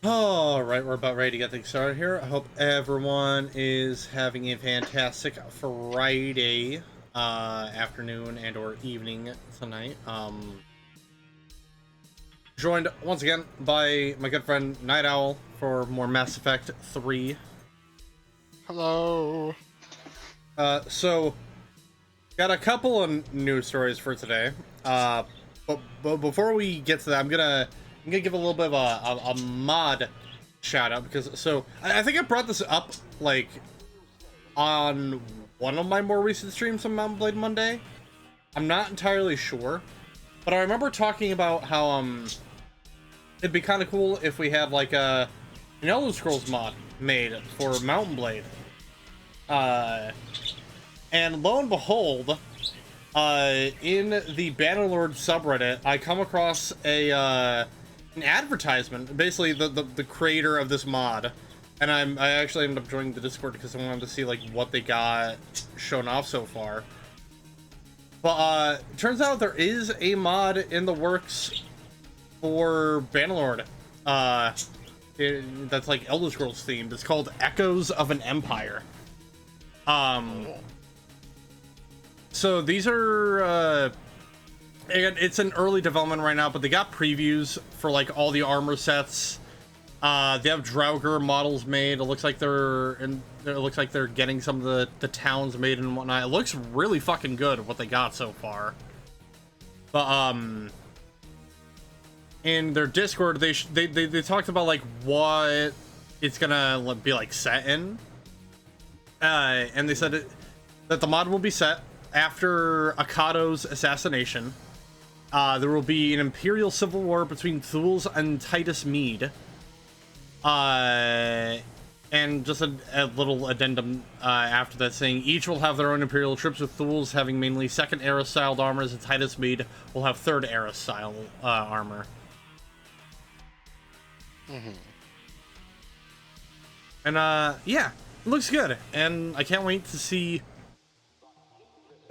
All right, we're about ready to get things started here. I hope everyone is having a fantastic Friday afternoon and or evening tonight. Joined once again by my good friend Night Owl for more Mass Effect 3. Hello. So got a couple of news stories for today. But before we get to that, I'm gonna give a little bit of a mod shout out because I think I brought this up like on one of my more recent streams on Mount Blade Monday. I'm not entirely sure, but I remember talking about how it'd be kind of cool if we had like an Elder Scrolls mod made for Mountain Blade. And lo and behold, in the Bannerlord subreddit, I come across an advertisement, basically the creator of this mod, and I actually ended up joining the Discord because I wanted to see like what they got shown off so far. But turns out there is a mod in the works for Bannerlord. That's like Elder Scrolls themed. It's called Echoes of an Empire. So these are it's an early development right now, but they got previews for like all the armor sets. They have Draugr models made. It looks like they're getting some of the towns made and whatnot. It looks really fucking good what they got so far. But in their Discord, they talked about like what it's gonna be like set in, and they said that the mod will be set after Akado's assassination. There will be an imperial civil war between Thules and Titus Mead. And just a little addendum after that saying each will have their own imperial troops, with Thules having mainly second era styled armors and Titus Mead will have third era style armor. And yeah, it looks good, and I can't wait to see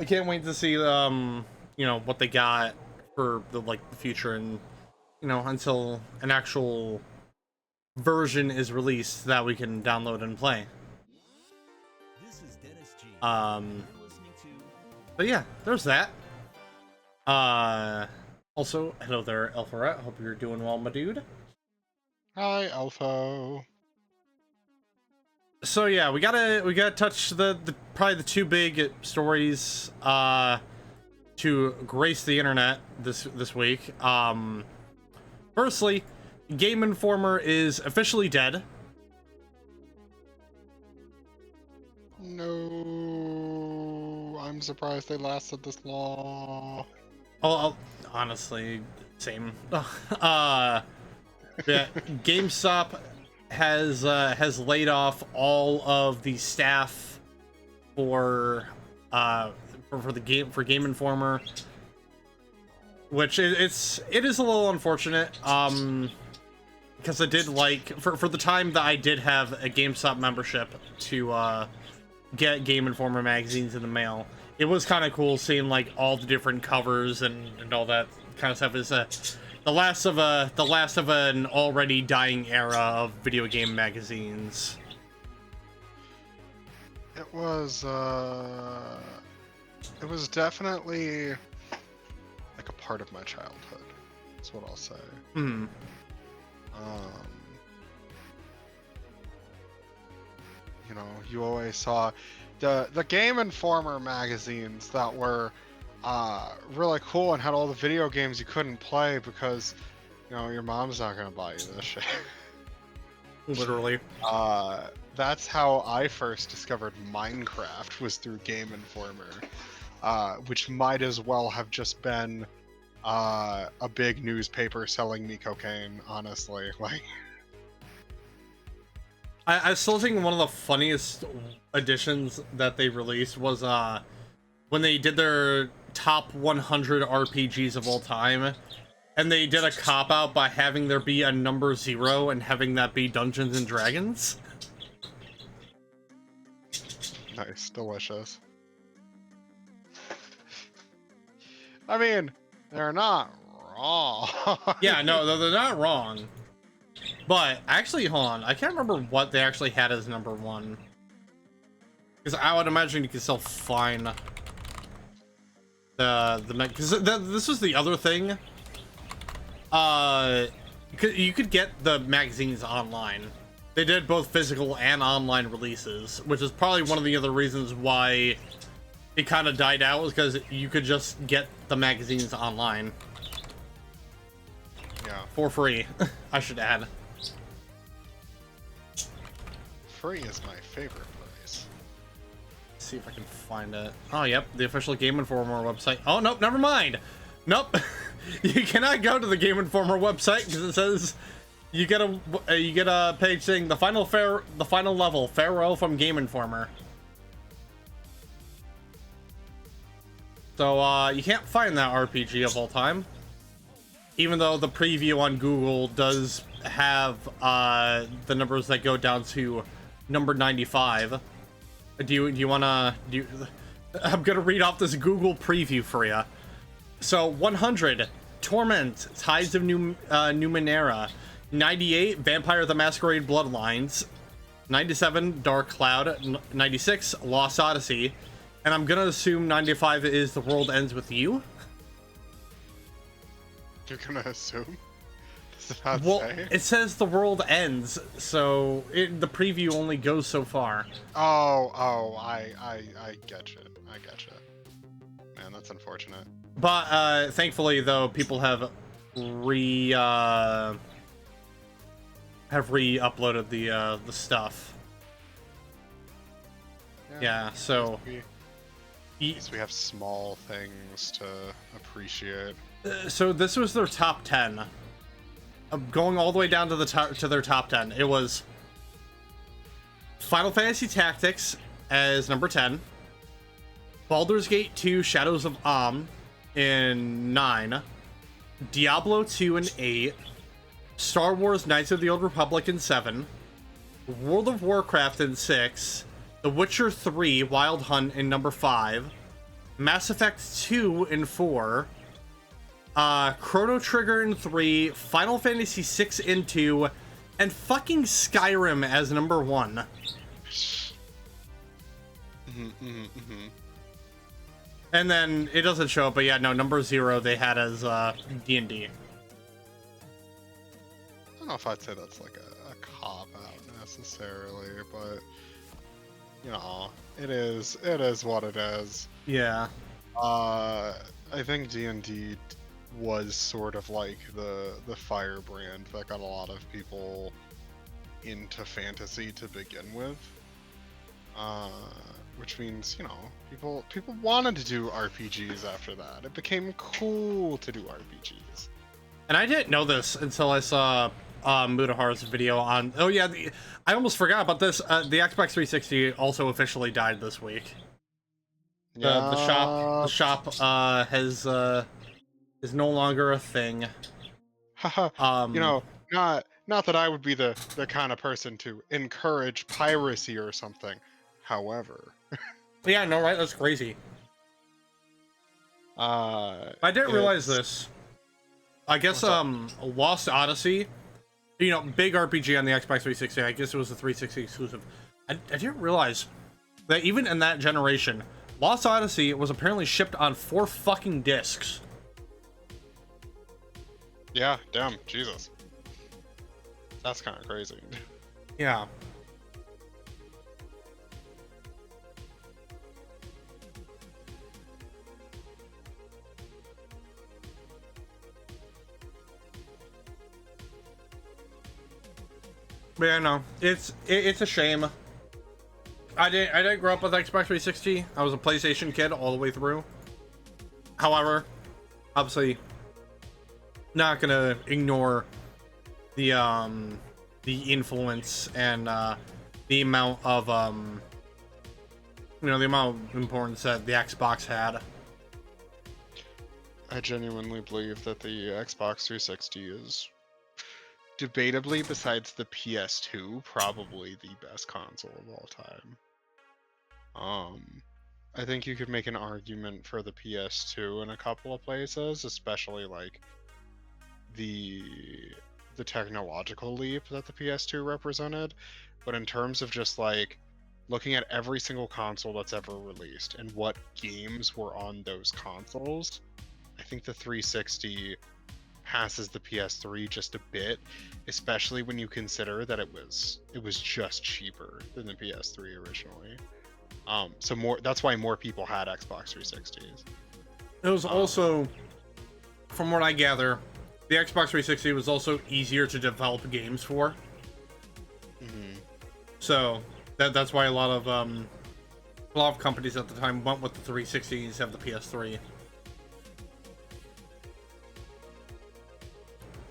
you know, what they got for the future, and you know, until an actual version is released that we can download and play. But yeah, there's that. Also, hello there, Elpharet. Hope you're doing well, my dude. Hi, Alpha. So yeah, we gotta touch the probably the two big stories to grace the internet this week. Firstly, Game Informer is officially dead. No, I'm surprised they lasted this long. Oh, honestly, same. Yeah, GameStop has laid off all of the staff for Game Informer, which it is a little unfortunate. Because I did like for the time that I did have a GameStop membership to get Game Informer magazines in the mail. It was kind of cool seeing like all the different covers and all that kind of stuff. Is the last of an already dying era of video game magazines. It was definitely like a part of my childhood. That's what I'll say. Hmm. You know, you always saw the Game Informer magazines that were really cool and had all the video games you couldn't play because, you know, your mom's not gonna buy you this shit. Literally. That's how I first discovered Minecraft, was through Game Informer, which might as well have just been a big newspaper selling me cocaine, honestly. Like, I still think one of the funniest additions that they released was when they did their top 100 RPGs of all time, and they did a cop out by having there be a number 0 and having that be Dungeons and Dragons. nice, delicious. I mean, they're not wrong. Yeah, no, they're not wrong. But actually, hold on, I can't remember what they actually had as number one. Because I would imagine you could still find because this was the other thing. You could get the magazines online. They did both physical and online releases, which is probably one of the other reasons why it kind of died out, was because you could just get the magazines online. Yeah. For free, I should add. Free is my favorite place. Let's see if I can find it. Oh, yep, the official Game Informer website. Oh, nope, never mind. Nope. You cannot go to the Game Informer website because it says you get a page saying the final level, farewell from Game Informer. So you can't find that RPG of all time, even though the preview on Google does have the numbers that go down to number 95. Do you wanna I'm gonna read off this Google preview for you. So 100, Torment, Tides of Numenera. 98, Vampire the Masquerade Bloodlines. 97, Dark Cloud. 96, Lost Odyssey. And I'm gonna assume 95 is The World Ends With You. You're gonna assume? Does it not Well, say? it says The World Ends, so the preview only goes so far. I get you. I get you. Man, that's unfortunate. But thankfully, though, people have re-uploaded the stuff. Yeah, so at least we have small things to appreciate. so this was their top 10. Going all the way down to their top 10. It was Final Fantasy Tactics as number 10. Baldur's Gate 2 Shadows of Amn in 9. Diablo 2 in 8. Star Wars Knights of the Old Republic in 7. World of Warcraft in 6. The Witcher 3 Wild Hunt in number 5. Mass Effect 2 in 4. Chrono Trigger in 3. Final Fantasy 6 in 2. And fucking Skyrim as number 1. And then it doesn't show up, but yeah, no, number 0 they had as D&D. I don't know if I'd say that's like a cop-out necessarily, but you know, it is what it is. Yeah. I think D&D was sort of like the firebrand that got a lot of people into fantasy to begin with. Which means, you know, people wanted to do RPGs after that. It became cool to do RPGs. And I didn't know this until I saw Mutahar's video on... Oh yeah, I almost forgot about this. The Xbox 360 also officially died this week. The shop is no longer a thing. You know, not that I would be the kind of person to encourage piracy or something. However, yeah, no, right? That's crazy. I didn't realize this. I guess Lost Odyssey, you know, big RPG on the Xbox 360. I guess it was a 360 exclusive. I didn't realize that even in that generation, Lost Odyssey was apparently shipped on 4 fucking discs. Yeah, damn, Jesus. That's kind of crazy. Yeah. But yeah, no, it's a shame. I didn't grow up with Xbox 360. I was a PlayStation kid all the way through. However, obviously, not gonna ignore the influence and the amount of the amount of importance that the Xbox had. I genuinely believe that the Xbox 360 is debatably, besides the PS2, probably the best console of all time. I think you could make an argument for the PS2 in a couple of places, especially like the the technological leap that the PS2 represented, but in terms of just like looking at every single console that's ever released and what games were on those consoles, I think the 360 passes the PS3 just a bit, especially when you consider that it was just cheaper than the PS3 originally. So that's why more people had Xbox 360s. It was also, from what I gather, the Xbox 360 was also easier to develop games for. Mm-hmm. So that's why a lot of companies at the time went with the 360s have the PS3.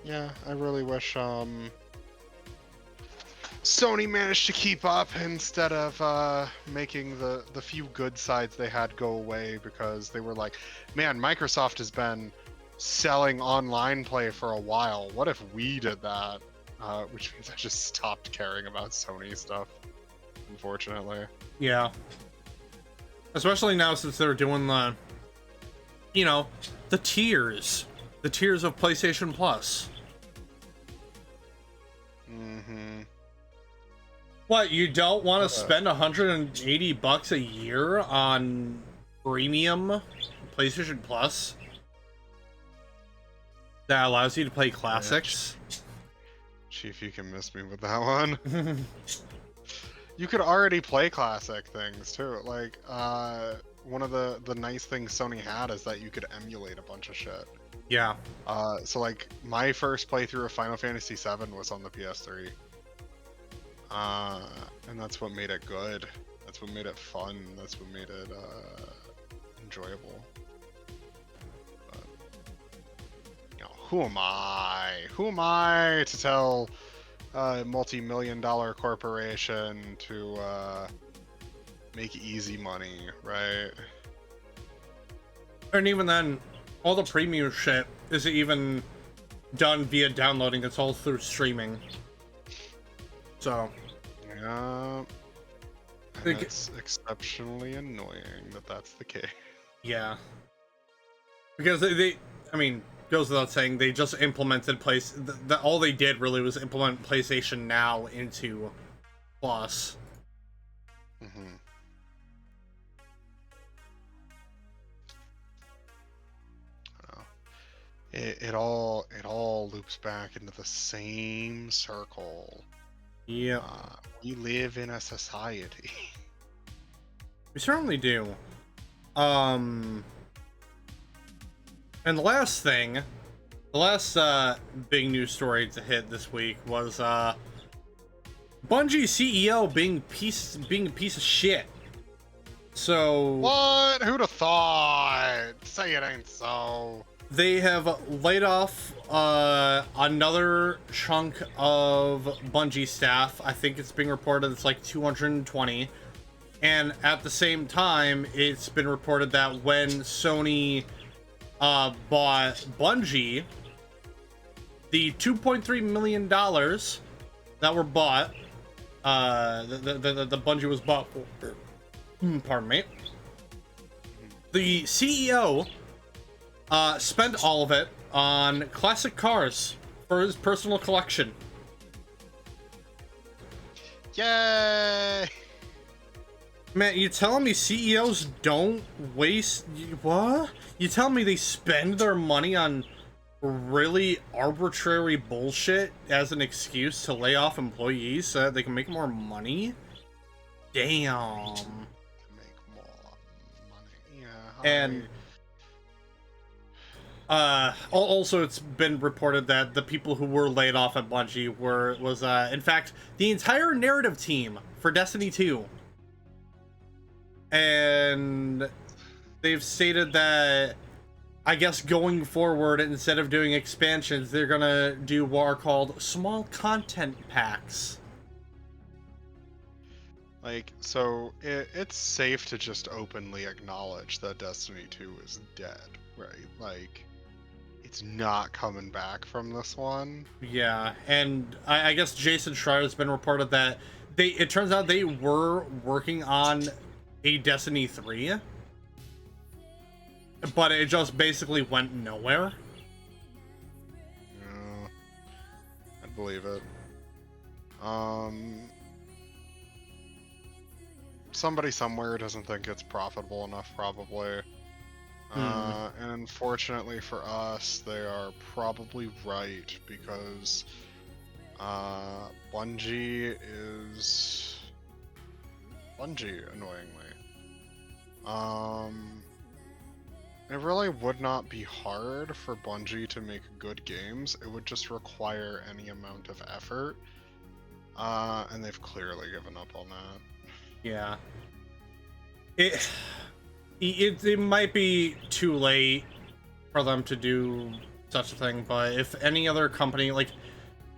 Yeah, I really wish Sony managed to keep up instead of making the few good sides they had go away, because they were like, man, Microsoft has been selling online play for a while. What if we did that? Which means I just stopped caring about Sony stuff, unfortunately. Yeah. Especially now since they're doing the, the tiers. The tiers of PlayStation Plus. Mm-hmm. What, you don't want to spend $180 a year on premium PlayStation Plus that allows you to play classics? Chief, you can miss me with that one. You could already play classic things too. Like, one of the nice things Sony had is that you could emulate a bunch of shit. Yeah. So like my first playthrough of Final Fantasy VII was on the PS3. And that's what made it good. That's what made it fun. That's what made it enjoyable. But, who am I? Who am I to tell a multi-million-dollar corporation to make easy money, right? And even then, all the premium shit isn't even done via downloading. It's all through streaming. So, yeah, and it's exceptionally annoying that that's the case. Yeah, because they I mean, goes without saying, they just implemented all they did really was implement PlayStation Now into Plus. Mm-hmm. It all loops back into the same circle. Yeah, we live in a society. we certainly do. And the last big news story to hit this week was Bungie CEO being a piece of shit. So what? Who'd have thought? Say it ain't so. They have laid off another chunk of Bungie staff. I think it's being reported it's like 220. And at the same time, it's been reported that when Sony bought Bungie, the $2.3 million that were bought, the Bungie was bought for, pardon me, the CEO spent all of it on classic cars for his personal collection. Yay! Man, you telling me CEOs don't waste... What? You telling me they spend their money on really arbitrary bullshit as an excuse to lay off employees so that they can make more money? Damn. Make more money. Yeah. And also it's been reported that the people who were laid off at Bungie was in fact the entire narrative team for Destiny 2. And they've stated that, I guess going forward, instead of doing expansions, they're gonna do what are called small content packs. Like, so it's safe to just openly acknowledge that Destiny 2 is dead, right? Like, it's not coming back from this one. Yeah, and I guess Jason Schreier's been reported that it turns out they were working on a Destiny 3, but it just basically went nowhere. Yeah. I believe it. Somebody somewhere doesn't think it's profitable enough, probably. And unfortunately for us, they are probably right, because Bungie is Bungie, annoyingly. It really would not be hard for Bungie to make good games. It would just require any amount of effort. And they've clearly given up on that. Yeah. It might be too late for them to do such a thing, but if any other company, like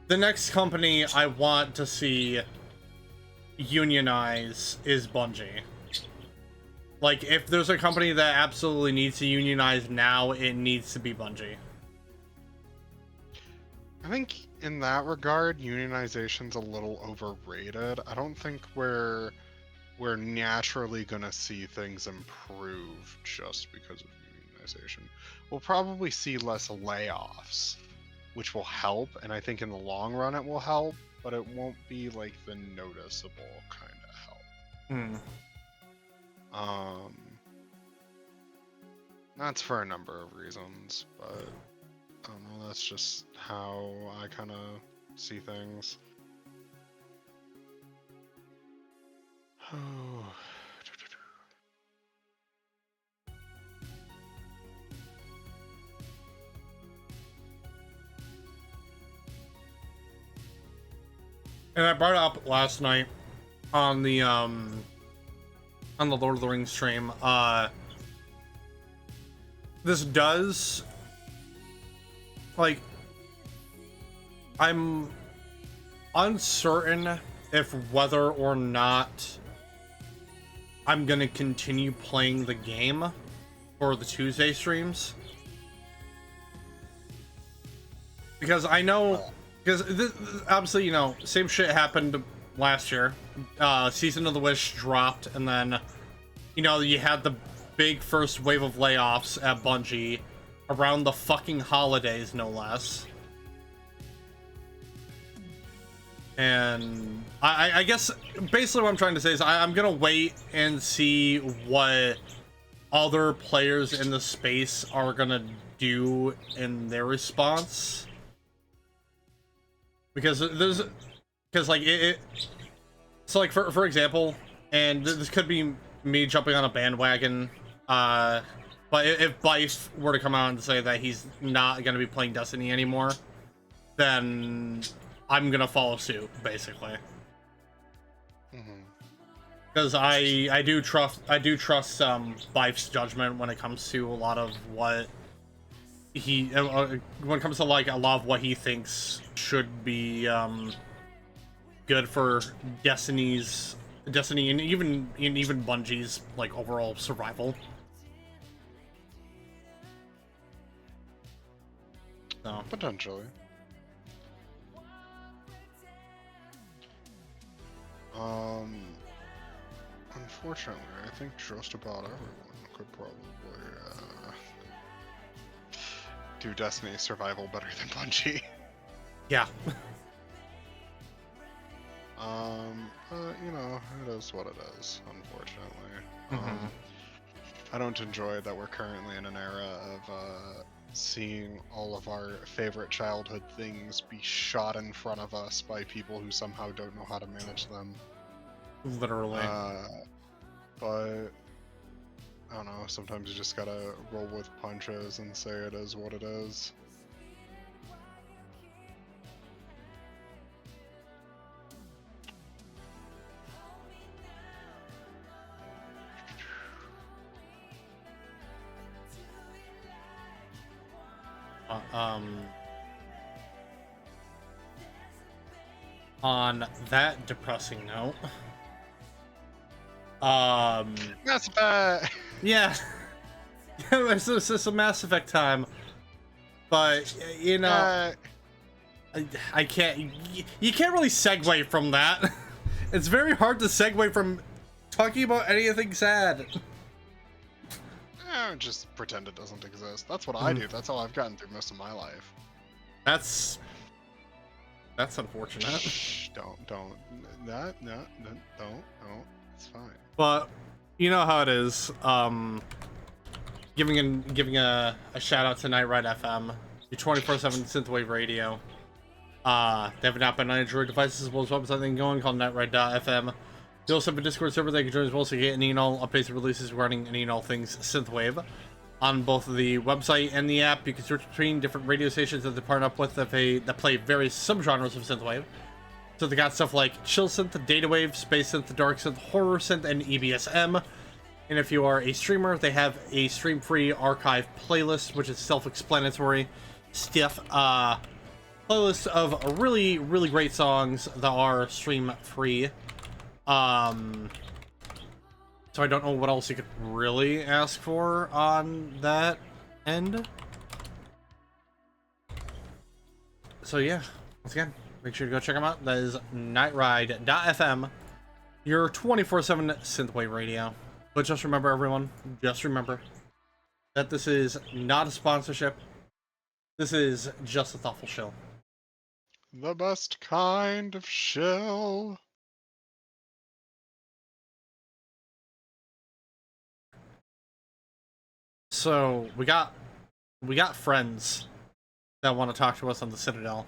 the next company I want to see unionize is Bungie. Like, if there's a company that absolutely needs to unionize now, it needs to be Bungie. I think in that regard, unionization's a little overrated. I don't think we're naturally gonna see things improve just because of unionization. We'll probably see less layoffs, which will help, and I think in the long run it will help, but it won't be like the noticeable kind of help. That's for a number of reasons, but I don't know, that's just how I kind of see things. And I brought it up last night on the Lord of the Rings stream. This does, like, I'm uncertain if whether or not I'm gonna continue playing the game for the Tuesday streams, because I know, because obviously, you know, same shit happened last year. Season of the Wish dropped, and then, you know, you had the big first wave of layoffs at Bungie around the fucking holidays, no less. And I guess basically what I'm trying to say is I'm gonna wait and see what other players in the space are gonna do in their response, because like so, like, for example, and this could be me jumping on a bandwagon, but if Bife were to come out and say that he's not going to be playing Destiny anymore, then I'm going to follow suit, basically. Because I do trust Bife's judgment when it comes to a lot of what he, when it comes to, like, a lot of what he thinks should be good for Destiny and even Bungie's, like, overall survival. So Potentially. Unfortunately, I think just about everyone could probably do Destiny survival better than Bungie. yeah. You know, it is what it is, unfortunately. I don't enjoy that we're currently in an era of seeing all of our favorite childhood things be shot in front of us by people who somehow don't know how to manage them. Literally. But I don't know, sometimes you just gotta roll with punches and say it is what it is. On that depressing note, That's bad. yeah, it's a Mass Effect time, but you know, I can't. You can't really segue from that. It's very hard to segue from talking about anything sad. Just pretend it doesn't exist. That's what I do. That's how I've gotten through most of my life. That's That's unfortunate. Shh, don't, no, don't. It's fine. But you know how it is. Giving a shout out to Nite and I FM, your 24/7 synthwave radio. They have an app on Android devices as well as website thing going called netride.fm. They also have a Discord server that you can join as well, so you get any and all updates and releases regarding any and all things synthwave. On both the website and the app, you can search between different radio stations that they partner up with that play various subgenres of synthwave. So they got stuff like chill synth, data wave, space synth, dark synth, horror synth, and EBSM. And if you are a streamer, they have a stream-free archive playlist, which is self-explanatory stuff. Playlist of really, really great songs that are stream-free. So I don't know what else you could really ask for on that end. So yeah, once again, make sure to go check them out. That is nightride.fm, your 24/7 synthwave radio. But just remember, everyone, just remember that this is not a sponsorship. This is just a thoughtful shill. The best kind of shill. So we got friends that want to talk to us on the Citadel.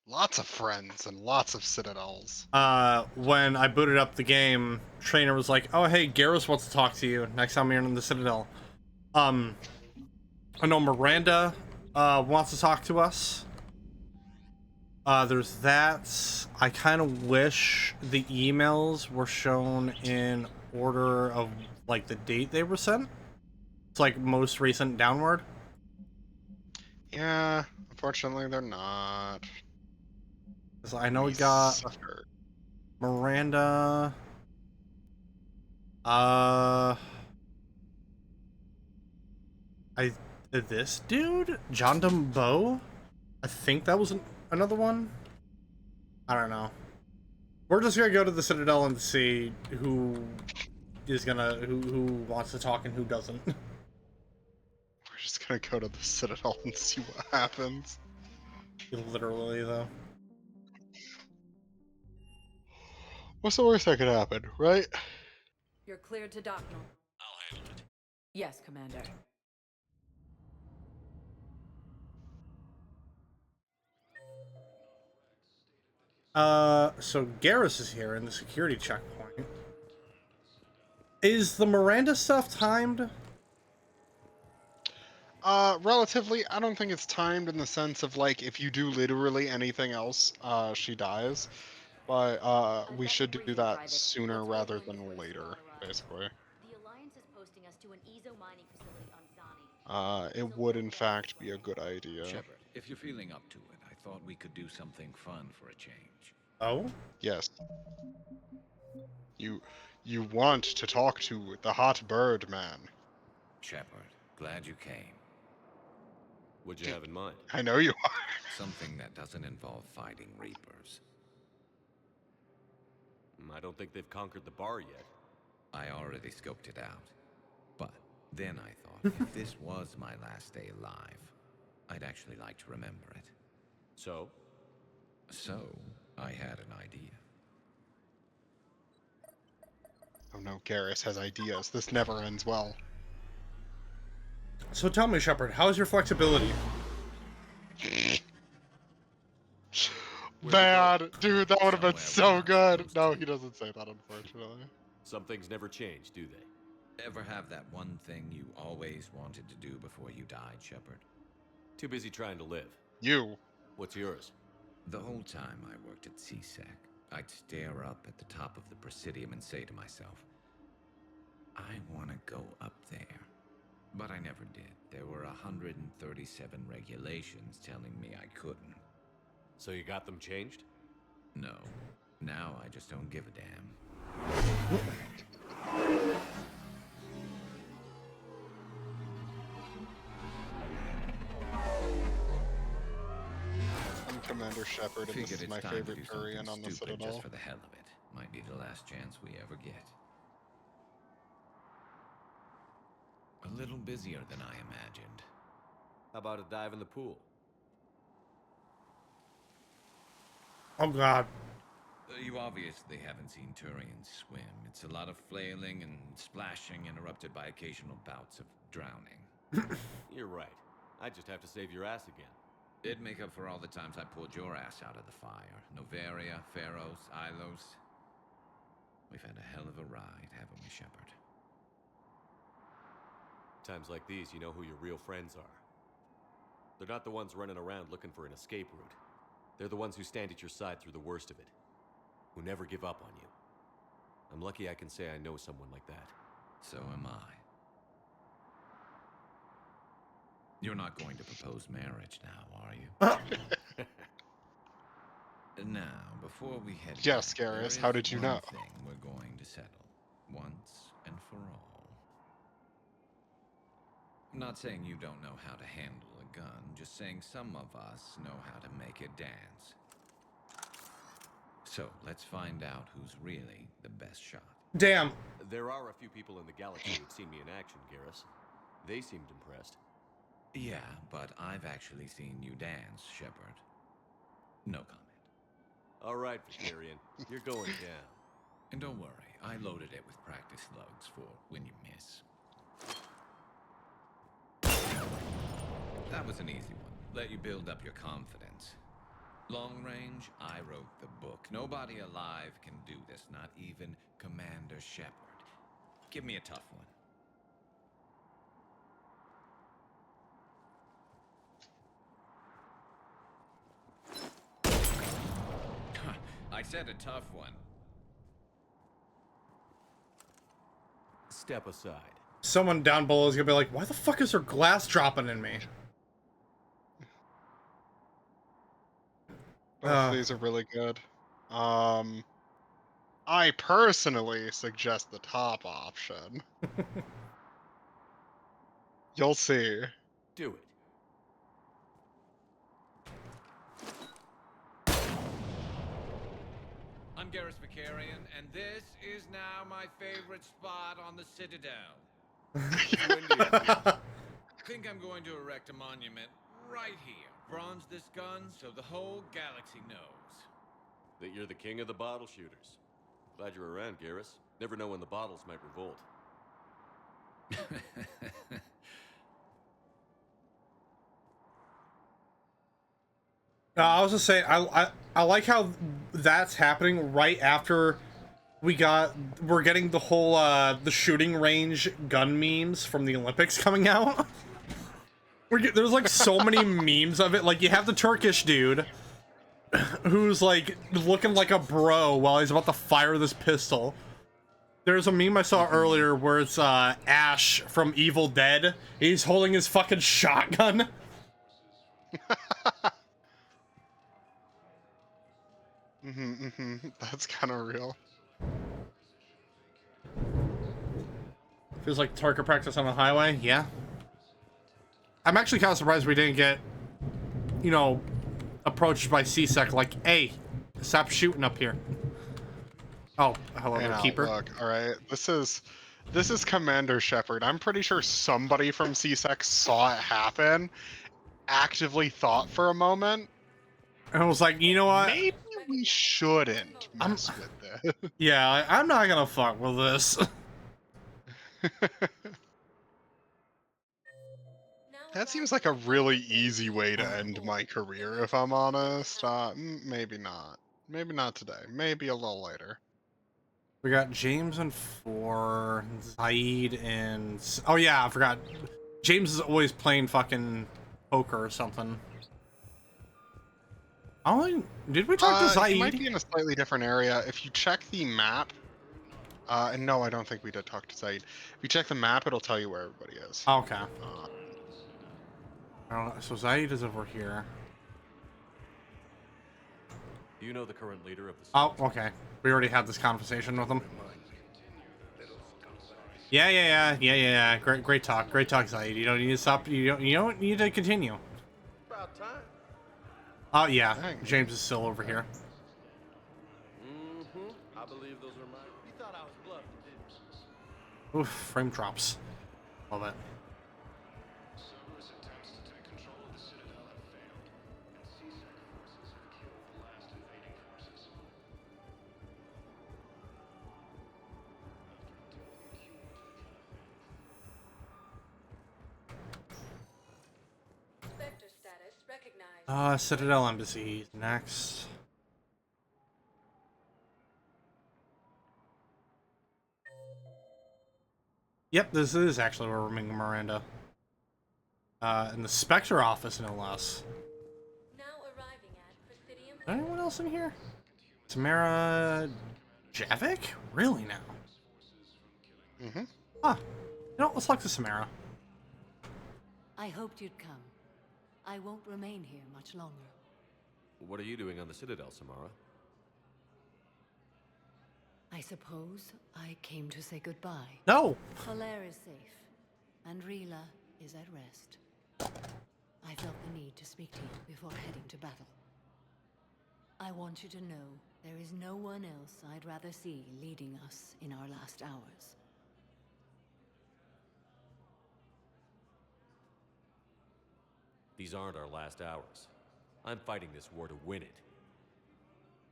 Lots of friends and lots of citadels. When I booted up the game, Trainer was like, "Oh hey, Garrus wants to talk to you next time you're in the Citadel." I know Miranda wants to talk to us. There's that. I kind of wish the emails were shown in order of like the date they were sent. It's like most recent downward. Yeah, unfortunately they're not. So I know we got Sucker. Miranda. This dude, John Dumbo. I think that was another one. I don't know. We're just gonna go to the Citadel and see who wants to talk and who doesn't. We're just gonna go to the Citadel and see what happens. Literally, though. What's the worst that could happen, right? You're cleared to dock, Norm. I'll handle it. Yes, Commander. So Garrus is here in the security checkpoint. Is the Miranda stuff timed? Relatively. I don't think it's timed in the sense of like if you do literally anything else, she dies. But we should do that sooner rather than later, basically. The Alliance is posting us to an Ezo mining facility on Zani. It would in fact be a good idea. Shepard, if you're feeling up to it, I thought we could do something fun for a change. Oh? Yes. You want to talk to the hot bird man. Shepard, glad you came. What'd you have in mind? I know you are. Something that doesn't involve fighting Reapers. I don't think they've conquered the bar yet. I already scoped it out. But then I thought, if this was my last day alive, I'd actually like to remember it. So? So, I had an idea. Oh no, Garrus has ideas. This never ends well. So tell me, Shepard, how's your flexibility? Bad! Dude, that would have been so good! No, he doesn't say that, unfortunately. Some things never change, do they? Ever have that one thing you always wanted to do before you died, Shepard? Too busy trying to live. You. What's yours? The whole time I worked at CSEC, I'd stare up at the top of the Presidium and say to myself, I want to go up there. But I never did. There were 137 regulations telling me I couldn't. So you got them changed? No. Now I just don't give a damn. I'm Commander Shepard, and this Figured is my it's time to do favorite Turian something on the stupid Citadel. just for the hell of it. Might be the last chance we ever get. A little busier than I imagined. How about a dive in the pool? Oh god. You obviously haven't seen Turians swim. It's a lot of flailing and splashing, interrupted by occasional bouts of drowning. You're right. I just have to save your ass again. It'd make up for all the times I pulled your ass out of the fire. Novaria, Pharos, Ilos. We've had a hell of a ride, haven't we, Shepard? Times like these, you know who your real friends are. They're not the ones running around looking for an escape route. They're the ones who stand at your side through the worst of it. Who never give up on you. I'm lucky I can say I know someone like that. So am I. You're not going to propose marriage now, are you? Now, before we head Yes, back, there Garrus, is how did you one know? thing we're going to settle, once and for all. I'm not saying you don't know how to handle a gun, just saying some of us know how to make it dance. So, let's find out who's really the best shot. Damn. There are a few people in the galaxy who've seen me in action, Garrus. They seemed impressed. Yeah, but I've actually seen you dance, Shepard. No comment. All right, Vicarian, you're going down. And don't worry, I loaded it with practice slugs for when you miss. That was an easy one. Let you build up your confidence. Long range, I wrote the book. Nobody alive can do this, not even Commander Shepard. Give me a tough one. I said a tough one. Step aside. Someone down below is gonna be like, why the fuck is there glass dropping in me? Both of these are really good. I personally suggest the top option. You'll see. Do it. I'm Garrus Vicarian, and this is now my favorite spot on the Citadel. I think I'm going to erect a monument right here. Bronze this gun so the whole galaxy knows. That you're the king of the bottle shooters. Glad you're around, Garrus. Never know when the bottles might revolt. I was just saying, I like how that's happening right after we're getting the whole the shooting range gun memes from the Olympics coming out. There's like so many memes of it. Like you have the Turkish dude who's like looking like a bro while he's about to fire this pistol. There's a meme I saw earlier where it's Ash from Evil Dead. He's holding his fucking shotgun. That's kind of real. Feels like target practice on the highway. Yeah. I'm actually kind of surprised we didn't get, you know, approached by CSEC like, hey, stop shooting up here. Oh, hello there, Keeper. Look, all right. This is Commander Shepard. I'm pretty sure somebody from CSEC saw it happen, actively thought for a moment. And I was like, you know what? Maybe we shouldn't mess with this. Yeah, I'm not gonna fuck with this. That seems like a really easy way to end my career, if I'm honest. Maybe not. Maybe not today. Maybe a little later. We got James and 4, Zaid and... Oh yeah, I forgot. James is always playing fucking poker or something. Oh, did we talk to Zaid? He might be in a slightly different area. If you check the map... and no, I don't think we did talk to Zaid. If you check the map, it'll tell you where everybody is. Okay. I don't know. So Zaid is over here. Do you know the current leader of the... Oh, okay. We already had this conversation with him. Yeah. Great talk, Zaid. You don't need to stop. You don't need to continue. About time. Oh yeah, Dang. James is still over here. I believe those are mine. You thought I was bluffing, didn't you? Oof, frame drops. Love it. Citadel Embassy next. Yep, this is actually where we're meeting Miranda. In the Spectre office, no less. Now arriving at Presidium. Is there anyone else in here? Tamara Javik? Really now? Mm-hmm. Huh. You know, let's talk to Samara. I hoped you'd come. I won't remain here much longer. What are you doing on the Citadel, Samara? I suppose I came to say goodbye. No! Falair is safe, and Rila is at rest. I felt the need to speak to you before heading to battle. I want you to know there is no one else I'd rather see leading us in our last hours. These aren't our last hours. I'm fighting this war to win it.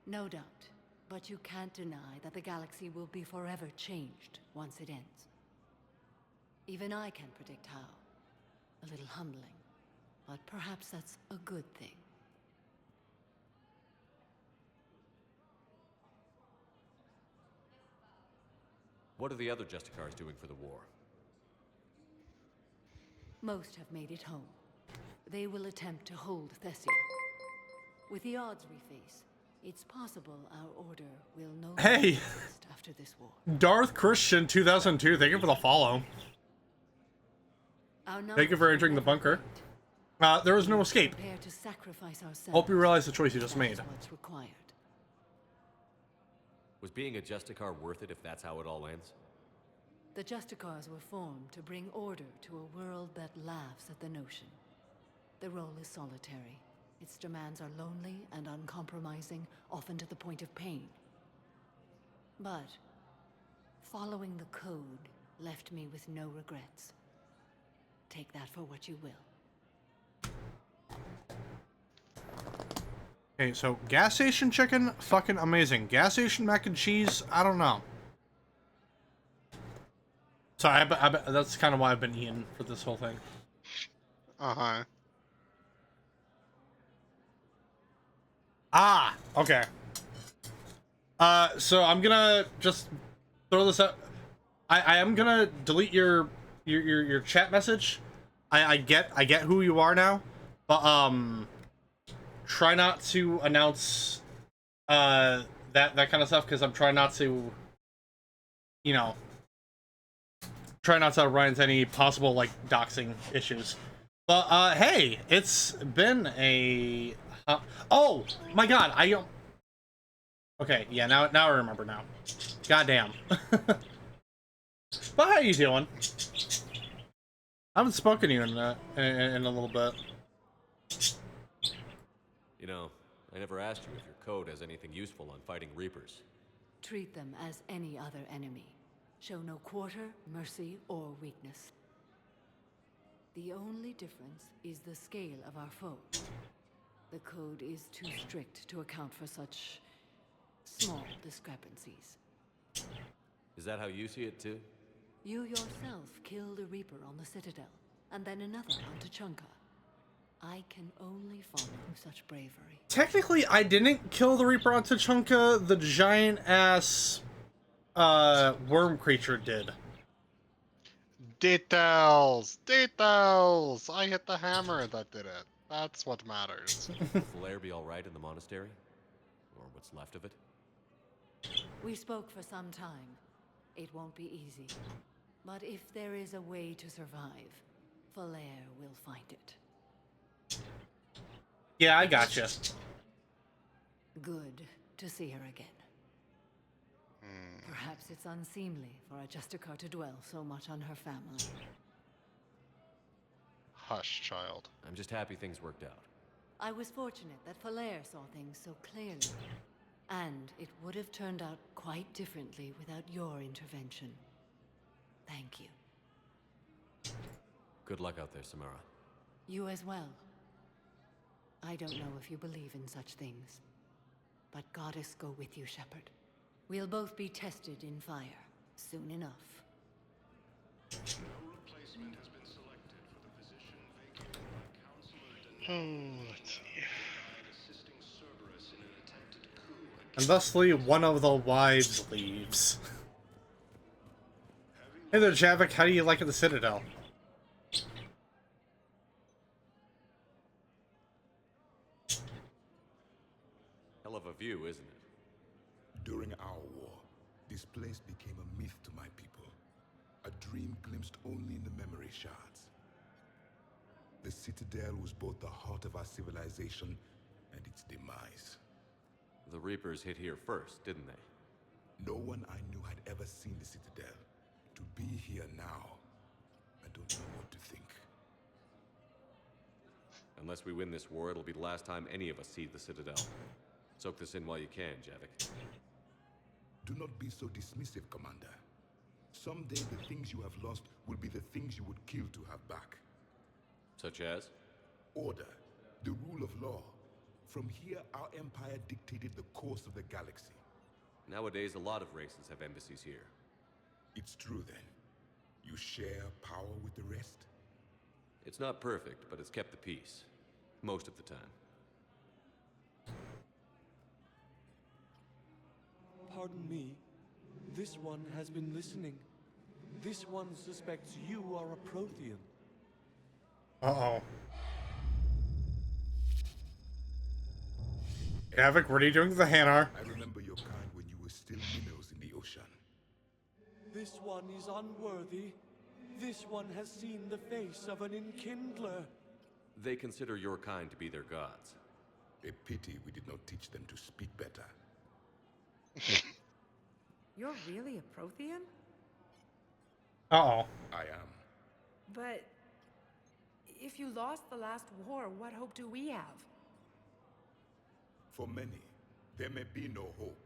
No doubt, but you can't deny that the galaxy will be forever changed once it ends. Even I can't predict how. A little humbling, but perhaps that's a good thing. What are the other Justicars doing for the war? Most have made it home. They will attempt to hold Thessia. With the odds we face, it's possible our order will no longer Hey! exist after this war. Darth Christian 2002, thank you for the follow. Thank you for entering the bunker. There was no escape. Prepare to sacrifice ourselves. Hope you realize the choice you just That made. is what's required. Was being a Justicar worth it if that's how it all ends? The Justicars were formed to bring order to a world that laughs at the notion. The role is solitary. Its demands are lonely and uncompromising, often to the point of pain. But following the code left me with no regrets. Take that for what you will. Okay, so gas station chicken, fucking amazing. Gas station mac and cheese, I don't know. So that's kind of why I've been eating for this whole thing. Uh-huh. Ah, okay. So I'm gonna just throw this out. I am gonna delete your chat message. I get who you are now, but try not to announce that kind of stuff, because I'm trying not to, you know, try not to run into any possible like doxing issues. But hey, it's been a oh my god, I don't. Okay, yeah, now I remember now. Goddamn. But how you doing? I haven't spoken to you in a little bit. You know, I never asked you if your code has anything useful on fighting Reapers. Treat them as any other enemy. Show no quarter, mercy, or weakness. The only difference is the scale of our foe. The code is too strict to account for such small discrepancies. Is that how you see it too? You yourself killed a Reaper on the Citadel, and then another on Tuchanka. I can only follow such bravery. Technically, I didn't kill the Reaper on Tuchanka. The giant-ass worm creature did. Details! Details! I hit the hammer that did it. That's what matters. Will Falair be alright in the monastery? Or what's left of it? We spoke for some time. It won't be easy. But if there is a way to survive, Falair will find it. Yeah, I gotcha. Good to see her again. Perhaps it's unseemly for a Justicar to dwell so much on her family. Hush, child. I'm just happy things worked out. I was fortunate that Falair saw things so clearly. And it would have turned out quite differently without your intervention. Thank you. Good luck out there, Samara. You as well. I don't know if you believe in such things, but Goddess go with you, Shepard. We'll both be tested in fire soon enough. Oh, let's see. And thusly, one of the wives leaves. Hey there, Javik, how do you like it, the Citadel? Hell of a view, isn't it? During our war, this place became a myth to my people. A dream glimpsed only in the memory shards. The Citadel was both the heart of our civilization and its demise. The Reapers hit here first, didn't they? No one I knew had ever seen the Citadel. To be here now, I don't know what to think. Unless we win this war, it'll be the last time any of us see the Citadel. Soak this in while you can, Javik. Do not be so dismissive, Commander. Someday the things you have lost will be the things you would kill to have back. Such as? Order, the rule of law. From here, our empire dictated the course of the galaxy. Nowadays, a lot of races have embassies here. It's true then. You share power with the rest? It's not perfect, but it's kept the peace. Most of the time. Pardon me. This one has been listening. This one suspects you are a Prothean. Uh-oh. Javik, what are you doing to the Hanar? I remember your kind when you were still minnows in the ocean. This one is unworthy. This one has seen the face of an enkindler. They consider your kind to be their gods. A pity we did not teach them to speak better. You're really a Prothean? Uh-oh. I am. But if you lost the last war, what hope do we have? For many, there may be no hope.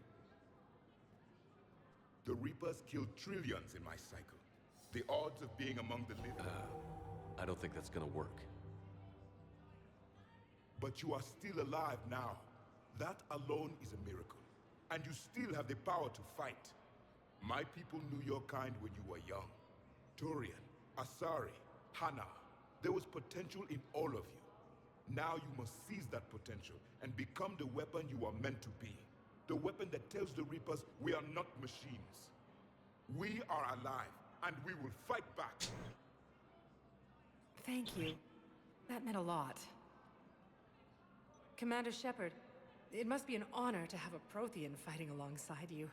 The Reapers killed trillions in my cycle. The odds of being among the living... I don't think that's gonna work. But you are still alive now. That alone is a miracle. And you still have the power to fight. My people knew your kind when you were young. Turian, Asari, Hana. There was potential in all of you. Now you must seize that potential and become the weapon you are meant to be. The weapon that tells the Reapers we are not machines. We are alive, and we will fight back. Thank you. That meant a lot. Commander Shepard, it must be an honor to have a Prothean fighting alongside you.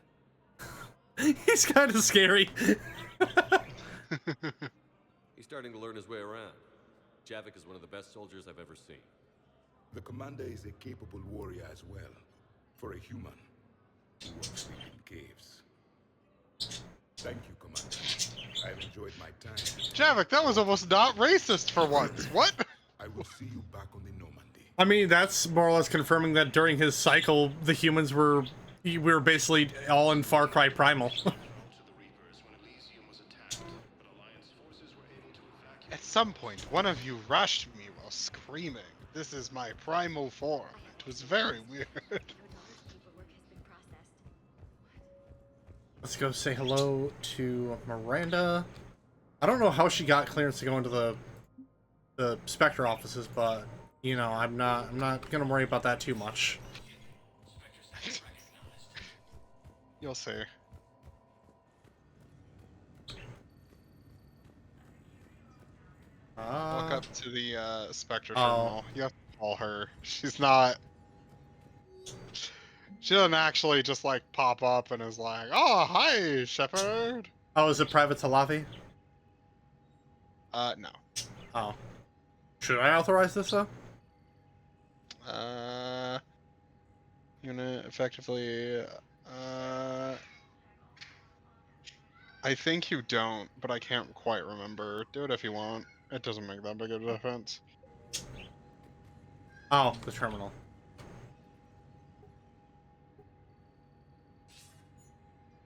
He's kind of scary. He's starting to learn his way around. Javik is one of the best soldiers I've ever seen. The commander is a capable warrior as well. For a human who won't sleep in caves. Thank you, Commander. I've enjoyed my time. Javik, that was almost not racist for once. What? I will see you back on the Normandy. I mean, that's more or less confirming that during his cycle, the humans were basically all in Far Cry Primal. At some point, one of you rushed me while screaming. This is my primal form. It was very weird. Let's go say hello to Miranda. I don't know how she got clearance to go into the Spectre offices, but you know, I'm not gonna worry about that too much. You'll see. Walk up to the Spectre terminal. You have to call her. She's not. She doesn't actually just like pop up and is like, "Oh, hi, Shepard." Oh, is it Private Talavi? No. Oh. Should I authorize this though? You're gonna effectively. I think you don't, but I can't quite remember. Do it if you want. It doesn't make that big of a difference. Oh, the terminal.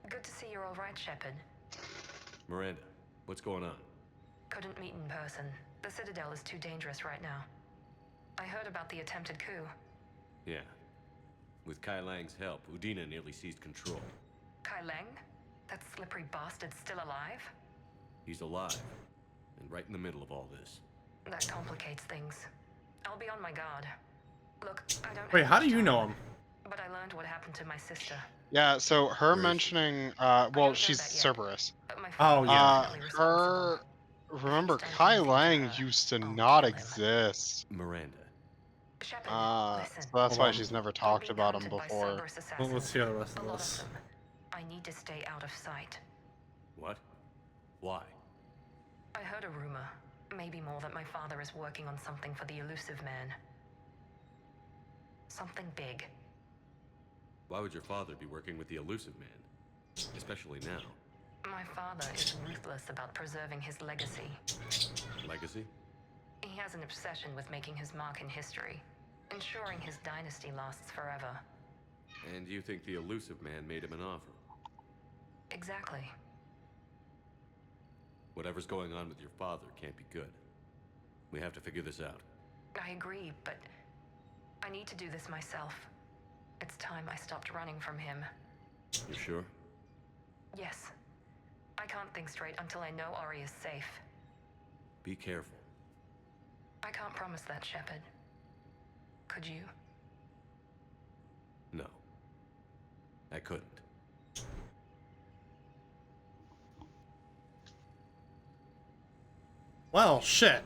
Good to see you're all right, Shepard. Miranda, what's going on? Couldn't meet in person. The Citadel is too dangerous right now. I heard about the attempted coup. Yeah. With Kai Lang's help, Udina nearly seized control. Kai Lang? That slippery bastard's still alive? He's alive, and right in the middle of all this. That complicates things. I'll be on my guard. Look, I don't Wait, have how do much you time, know him? But I learned what happened happened to my sister. Yeah, so her Where is she? mentioning, I well, don't know she's that yet, Cerberus. but my Oh, father yeah. is definitely responsible. Her, remember, If he's done Kai anything to Lang her, used to I'll not kill him. exist. Miranda. Shepard, listen. So that's Hold why on. she's never I'm talked being about him hunted by before. Cerberus Well, assassins. let's hear the rest A of lot this. of them. I need to stay out of sight. What? Why? I heard a rumor, maybe more, that my father is working on something for the elusive man. Something big. Why would your father be working with the elusive man? Especially now. My father is ruthless about preserving his legacy. Legacy? He has an obsession with making his mark in history, ensuring his dynasty lasts forever. And you think the elusive man made him an offer? Exactly. Whatever's going on with your father can't be good. We have to figure this out. I agree, but I need to do this myself. It's time I stopped running from him. You sure? Yes. I can't think straight until I know Ori is safe. Be careful. I can't promise that, Shepard. Could you? No. I couldn't. Well, shit.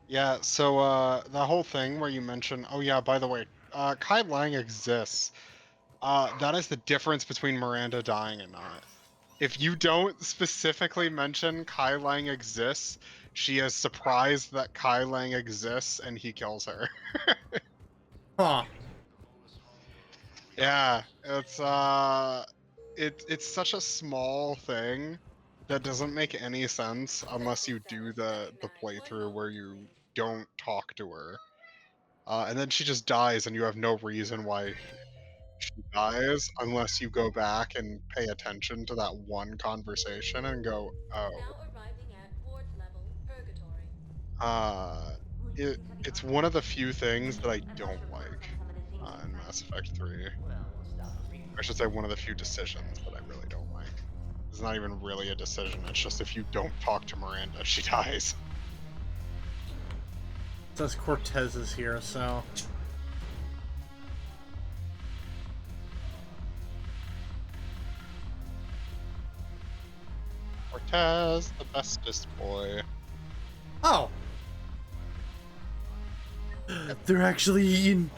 Yeah, so the whole thing where you mention, oh yeah, by the way, Kai Lang exists. That is the difference between Miranda dying and not. If you don't specifically mention Kai Lang exists, she is surprised that Kai Lang exists and he kills her. Huh. Yeah, it's such a small thing that doesn't make any sense unless you do the playthrough where you don't talk to her. And then she just dies and you have no reason why she dies unless you go back and pay attention to that one conversation and go, oh. Now arriving at ward level purgatory. Uh, it's one of the few things that I don't like in Mass Effect 3. I should say one of the few decisions that I really don't like. It's not even really a decision, it's just if you don't talk to Miranda, she dies. It says Cortez is here, so... Cortez, the bestest boy. Oh! They're actually eating...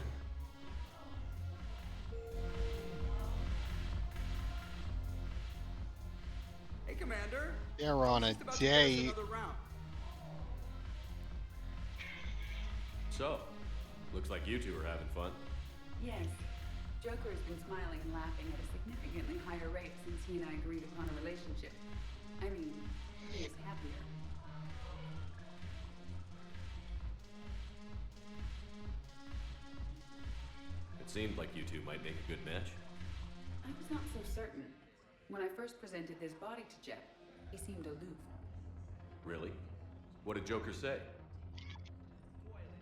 Hey, Commander. They're on a Just about to get us date. another round. So, looks like you two are having fun. Yes. Joker has been smiling and laughing at a significantly higher rate since he and I agreed upon a relationship. I mean, he is happier. It seemed like you two might make a good match. I was not so certain. When I first presented this body to Jep, he seemed aloof. Really? What did Joker say?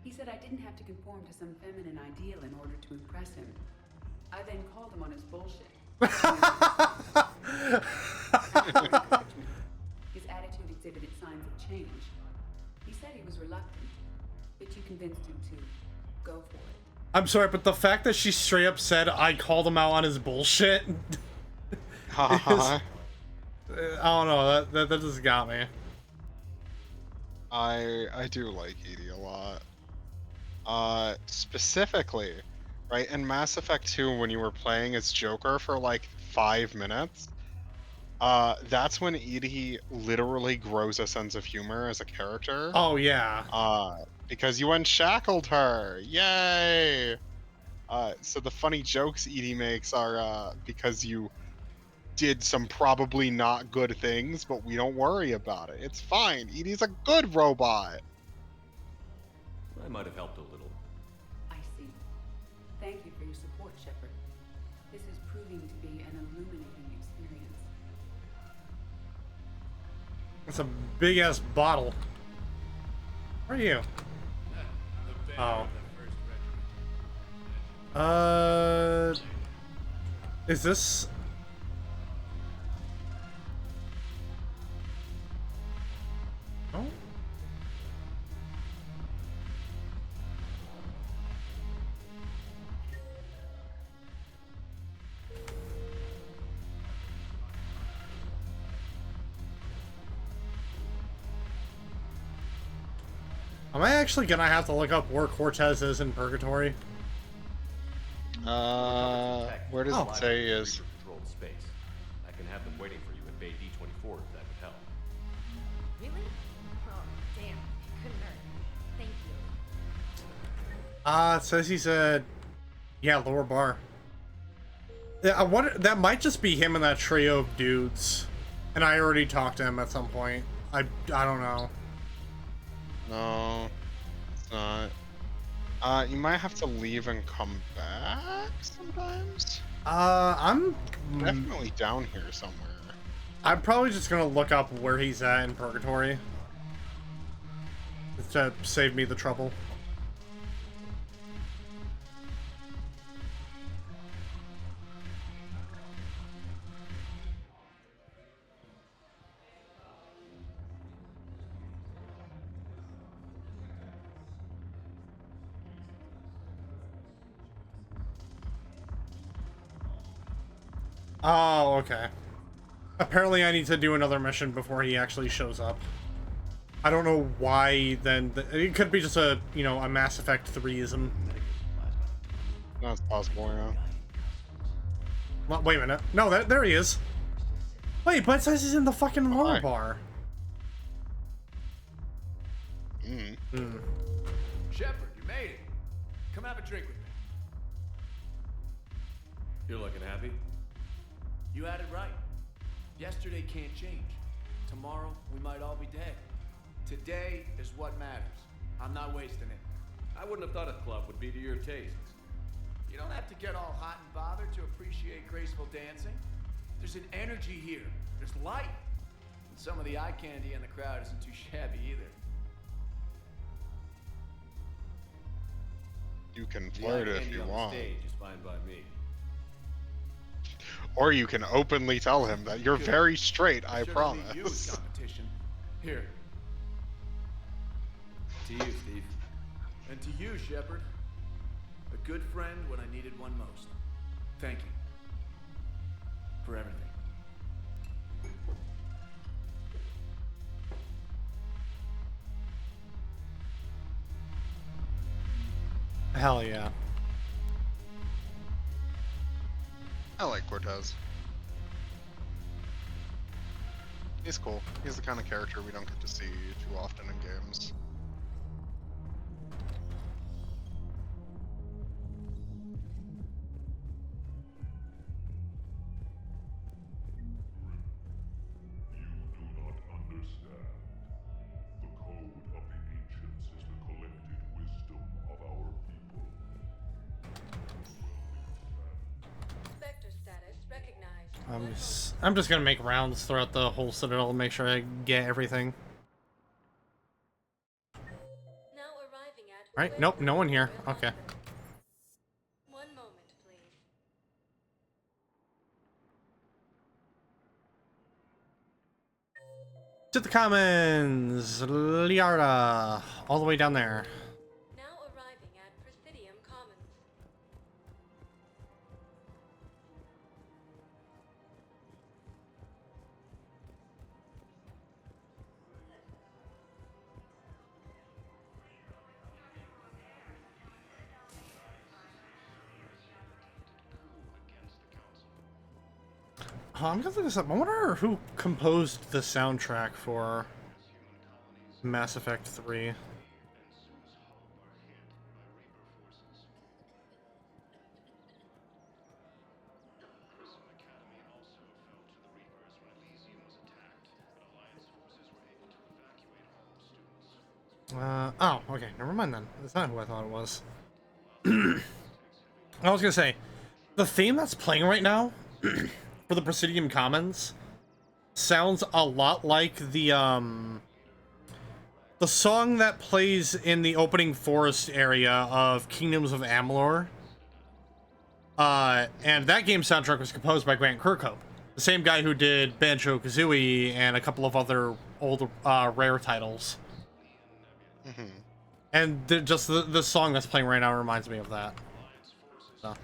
He said I didn't have to conform to some feminine ideal in order to impress him. I then called him on his bullshit. His attitude exhibited signs of change. He said he was reluctant, but you convinced him to go for it. I'm sorry, but the fact that she straight up said I called him out on his bullshit... I don't know, that just got me. I do like Edie a lot. Specifically, right, in Mass Effect 2 when you were playing as Joker for like 5 minutes, that's when Edie literally grows a sense of humor as a character. Oh, yeah. Because you unshackled her! Yay! So the funny jokes Edie makes are, because you did some probably not good things, but we don't worry about it. It's fine. Edie's a good robot. I might have helped a little. I see. Thank you for your support, Shepard. This is proving to be an illuminating experience. It's a big-ass bottle. Where are you? Oh. Is this... Oh? Am I actually gonna have to look up where Cortez is in Purgatory? Where does it say he is? Controlled space. I can have them waiting for you at Bay D24 if that would help. Really? Oh, damn. Couldn't hurt. Thank you. It says he's at, yeah, lower bar. Yeah, I wonder, that might just be him and that trio of dudes. And I already talked to him at some point. I don't know. No, it's not. You might have to leave and come back sometimes. I'm Definitely down here somewhere. I'm probably just gonna look up where he's at in Purgatory. Just to save me the trouble. Oh, okay. Apparently I need to do another mission before he actually shows up. I don't know why then. It could be just a, you know, a Mass Effect 3ism. That's possible, yeah. Well, wait a minute. No, there he is. Wait, but it says he's in the fucking lower bar. Shepard, you made it. Come have a drink with me. You're looking happy? You had it right. Yesterday can't change. Tomorrow, we might all be dead. Today is what matters. I'm not wasting it. I wouldn't have thought a club would be to your tastes. You don't have to get all hot and bothered to appreciate graceful dancing. There's an energy here. There's light. And some of the eye candy in the crowd isn't too shabby either. You can flirt if you want. Stage is fine by me. Or you can openly tell him that you're very straight, I promise. You with competition. Here. To you, Steve. And to you, Shepard. A good friend when I needed one most. Thank you. For everything. Hell yeah. I like Cortez. He's cool. He's the kind of character we don't get to see too often in games. I'm just gonna make rounds throughout the whole Citadel and make sure I get everything. Right? Nope, no one here. Okay. One moment, please. To the Commons, Liara, all the way down there. Now arriving at Presidium Commons. Oh, I'm gonna look this up. I wonder who composed the soundtrack for Mass Effect 3. Oh, okay, never mind then. That's not who I thought it was. I was gonna say, the theme that's playing right now for the Presidium Commons sounds a lot like the song that plays in the opening forest area of Kingdoms of Amalur. And that game soundtrack was composed by Grant Kirkhope, the same guy who did Banjo-Kazooie and a couple of other old Rare titles. Mm-hmm. And just the song that's playing right now reminds me of that. So.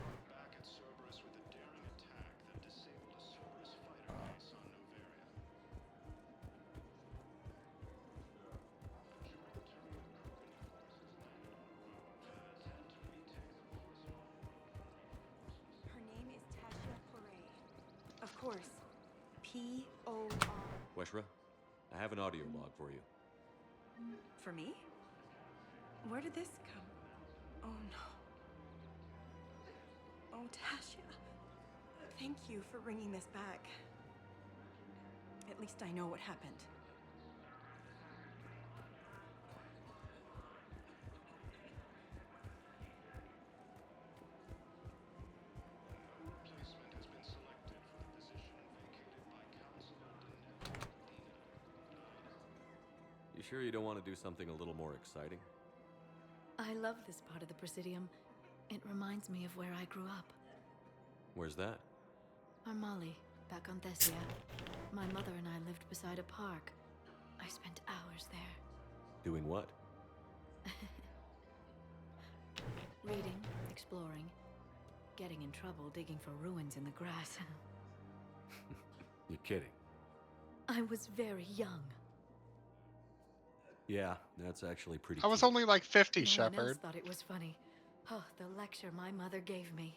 course. P-O-R. Weshra, I have an audio log for you. For me? Where did this come? Oh no. Oh, Tasha. Thank you for bringing this back. At least I know what happened. You sure you don't want to do something a little more exciting? I love this part of the Presidium. It reminds me of where I grew up. Where's that? Armali, back on Thessia. My mother and I lived beside a park. I spent hours there. Doing what? Reading, exploring, getting in trouble digging for ruins in the grass. You're kidding. I was very young. Yeah, that's actually pretty I was cute. only like 50, No one Shepard. else thought it was funny. Oh, the lecture my mother gave me.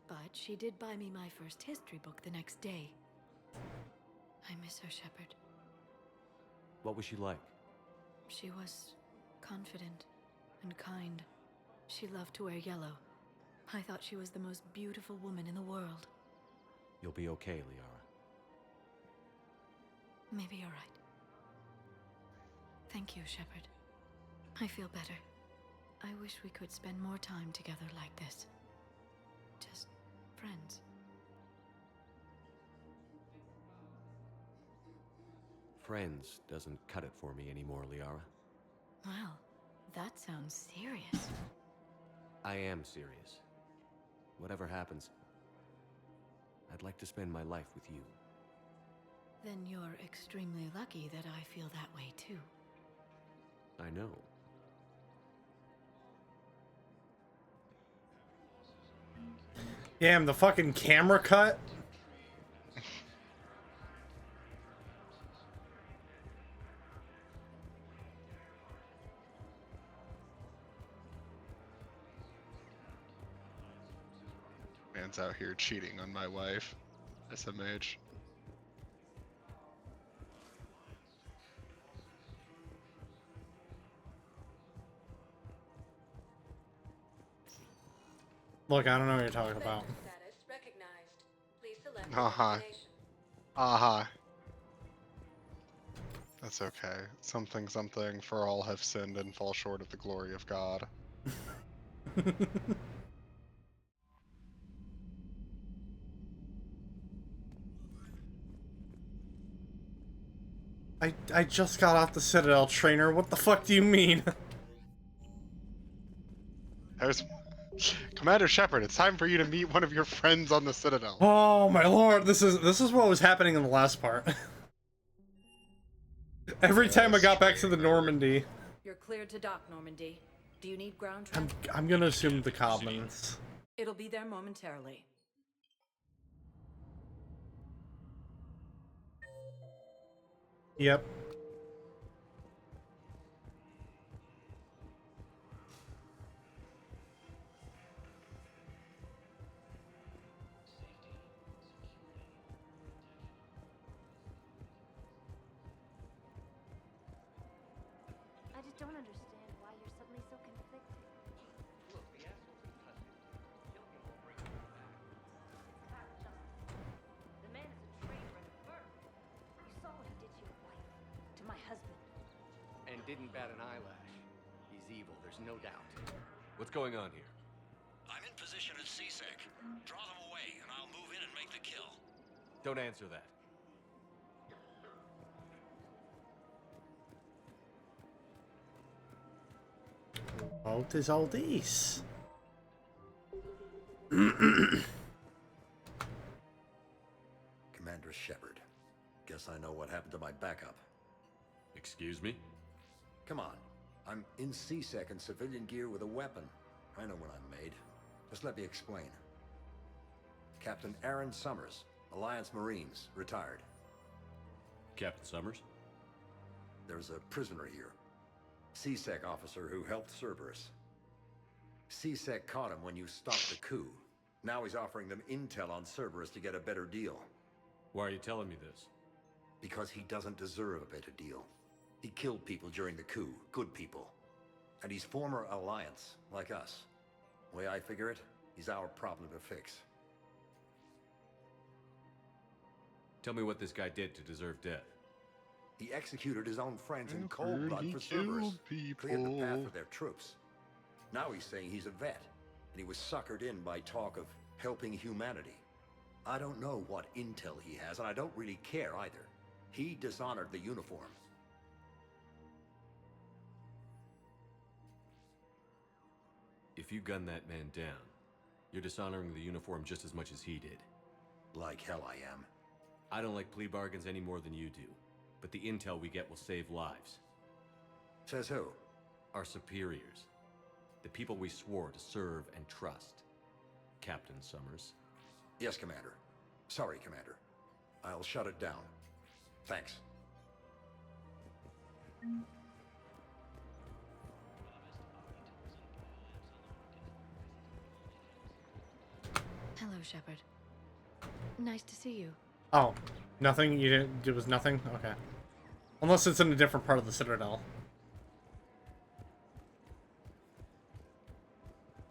But she did buy me my first history book the next day. I miss her, Shepard. What was she like? She was confident and kind. She loved to wear yellow. I thought she was the most beautiful woman in the world. You'll be okay, Liara. Maybe you're right. Thank you, Shepard. I feel better. I wish we could spend more time together like this. Just friends. Friends doesn't cut it for me anymore, Liara. Well, that sounds serious. I am serious. Whatever happens, I'd like to spend my life with you. Then you're extremely lucky that I feel that way too. I know. Damn, the fucking camera cut. Man's out here cheating on my wife. SMH. Look, I don't know what you're talking about. Uh-huh. Uh-huh. That's okay. Something, something, for all have sinned and fall short of the glory of God. I just got off the Citadel, trainer. What the fuck do you mean? There's Commander Shepard. It's time for you to meet one of your friends on the Citadel. Oh my lord, this is what was happening in the last part. Every time I got back to the Normandy. You're cleared to dock, Normandy. Do you need ground transport? I'm gonna assume the Commons. It'll be there momentarily. Yep. I just don't understand why you're suddenly so conflicted. Look, the asshole's a cousin. He'll get over it. It's not justice. The man is a traitor and a murderer. You saw what he did to your wife, to my husband. And didn't bat an eyelash. He's evil, there's no doubt. What's going on here? I'm in position at CSEC. Draw them away, and I'll move in and make the kill. Don't answer that. What is all this? Commander Shepard. Guess I know what happened to my backup. Excuse me? Come on. I'm in CSEC in civilian gear with a weapon. I know what I'm made. Just let me explain. Captain Aaron Summers, Alliance Marines, retired. Captain Summers? There's a prisoner here. CSEC officer who helped Cerberus. CSEC caught him when you stopped the coup. Now he's offering them intel on Cerberus to get a better deal. Why are you telling me this? Because he doesn't deserve a better deal. He killed people during the coup, good people. And he's former Alliance, like us. Way I figure it, he's our problem to fix. Tell me what this guy did to deserve death. He executed his own friends in I've cold heard blood he for killed Cerberus. Cleared the path people. for their troops. Now he's saying he's a vet, and he was suckered in by talk of helping humanity. I don't know what intel he has, and I don't really care either. He dishonored the uniform. If you gun that man down, you're dishonoring the uniform just as much as he did. Like hell I am. I don't like plea bargains any more than you do, but the intel we get will save lives. Says who? Our superiors. The people we swore to serve and trust. Captain Summers. Yes, Commander. Sorry, Commander. I'll shut it down. Thanks. Hello, Shepard. Nice to see you. Oh, nothing? You didn't? It was nothing? Okay. Unless it's in a different part of the Citadel.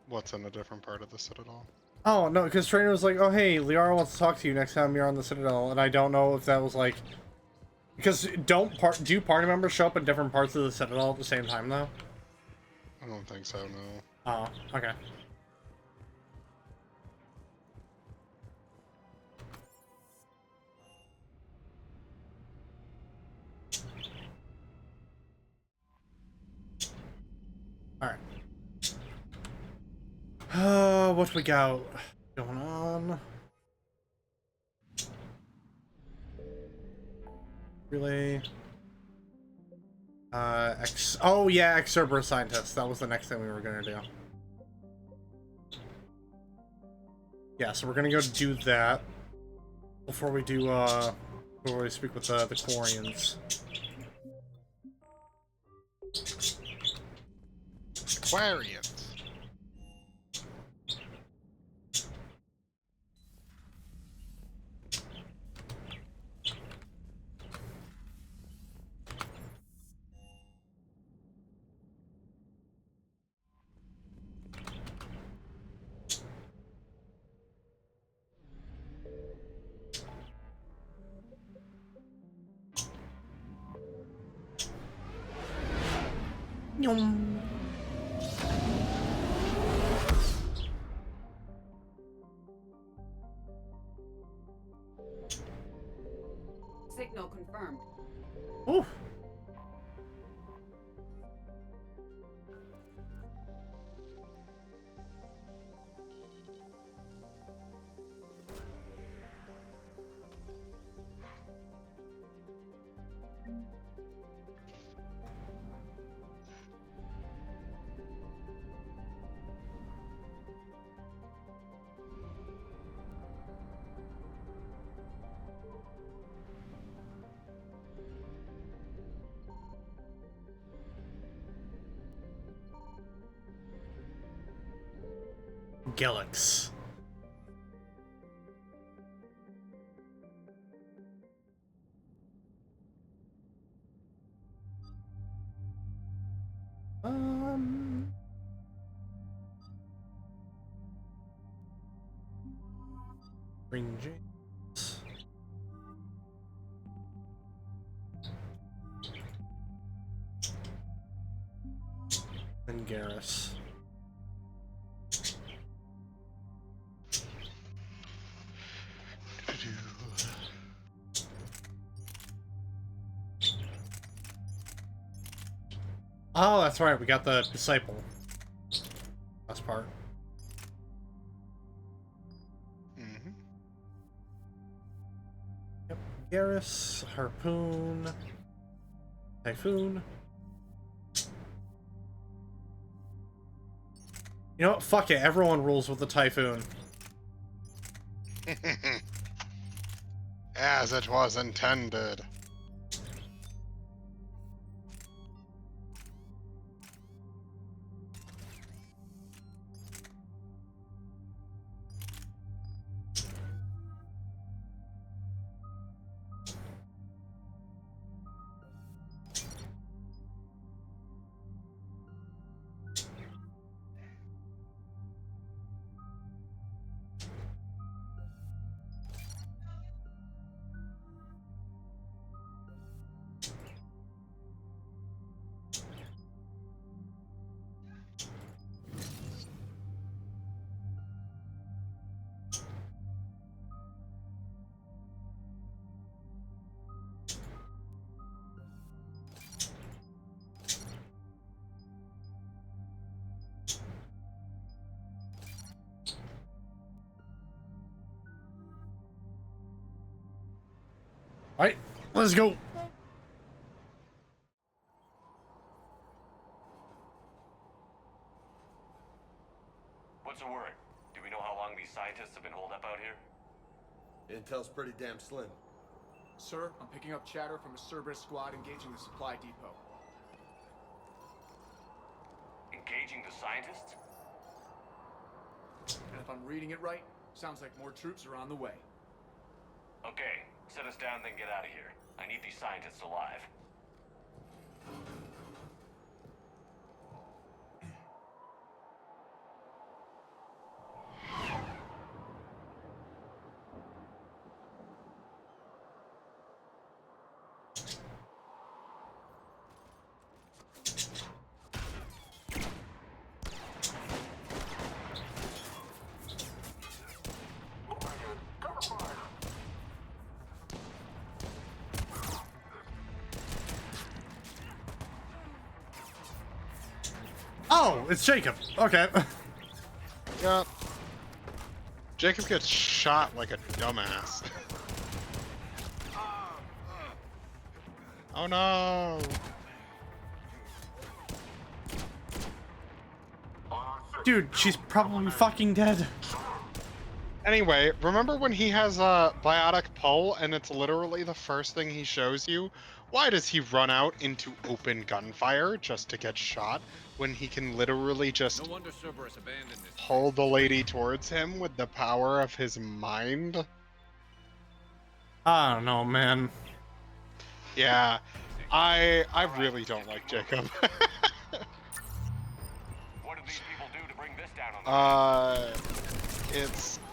What's in a different part of the Citadel? Oh, no, because Trainer was like, oh, hey, Liara wants to talk to you next time you're on the Citadel, and I don't know if that was like... Because do party members show up in different parts of the Citadel at the same time, though? I don't think so, no. Oh, okay. Alright. What we got going on? Relay. Oh yeah, Cerberus scientist. That was the next thing we were gonna do. Yeah, so we're gonna go do that before we do before we speak with the Quarians. Aquarians. Yum. Signal confirmed. Ooh. Gilix. Green James. And Garrus. Oh, that's right. We got the disciple. Last part. Mm-hmm. Yep. Garrus, Harpoon, Typhoon. You know what? Fuck it. Everyone rules with the Typhoon. As it was intended. Alright, let's go. What's the word? Do we know how long these scientists have been holed up out here? Intel's pretty damn slim. Sir, I'm picking up chatter from a Cerberus squad engaging the supply depot. Engaging the scientists? And if I'm reading it right, sounds like more troops are on the way. Okay, set us down, then get out of here. I need these scientists alive. Oh, it's Jacob. Okay. Yep. Jacob gets shot like a dumbass. Oh no! Dude, she's probably fucking dead. Anyway, remember when he has a biotic pole and it's literally the first thing he shows you? Why does he run out into open gunfire just to get shot when he can literally just No wonder Cerberus abandoned this. pull the lady towards him with the power of his mind? I don't know, man. Yeah, I really don't like Jacob. What did these people do to bring this down on them?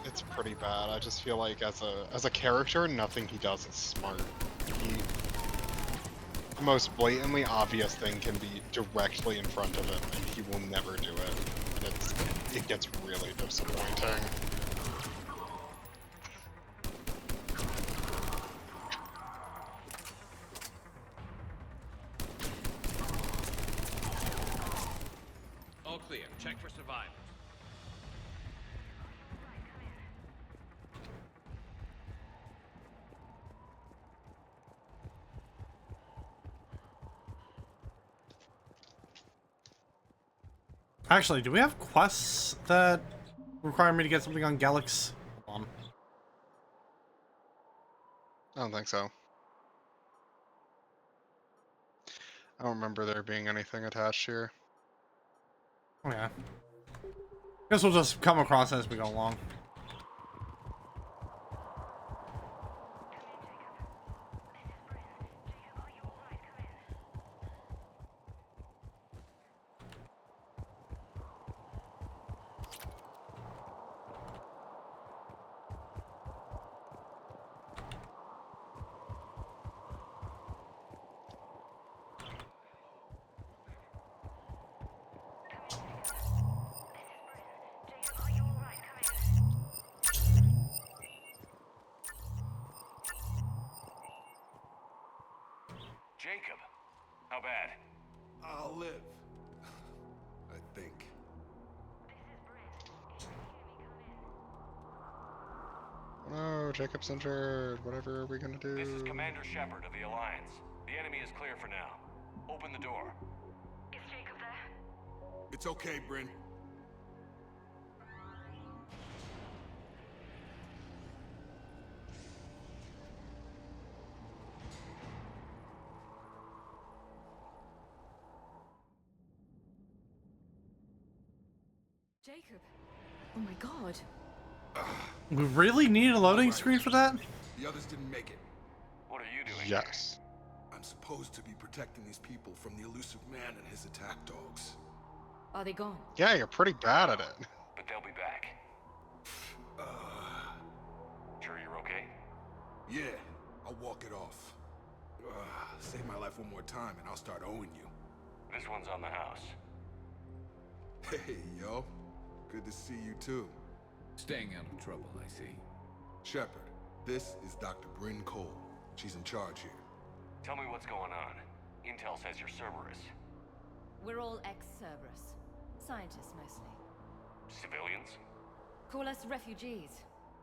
It's pretty bad. I just feel like as a character, nothing he does is smart. The most blatantly obvious thing can be directly in front of him, and he will never do it. It gets really disappointing. All clear. Check for survivors. Actually, do we have quests that require me to get something on Galax? Hold on. I don't think so. I don't remember there being anything attached here. Oh yeah. Guess we'll just come across as we go along. Jacob, how bad? I'll live. I think. Oh, Jacob's injured. Whatever are we gonna do? This is Commander Shepard of the Alliance. The enemy is clear for now. Open the door. Is Jacob there? It's okay, Bryn. Jacob. Oh my god. We really need a loading screen for that? The others didn't make it. What are you doing? Yes. I'm supposed to be protecting these people from the elusive man and his attack dogs. Are they gone? Yeah, you're pretty bad at it. But they'll be back. Sure you're okay? Yeah, I'll walk it off. Save my life one more time and I'll start owing you. This one's on the house. Hey, yo. Good to see you too. Staying out of trouble, I see. Shepard, this is Dr. Bryn Cole. She's in charge here. Tell me what's going on. Intel says you're Cerberus. We're all ex-Cerberus. Scientists, mostly. Civilians? Call us refugees.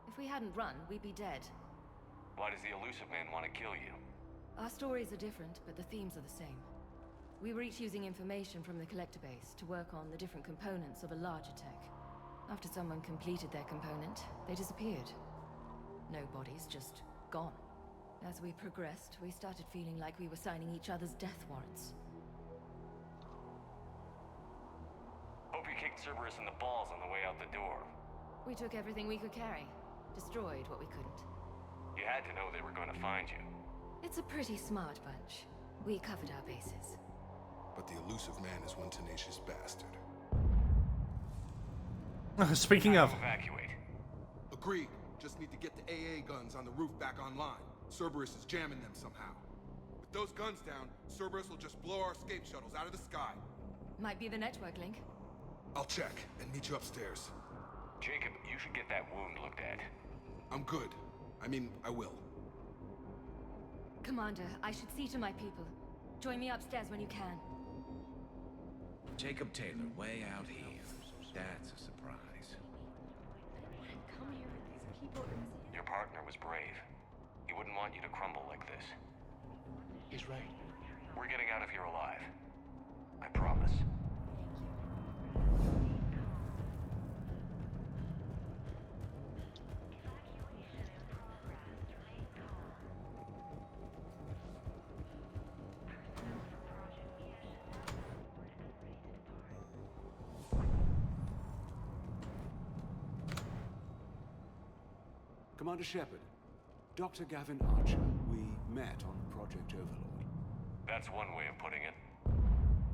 If we hadn't run, we'd be dead. Why does the elusive man want to kill you? Our stories are different, but the themes are the same. We were each using information from the collector base to work on the different components of a larger tech. After someone completed their component, they disappeared. No bodies, just gone. As we progressed, we started feeling like we were signing each other's death warrants. Hope you kicked Cerberus in the balls on the way out the door. We took everything we could carry, destroyed what we couldn't. You had to know they were going to find you. It's a pretty smart bunch. We covered our bases. But the elusive man is one tenacious bastard. Speaking of... Evacuate. Agreed. Just need to get the AA guns on the roof back online. Cerberus is jamming them somehow. With those guns down, Cerberus will just blow our escape shuttles out of the sky. Might be the network link. I'll check and meet you upstairs. Jacob, you should get that wound looked at. I'm good. I mean, I will. Commander, I should see to my people. Join me upstairs when you can. Jacob Taylor, way out here. That's a surprise. Come here with these people. Your partner was brave. He wouldn't want you to crumble like this. He's right. We're getting out of here alive. I promise. Commander Shepard, Dr. Gavin Archer, we met on Project Overlord. That's one way of putting it.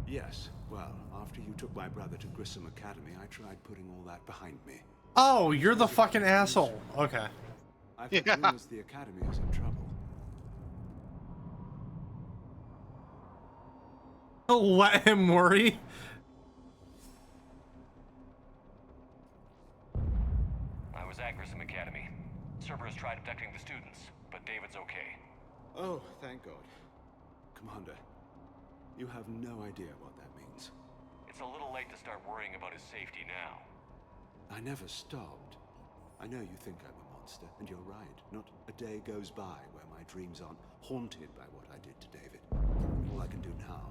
Yes, well, after you took my brother to Grissom Academy, I tried putting all that behind me. Oh, you're the fucking asshole. Okay. I've heard rumors the Academy is in trouble. Let him worry. I was at Grissom Academy. Cerberus tried abducting the students, but David's okay. Oh, thank God. Commander, you have no idea what that means. It's a little late to start worrying about his safety now. I never stopped. I know you think I'm a monster, and you're right. Not a day goes by where my dreams aren't haunted by what I did to David. All I can do now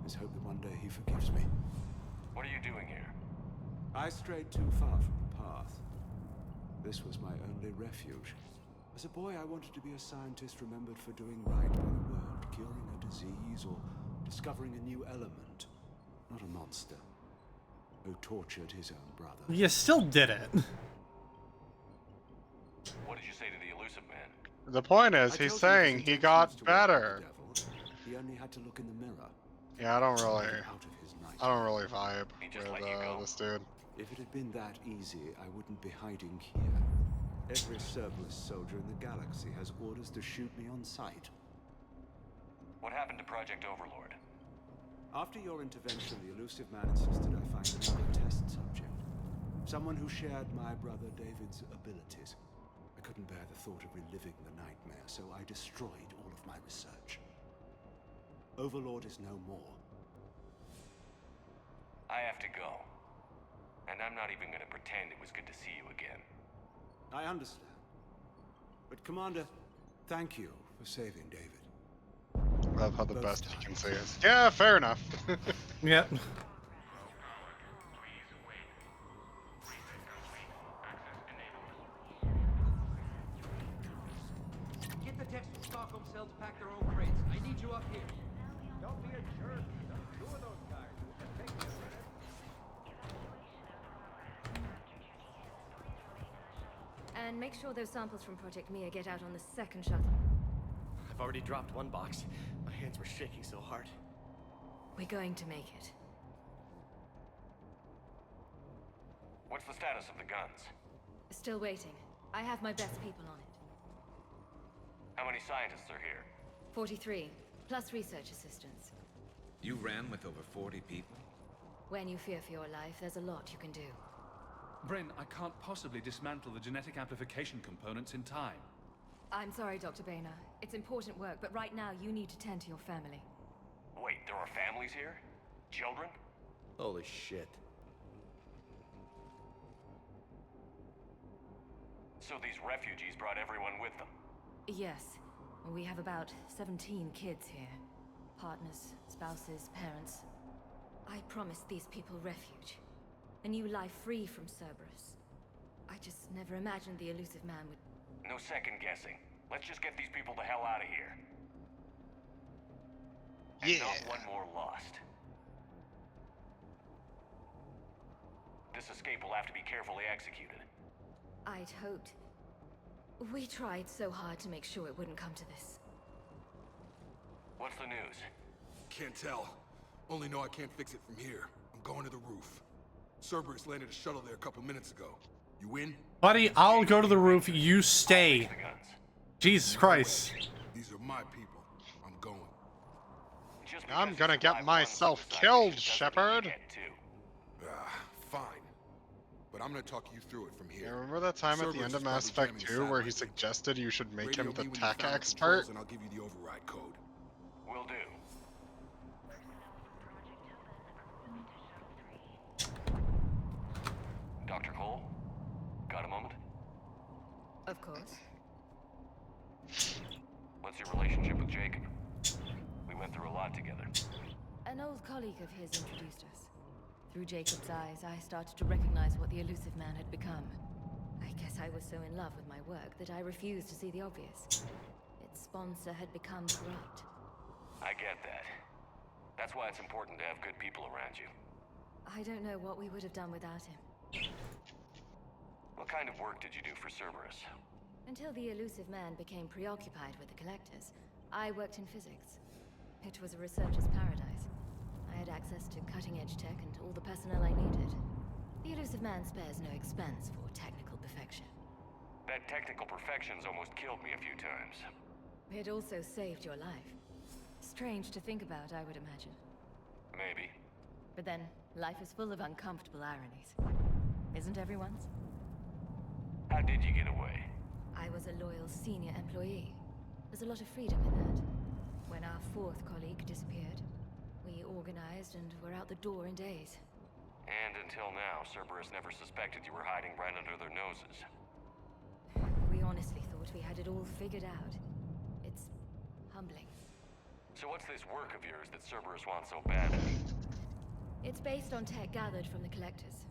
is hope that one day he forgives me. What are you doing here? I strayed too far from the path. This was my only refuge. As a boy, I wanted to be a scientist remembered for doing right by the world, curing a disease or discovering a new element. Not a monster who tortured his own brother. You still did it. What did you say to the elusive man? The point is, he's saying he got better. He only had to look in the mirror. Yeah, I don't really vibe with this dude. If it had been that easy, I wouldn't be hiding here. Every Cerberus soldier in the galaxy has orders to shoot me on sight. What happened to Project Overlord? After your intervention, the elusive man insisted I find another test subject. Someone who shared my brother David's abilities. I couldn't bear the thought of reliving the nightmare, so I destroyed all of my research. Overlord is no more. I have to go. And I'm not even gonna pretend it was good to see you again. I understand. But Commander, thank you for saving David. Love how the best he can say is, yeah, fair enough. Yep. Get the techs from Stockholm cell to pack their own crates. I need you up here. Don't be a jerk. Two of those guys. Take this. And make sure those samples from Project Mia get out on the second shuttle. I've already dropped one box. My hands were shaking so hard. We're going to make it. What's the status of the guns? Still waiting. I have my best people on it. How many scientists are here? 43, plus research assistants. You ran with over 40 people? When you fear for your life, there's a lot you can do. Bryn, I can't possibly dismantle the genetic amplification components in time. I'm sorry, Dr. Boehner. It's important work, but right now you need to tend to your family. Wait, there are families here? Children? Holy shit. So these refugees brought everyone with them? Yes. We have about 17 kids here. Partners, spouses, parents. I promised these people refuge. A new life free from Cerberus. I just never imagined the elusive man would... No second guessing. Let's just get these people the hell out of here. And not one more lost. This escape will have to be carefully executed. I'd hoped. We tried so hard to make sure it wouldn't come to this. What's the news? Can't tell. Only know I can't fix it from here. I'm going to the roof. Cerberus landed a shuttle there a couple minutes ago. You in? Buddy, I'll go to the roof. You stay. Jesus Christ. These are my people. I'm going. I'm gonna get myself killed, Shepard. Fine. But I'm gonna talk you through it from here. Yeah, remember that time at the end of Mass Effect 2 where he suggested you should make him the tech expert? And I'll give you the override code. Will do. Dr. Cole? Got a moment? Of course. What's your relationship with Jacob? We went through a lot together. An old colleague of his introduced us. Through Jacob's eyes, I started to recognize what the elusive man had become. I guess I was so in love with my work that I refused to see the obvious. Its sponsor had become corrupt. I get that. That's why it's important to have good people around you. I don't know what we would have done without him. What kind of work did you do for Cerberus? Until the elusive man became preoccupied with the collectors, I worked in physics. It was a researcher's paradise. I had access to cutting-edge tech and all the personnel I needed. The elusive man spares no expense for technical perfection. That technical perfection's almost killed me a few times. It also saved your life. Strange to think about, I would imagine. Maybe. But then, life is full of uncomfortable ironies. Isn't everyone's? How did you get away? I was a loyal senior employee. There's a lot of freedom in that. When our fourth colleague disappeared, we organized and were out the door in days. And until now, Cerberus never suspected you were hiding right under their noses. We honestly thought we had it all figured out. It's humbling. So what's this work of yours that Cerberus wants so badly? It's based on tech gathered from the collectors.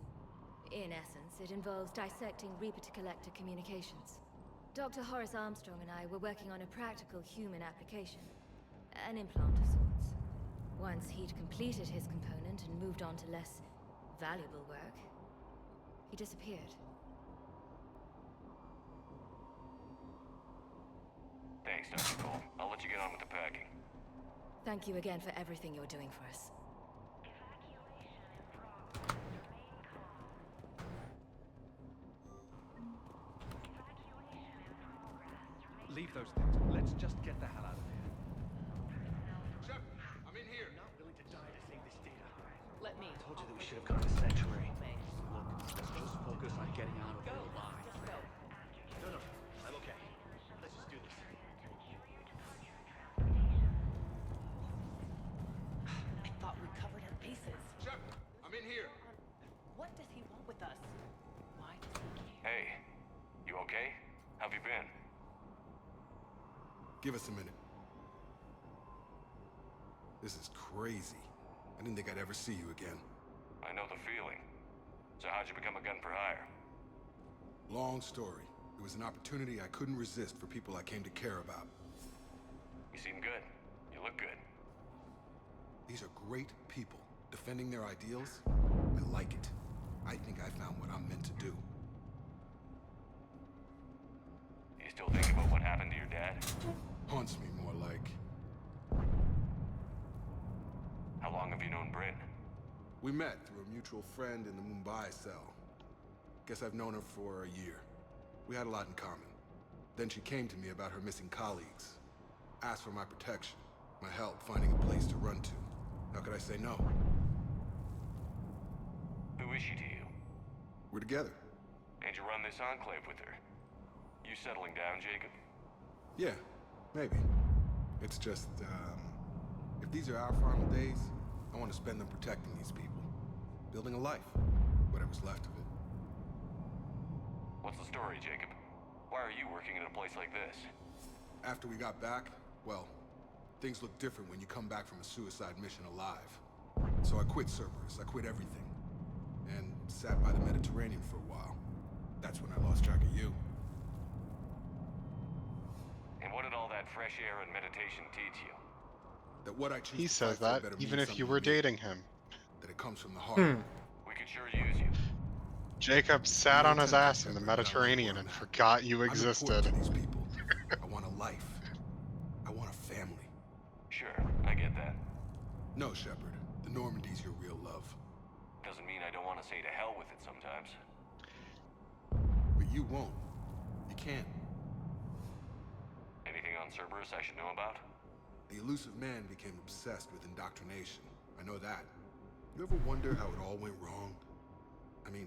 In essence, it involves dissecting Reaper-to-Collector communications. Dr. Horace Armstrong and I were working on a practical human application. An implant of sorts. Once he'd completed his component and moved on to less valuable work, he disappeared. Thanks, Dr. Cole. I'll let you get on with the packing. Thank you again for everything you're doing for us. Leave those things. Let's just get the hell out of here. Shep, I'm in here. Not willing to die to save this data. Let me. I told you that we should have gone to Sanctuary. Look, let's just focus on getting out of here alive. No, I'm okay. Let's just do this. I thought we covered our bases. Shep, I'm in here. What does he want with us? Why does he care? Hey, you okay? How've you been? Give us a minute. This is crazy. I didn't think I'd ever see you again. I know the feeling. So how'd you become a gun for hire? Long story. It was an opportunity I couldn't resist for people I came to care about. You seem good. You look good. These are great people, defending their ideals. I like it. I think I found what I'm meant to do. You still think about what happened to your dad? Haunts me more like. How long have you known Bryn? We met through a mutual friend in the Mumbai cell. Guess I've known her for a year. We had a lot in common. Then she came to me about her missing colleagues. Asked for my protection, my help finding a place to run to. How could I say no? Who is she to you? We're together. And you run this enclave with her? You settling down, Jacob? Yeah, maybe. It's just, if these are our final days, I want to spend them protecting these people. Building a life. Whatever's left of it. What's the story, Jacob? Why are you working in a place like this? after we got back, well, things look different when you come back from a suicide mission alive. So I quit Cerberus, I quit everything. And sat by the Mediterranean for a while. That's when I lost track of you. And what did all that fresh air and meditation teach you? That what I choose He to says fight for that better even mean if you something were to me. dating him. That it comes from the heart. We could sure use you. Jacob sat on his ass in the Mediterranean and forgot you I'm important existed. to these people. I want a life. I want a family. Sure, I get that. No, Shepard. The Normandy's your real love. Doesn't mean I don't want to say to hell with it sometimes. But you won't. You can't. Anything on Cerberus I should know about? The elusive man became obsessed with indoctrination. I know that. You ever wonder how it all went wrong? I mean,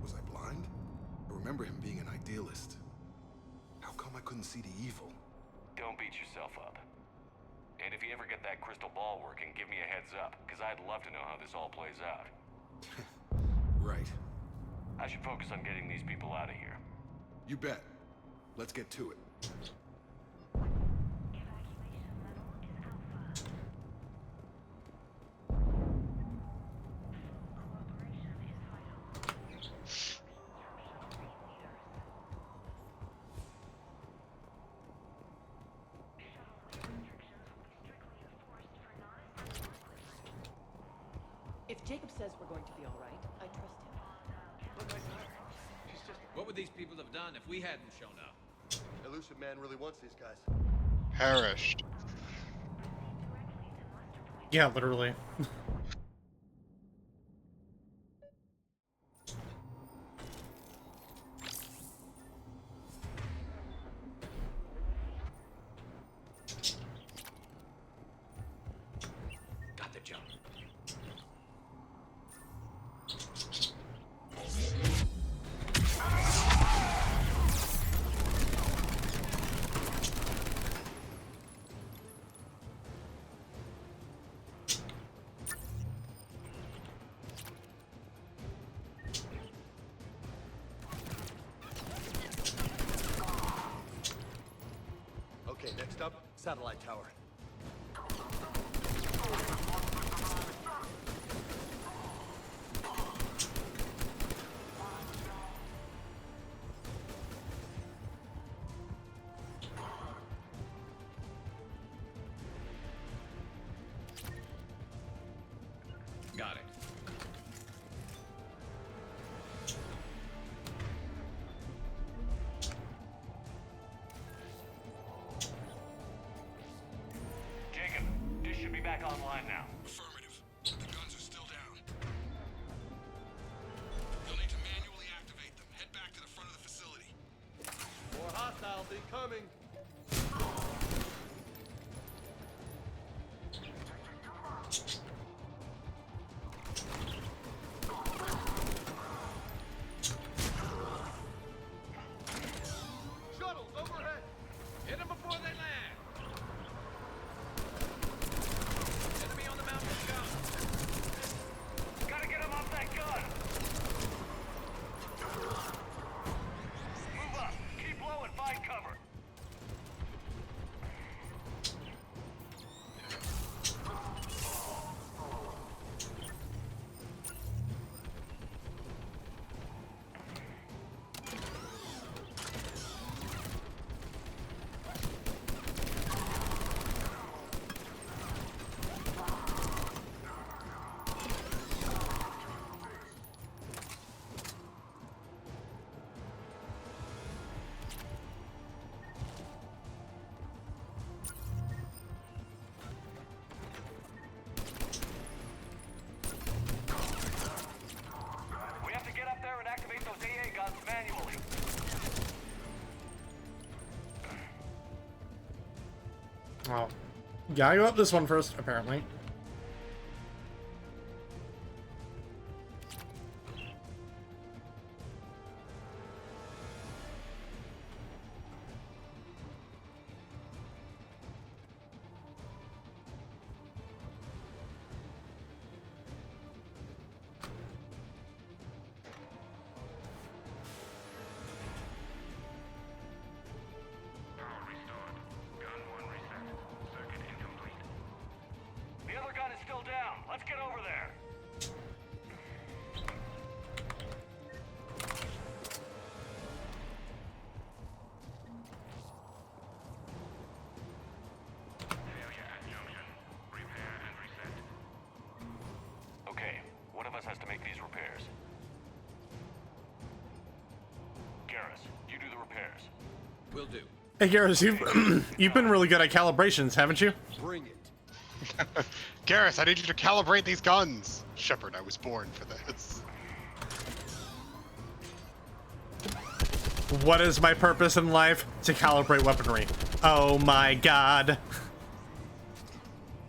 was I blind? I remember him being an idealist. How come I couldn't see the evil? Don't beat yourself up. And if you ever get that crystal ball working, give me a heads up, because I'd love to know how this all plays out. Right. I should focus on getting these people out of here. You bet. Let's get to it. If Jacob says we're going to be all right, I trust him. What would these people have done if we hadn't shown up? Elusive man really wants these guys. Perished. Yeah, literally. Got the jump. Okay, next up, satellite tower. Got it. Jacob, dish should be back online now. Affirmative. The guns are still down. You'll need to manually activate them. Head back to the front of the facility. More hostiles incoming. Shuttles overhead. Hit them before they land. Enemy on the mountain gun. Gotta get him off that gun! Move up! Keep low and find cover! We have to get up there and activate those AA guns manually. Well, gotta go up this one first, apparently. Garrus, you do the repairs. Will do. Hey Garrus, you've been really good at calibrations, haven't you? Bring it. Garrus, I need you to calibrate these guns. Shepard, I was born for this. What is my purpose in life? To calibrate weaponry. Oh my god.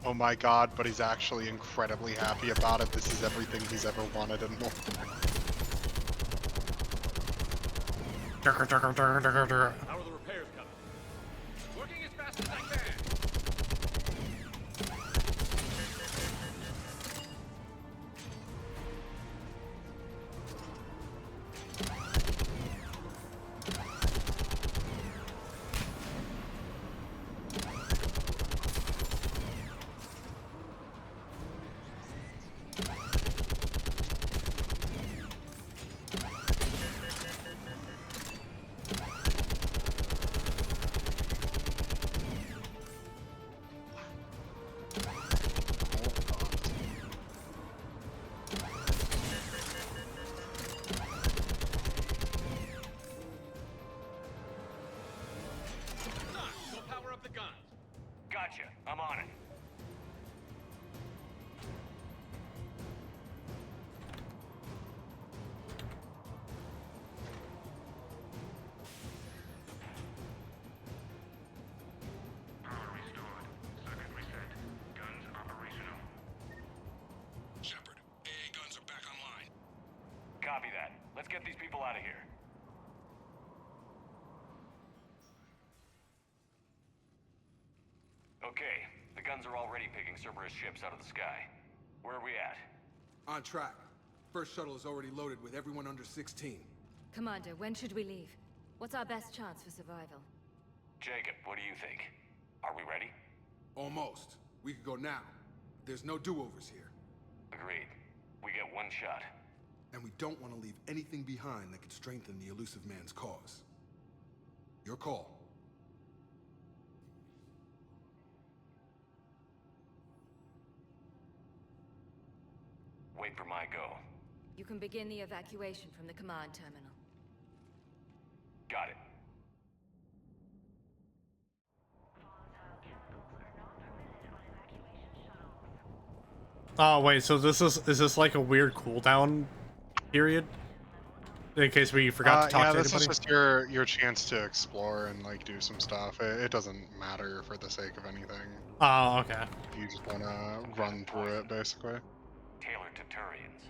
Oh my god, but he's actually incredibly happy about it. This is everything he's ever wanted and more. How are the repairs coming? Working as fast as I can. Gotcha. I'm on it. Power restored. Circuit reset. Guns operational. Shepard, AA guns are back online. Copy that. Let's get these people out of here. Okay, the guns are already picking Cerberus ships out of the sky. Where are we at? On track. First shuttle is already loaded with everyone under 16. Commander, when should we leave? What's our best chance for survival? Jacob, what do you think? Are we ready? Almost. We could go now. There's no do-overs here. Agreed. We get one shot. And we don't want to leave anything behind that could strengthen the elusive man's cause. Your call. Wait for my go. You can begin the evacuation from the command terminal. Got it. Oh wait, so is this like a weird cooldown period? In case we forgot to talk to anybody? Yeah, this is just your chance to explore and like do some stuff. It doesn't matter for the sake of anything. Oh, okay. You just wanna run through it, basically. Tailored to Turians.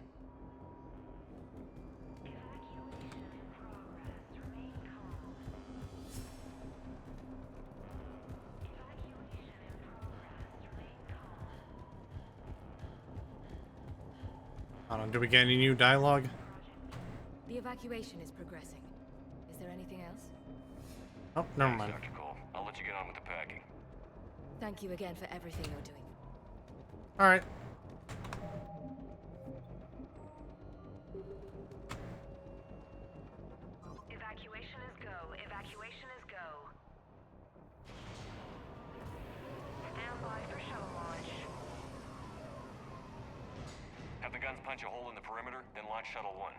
I don't know, do we get any new dialogue? The evacuation is progressing. Is there anything else? Oh, never mind. Dr. Cole, I'll let you get on with the packing. Thank you again for everything you're doing. Alright. Evacuation is go. Evacuation is go. Stand by for shuttle launch. Have the guns punch a hole in the perimeter, then launch Shuttle 1.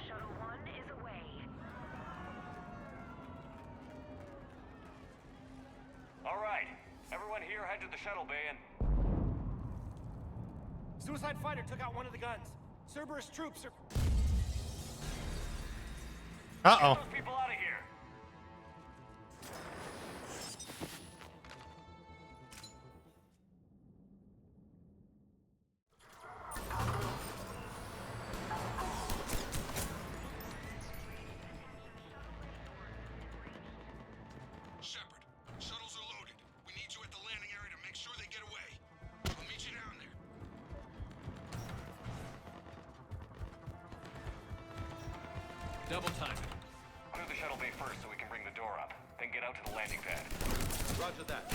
Shuttle 1 is away. All right, everyone here head to the shuttle bay and... Suicide fighter took out one of the guns. Cerberus troops are... Uh-oh. Get those people out of here. Shepard, shuttles are loaded. We need you at the landing area to make sure they get away. I'll meet you down there. Double time it. Clear the shuttle bay first so we can bring the door up. Then get out to the landing pad. Roger that.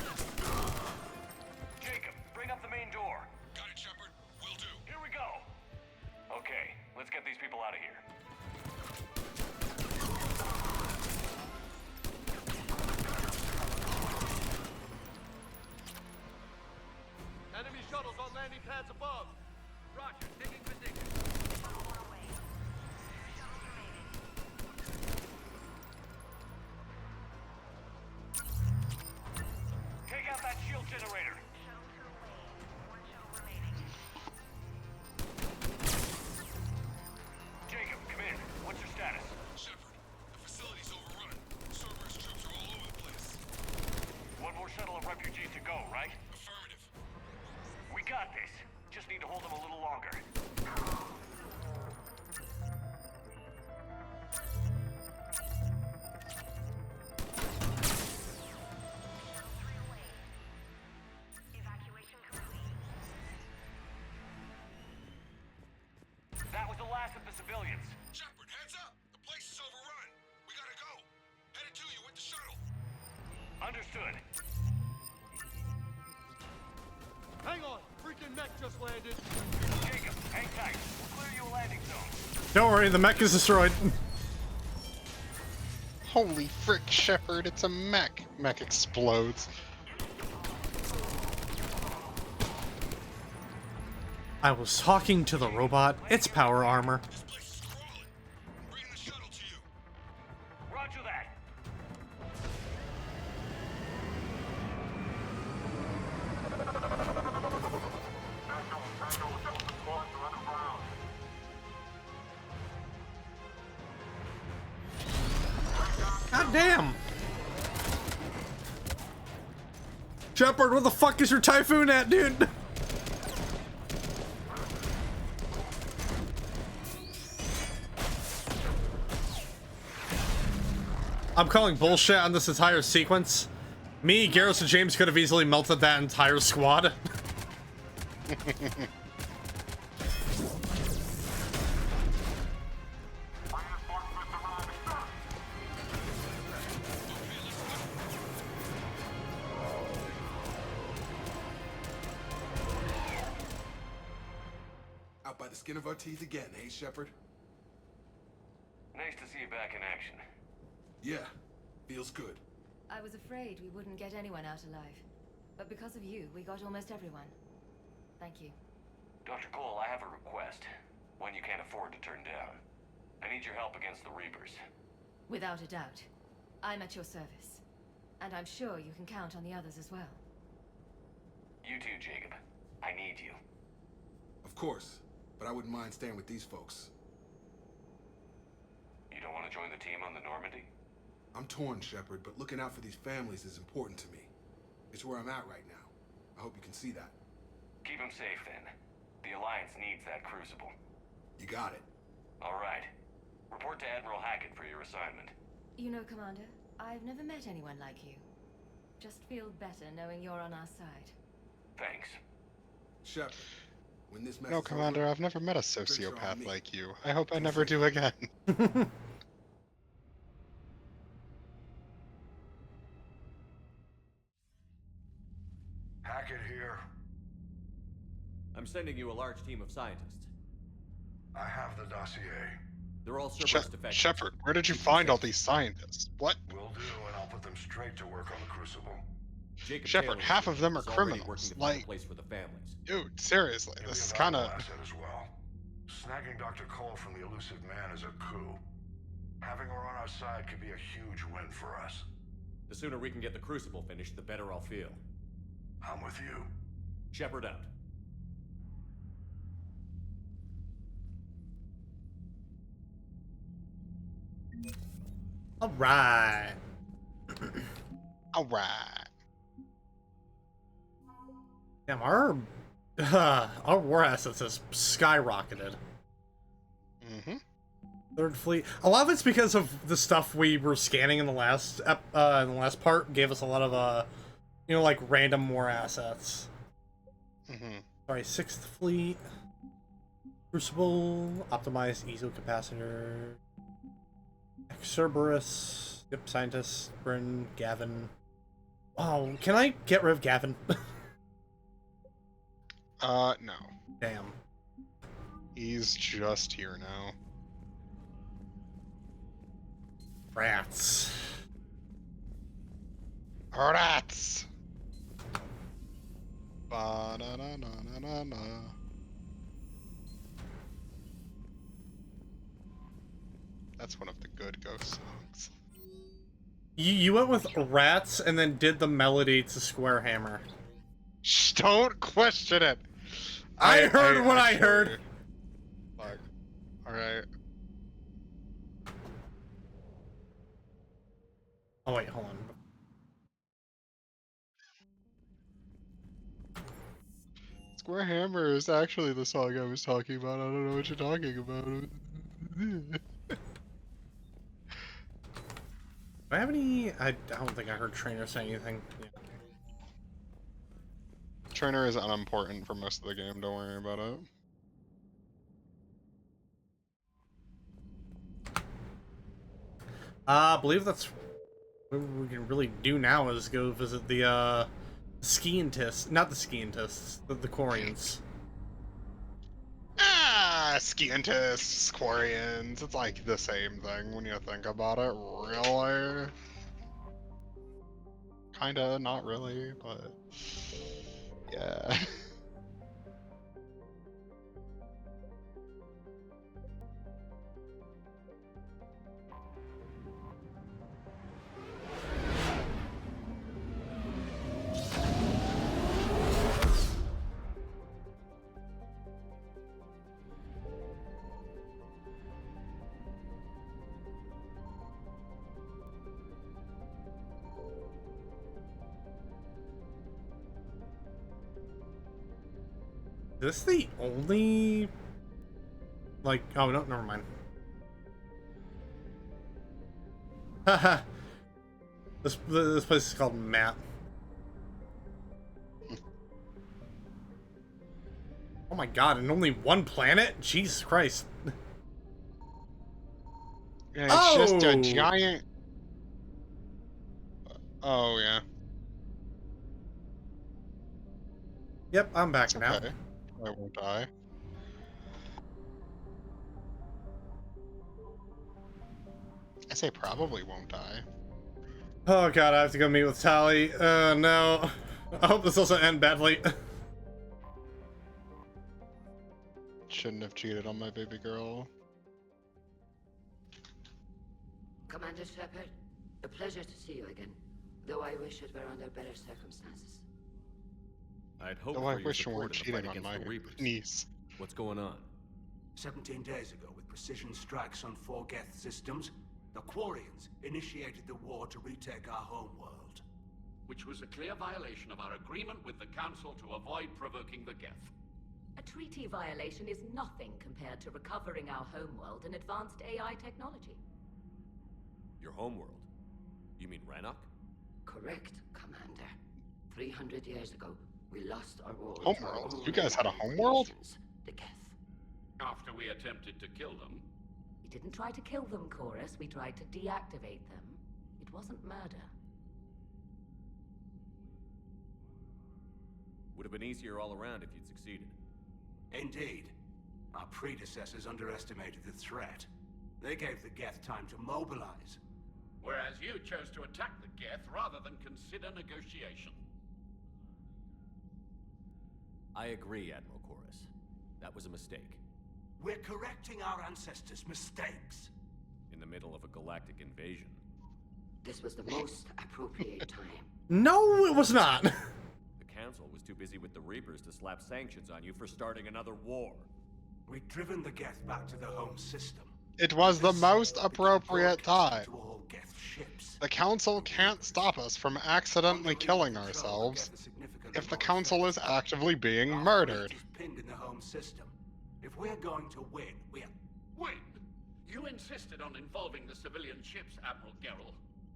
Jacob, bring up the main door. Got it, Shepard. Will do. Here we go. Okay, let's get these people out of here. shuttles on landing pads above. Roger, taking position. Take out that shield generator. Jacob, come in. What's your status? Shepard, the facility's overrun. Cerberus troops are all over the place. One more shuttle of refugees to go, right? Affirmative. We got this. Just need to hold them a little longer. That was the last of the civilians. Shepard, heads up! The place is overrun. We gotta go. Headed to you with the shuttle. Understood. Hang on, freaking mech just landed. Jacob, hang tight. We'll clear you a landing zone. Don't worry, the mech is destroyed. Holy frick, Shepard, it's a mech. Mech explodes. I was talking to the robot. It's power armor. Roger that. God damn! Shepard, where the fuck is your Typhoon at, dude? I'm calling bullshit on this entire sequence. Me, Garrus, and James could have easily melted that entire squad. Out by the skin of our teeth again, hey, Shepard? Nice to see you back in action. Yeah, feels good. I was afraid we wouldn't get anyone out alive. But because of you, we got almost everyone. Thank you. Dr. Cole, I have a request. One you can't afford to turn down. I need your help against the Reapers. Without a doubt. I'm at your service. And I'm sure you can count on the others as well. You too, Jacob. I need you. Of course, but I wouldn't mind staying with these folks. You don't want to join the team on the Normandy? I'm torn, Shepard, but looking out for these families is important to me. It's where I'm at right now. I hope you can see that. Keep them safe, then. The Alliance needs that crucible. You got it. All right. Report to Admiral Hackett for your assignment. You know, Commander, I've never met anyone like you. Just feel better knowing you're on our side. Thanks. Shepard, when this mess No, is Commander, over, I've never met a drinks are on sociopath me. like you. I hope I never do again. Hackett here. I'm sending you a large team of scientists. I have the dossier. They're all Cerberus defectors. Shepard, where did you find all these scientists? What? Will do, and I'll put them straight to work on the Crucible. Jacob Shepard, Taylor's half of them are is already criminals. working to find Like, a place for the families. dude, seriously, Give this me is a kind of... valuable asset as well. Snagging Dr. Cole from the elusive man is a coup. Having her on our side could be a huge win for us. The sooner we can get the Crucible finished, the better I'll feel. I'm with you. Shepard out. All right. All right. Damn, our war assets has skyrocketed. Mm-hmm. Third Fleet. A lot of it's because of the stuff we were scanning in the last part. Gave us a lot of you know, like random war assets. Mm-hmm. Sorry, Sixth Fleet. Crucible, optimized Ezo capacitor. Cerberus, Skip Scientist, Bryn, Gavin. Oh, can I get rid of Gavin? No. Damn. He's just here now. Rats. Rats! Ba-da-da-da-da-da. Savannah. That's one of the good ghost songs. You went with rats and then did the melody to Square Hammer. Shh, don't question it. I heard what I heard. Fuck. Alright. Oh wait, hold on. Square Hammer is actually the song I was talking about. I don't know what you're talking about. Do I have any? I don't think I heard Trainer say anything. Yeah. Trainer is unimportant for most of the game. Don't worry about it. I believe that's what we can really do now is go visit the skientists, not the skientists, the Quarians. Scientists, Quarians. It's like the same thing when you think about it, really. Kinda, not really, but yeah. Is this the only, like, oh no, never mind. Haha. this place is called Map. Oh my god, and only one planet? Jesus Christ. Yeah, it's just a giant. Oh yeah. Yep, I'm back now. Okay. I won't die. I say probably won't die. Oh god, I have to go meet with Tally. No. I hope this doesn't end badly. Shouldn't have cheated on my baby girl. Commander Shepard, a pleasure to see you again, though I wish it were under better circumstances. I'd hope Though I for your wish you support weren't in the cheating fight on against my the Reapers. niece. What's going on? 17 days ago, with precision strikes on 4 Geth systems, the Quarians initiated the war to retake our homeworld. Which was a clear violation of our agreement with the Council to avoid provoking the Geth. A treaty violation is nothing compared to recovering our homeworld and advanced AI technology. Your homeworld? You mean Rannoch? Correct, Commander. 300 years ago, we lost our world. Homeworld? You guys had a homeworld? The Geth. After we attempted to kill them. We didn't try to kill them, Chorus. We tried to deactivate them. It wasn't murder. Would have been easier all around if you'd succeeded. Indeed. Our predecessors underestimated the threat. They gave the Geth time to mobilize. Whereas you chose to attack the Geth rather than consider negotiation. I agree, Admiral Chorus. That was a mistake. We're correcting our ancestors' mistakes. In the middle of a galactic invasion. This was the most appropriate time. No, it was not. The Council was too busy with the Reapers to slap sanctions on you for starting another war. We'd driven the Geth back to the home system. It was the most appropriate time. To all Geth ships. The Council can't stop us from accidentally killing ourselves if the Council is actively being murdered. Pinned in the home system. If we're going to win, we're... Win? You insisted on involving the civilian ships, Admiral Gerrel.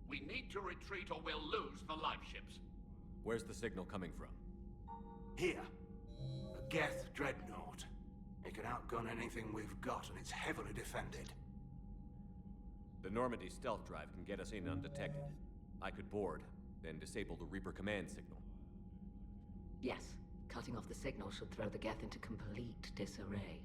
We need to retreat or we'll lose the live ships. Where's the signal coming from? Here. A Geth dreadnought. It can outgun anything we've got, and it's heavily defended. The Normandy stealth drive can get us in undetected. I could board, then disable the Reaper command signal. Yes. Cutting off the signal should throw the Geth into complete disarray.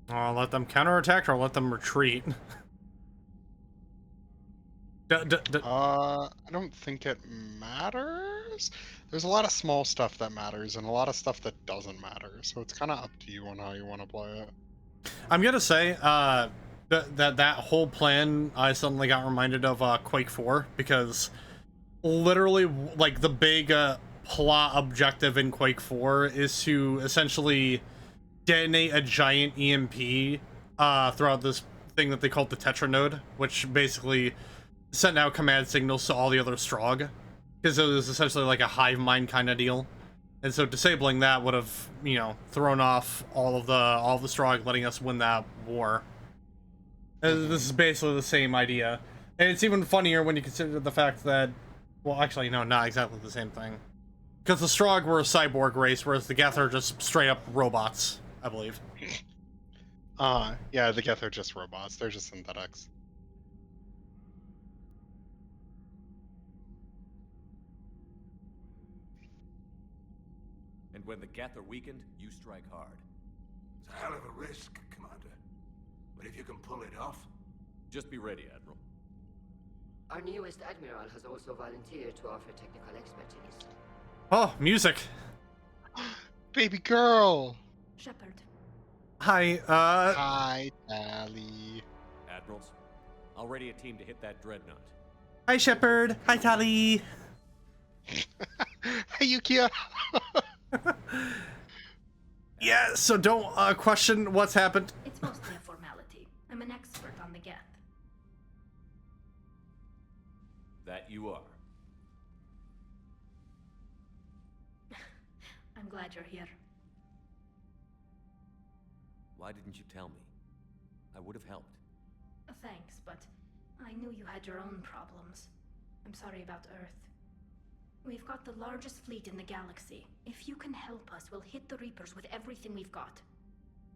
Let them counterattack or let them retreat. I don't think it matters. There's a lot of small stuff that matters and a lot of stuff that doesn't matter. So it's kind of up to you on how you want to play it. I'm gonna say that whole plan, I suddenly got reminded of Quake 4, because literally, like, the big plot objective in Quake 4 is to essentially detonate a giant EMP throughout this thing that they call the Tetra node, which basically sent out command signals to all the other Strogg, because it was essentially like a hive mind kind of deal. And so disabling that would have, you know, thrown off all of the Strogg, letting us win that war. This is basically the same idea. And it's even funnier when you consider the fact that, well, actually, no, not exactly the same thing. Because the Strogg were a cyborg race, whereas the Geth are just straight up robots, I believe. Yeah, the Geth are just robots. They're just synthetics. And when the Geth are weakened, you strike hard. It's a hell of a risk, Commander. But if you can pull it off... Just be ready, Admiral. Our newest Admiral has also volunteered to offer technical expertise. Oh, music. Baby girl! Shepard. Hi, Hi, Tali. Admirals, I'll ready a team to hit that dreadnought. Hi, Shepard. Hi, Tali. Hey, Yukia. Yeah, so don't question what's happened. It's mostly a formality. I'm an expert on the Geth. That you are. I'm glad you're here. Why didn't you tell me? I would have helped. Thanks, but I knew you had your own problems. I'm sorry about Earth. We've got the largest fleet in the galaxy. If you can help us, we'll hit the Reapers with everything we've got.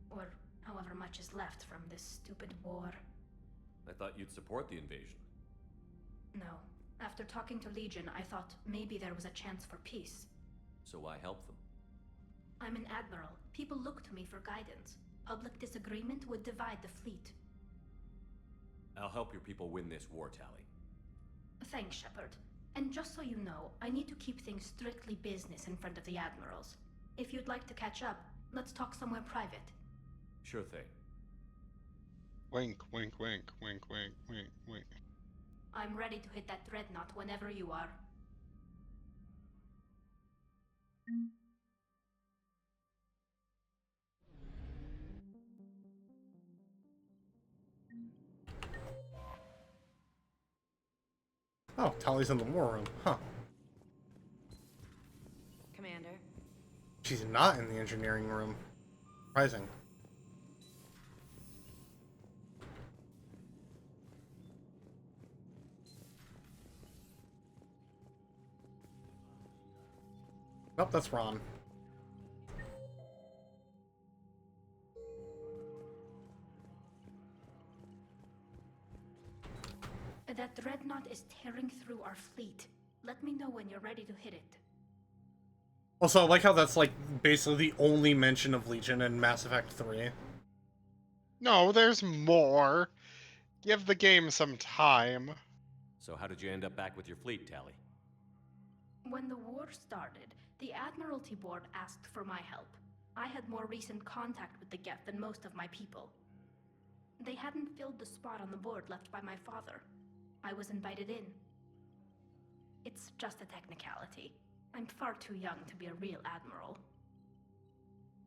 Or however much is left from this stupid war. I thought you'd support the invasion. No. After talking to Legion, I thought maybe there was a chance for peace. So why help them? I'm an admiral. People look to me for guidance. Public disagreement would divide the fleet. I'll help your people win this war, Tali. Thanks, Shepard. And just so you know, I need to keep things strictly business in front of the admirals. If you'd like to catch up, let's talk somewhere private. Sure thing. Wink, wink, wink, wink, wink, wink, wink. I'm ready to hit that dreadnought whenever you are. Oh, Tali's in the war room, huh? Commander. She's not in the engineering room. Surprising. Nope, that's Ron. That dreadnought is tearing through our fleet. Let me know when you're ready to hit it. Also, I like how that's, like, basically the only mention of Legion in Mass Effect 3. No, there's more. Give the game some time. So how did you end up back with your fleet, Tali? When the war started, the Admiralty Board asked for my help. I had more recent contact with the Geth than most of my people. They hadn't filled the spot on the board left by my father. I was invited in. It's just a technicality. I'm far too young to be a real admiral.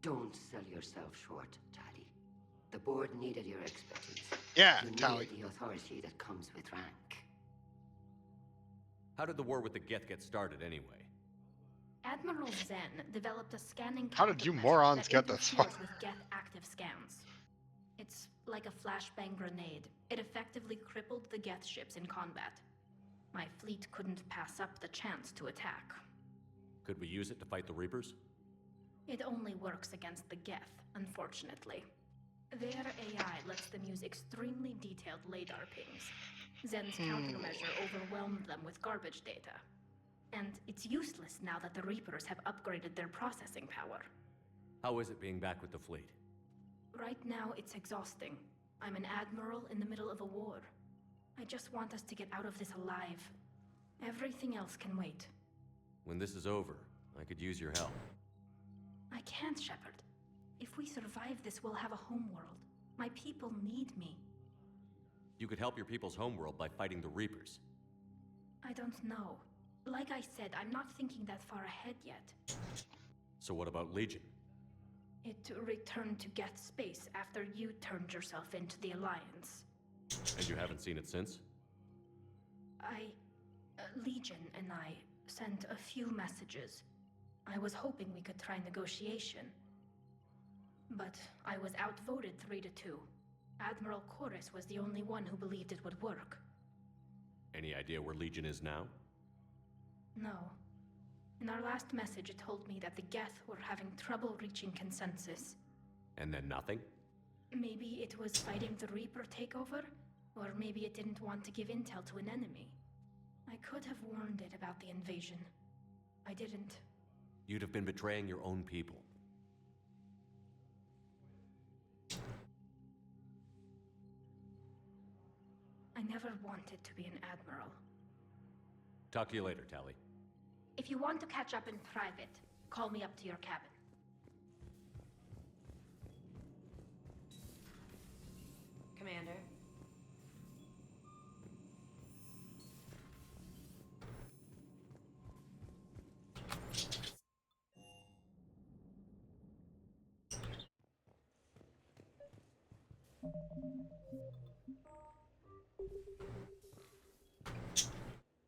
Don't sell yourself short, Tali. The board needed your expertise. Yeah, you Tali. needed the authority that comes with rank. How did the war with the Geth get started anyway? Admiral Zen developed a scanning How did you countermeasure morons that get this far? interferes with Geth active scans. It's like a flashbang grenade. It effectively crippled the Geth ships in combat. My fleet couldn't pass up the chance to attack. Could we use it to fight the Reapers? It only works against the Geth, unfortunately. Their AI lets them use extremely detailed LADAR pings. Zen's countermeasure overwhelmed them with garbage data. And it's useless now that the Reapers have upgraded their processing power. How is it being back with the fleet? Right now, it's exhausting. I'm an admiral in the middle of a war. I just want us to get out of this alive. Everything else can wait. When this is over, I could use your help. I can't, Shepard. If we survive this, we'll have a homeworld. My people need me. You could help your people's homeworld by fighting the Reapers. I don't know. Like I said, I'm not thinking that far ahead yet. So what about Legion? It returned to Geth space after you turned yourself into the Alliance. And you haven't seen it since? Legion and I sent a few messages. I was hoping we could try negotiation. But I was outvoted 3-2. Admiral Chorus was the only one who believed it would work. Any idea where Legion is now? No. In our last message, it told me that the Geth were having trouble reaching consensus. And then nothing? Maybe it was fighting the Reaper takeover, or maybe it didn't want to give intel to an enemy. I could have warned it about the invasion. I didn't. You'd have been betraying your own people. I never wanted to be an admiral. Talk to you later, Tali. If you want to catch up in private, call me up to your cabin. Commander.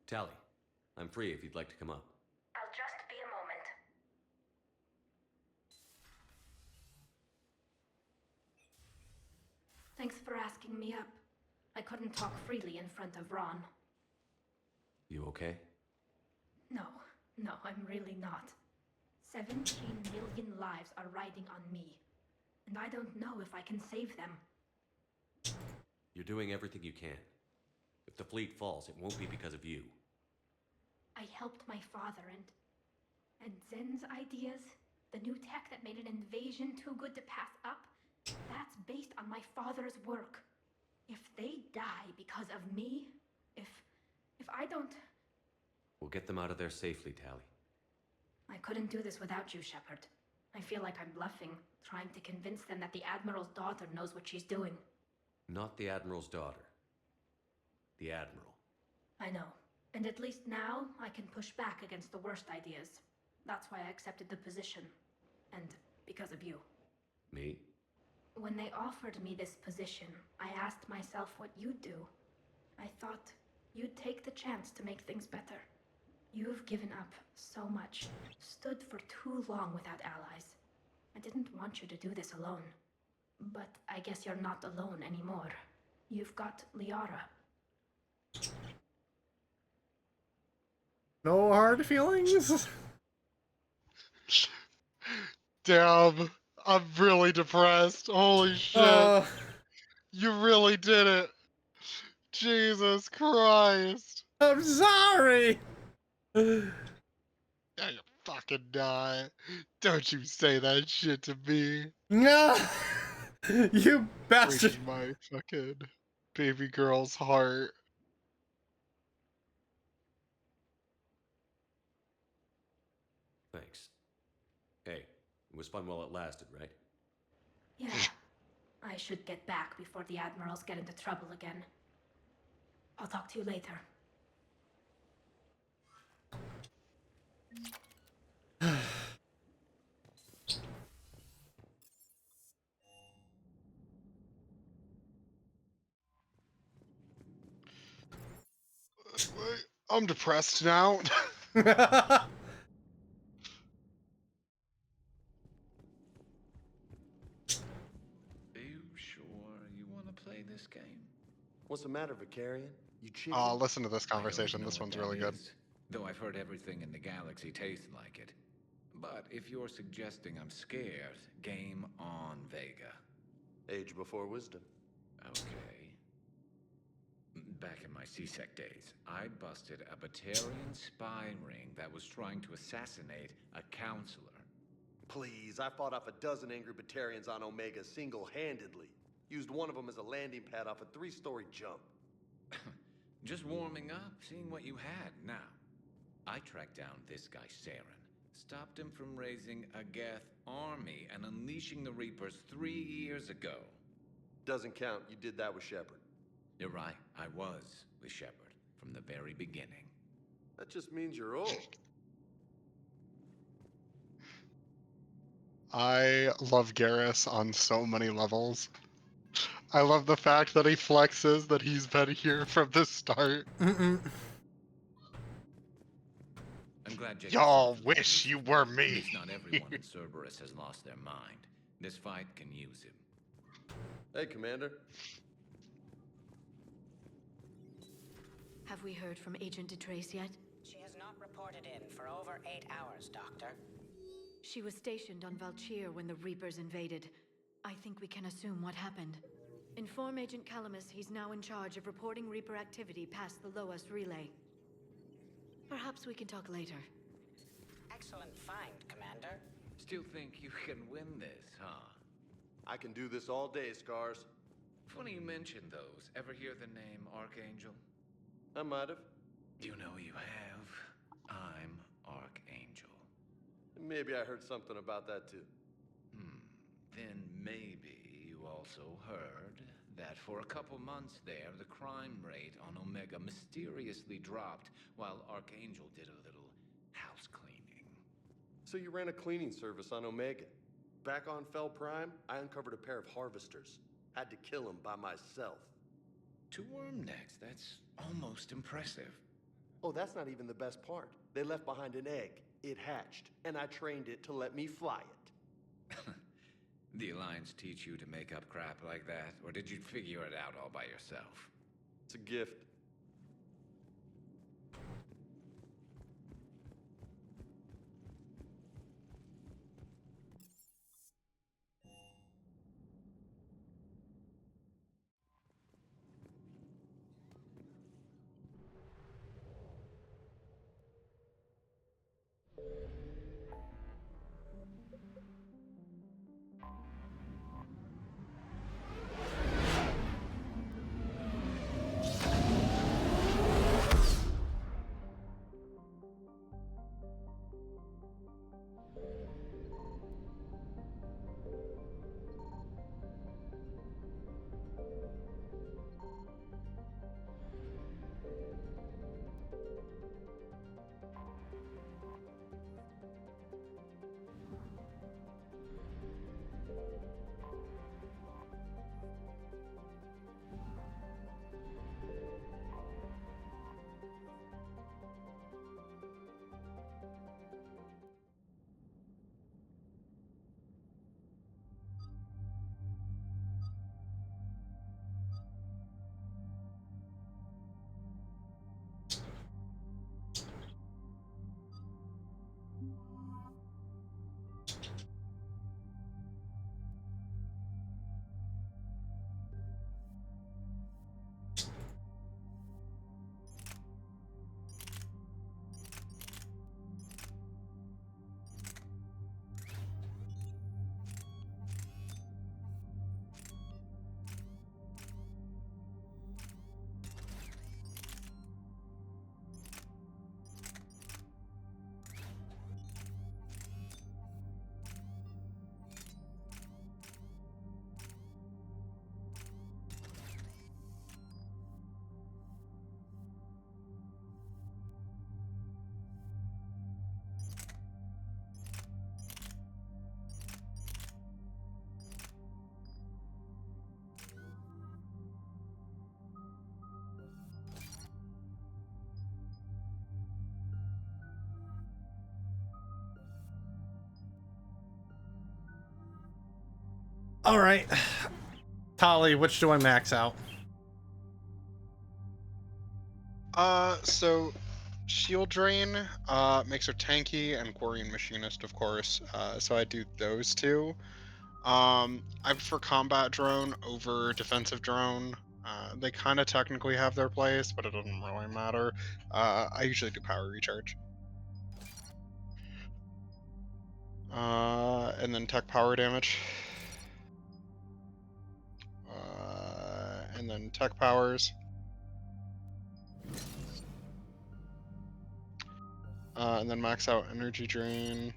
Tali, I'm free if you'd like to come up. I'll just be a moment. Thanks for asking me up. I couldn't talk freely in front of Ron. You okay? No, I'm really not. 17 million lives are riding on me, and I don't know if I can save them. You're doing everything you can. If the fleet falls, it won't be because of you. I helped my father and Zen's ideas, the new tech that made an invasion too good to pass up, that's based on my father's work. If they die because of me, if I don't... We'll get them out of there safely, Tali. I couldn't do this without you, Shepard. I feel like I'm bluffing, trying to convince them that the Admiral's daughter knows what she's doing. Not the Admiral's daughter. The Admiral. I know. And at least now, I can push back against the worst ideas. That's why I accepted the position. And because of you. Me? When they offered me this position, I asked myself what you'd do. I thought you'd take the chance to make things better. You've given up so much, stood for too long without allies. I didn't want you to do this alone. But I guess you're not alone anymore. You've got Liara. No hard feelings? Damn, I'm really depressed. Holy shit. You really did it. Jesus Christ. I'm sorry. Yeah, you fucking die. Don't you say that shit to me. No. You bastard. Breaking my fucking baby girl's heart. Thanks. Hey, it was fun while it lasted, right? Yeah. I should get back before the Admirals get into trouble again. I'll talk to you later. I'm depressed now. Are you sure you want to play this game? What's the matter, Vicarian? You cheating? Oh, listen to this I don't conversation. know This what one's that really good. is, though I've heard everything in the galaxy tastes like it. But if you're suggesting I'm scared, game on, Vega. Age before wisdom. Okay. Back in my C-Sec days, I busted a Batarian spy ring that was trying to assassinate a counselor. Please, I fought off a dozen angry Batarians on Omega single-handedly. Used one of them as a landing pad off a 3-story jump. Just warming up, seeing what you had. Now, I tracked down this guy, Saren. Stopped him from raising a Geth army and unleashing the Reapers 3 years ago. Doesn't count. You did that with Shepard. You're right. I was with Shepard from the very beginning. That just means you're old. I love Garrus on so many levels. I love the fact that he flexes that he's been here from the start. I'm glad Jacob Y'all saw wish you were At me. least not everyone in Cerberus has lost their mind. This fight can use him. Hey, Commander. Have we heard from Agent DeTrace yet? She has not reported in for over 8 hours, Doctor. She was stationed on Valchir when the Reapers invaded. I think we can assume what happened. Inform Agent Calamus he's now in charge of reporting Reaper activity past the Loas relay. Perhaps we can talk later. Excellent find, Commander. Still think you can win this, huh? I can do this all day, Scars. Funny you mention those. Ever hear the name Archangel? I might have. You know you have. I'm Archangel. Maybe I heard something about that too. Then maybe you also heard that for a couple months there, the crime rate on Omega mysteriously dropped while Archangel did a little house cleaning. So you ran a cleaning service on Omega. Back on Fel Prime, I uncovered a pair of harvesters. Had to kill them by myself. 2 worm necks, that's almost impressive. Oh, that's not even the best part. They left behind an egg. It hatched, and I trained it to let me fly it. The Alliance teach you to make up crap like that, or did you figure it out all by yourself? It's a gift. All right, Tali, which do I max out? So Shield Drain makes her tanky, and Quarian Machinist, of course. So I do those 2. I prefer Combat Drone over Defensive Drone. They kind of technically have their place, but it doesn't really matter. I usually do Power Recharge. And then Tech Power Damage. And then Tech Powers. And then max out energy drain.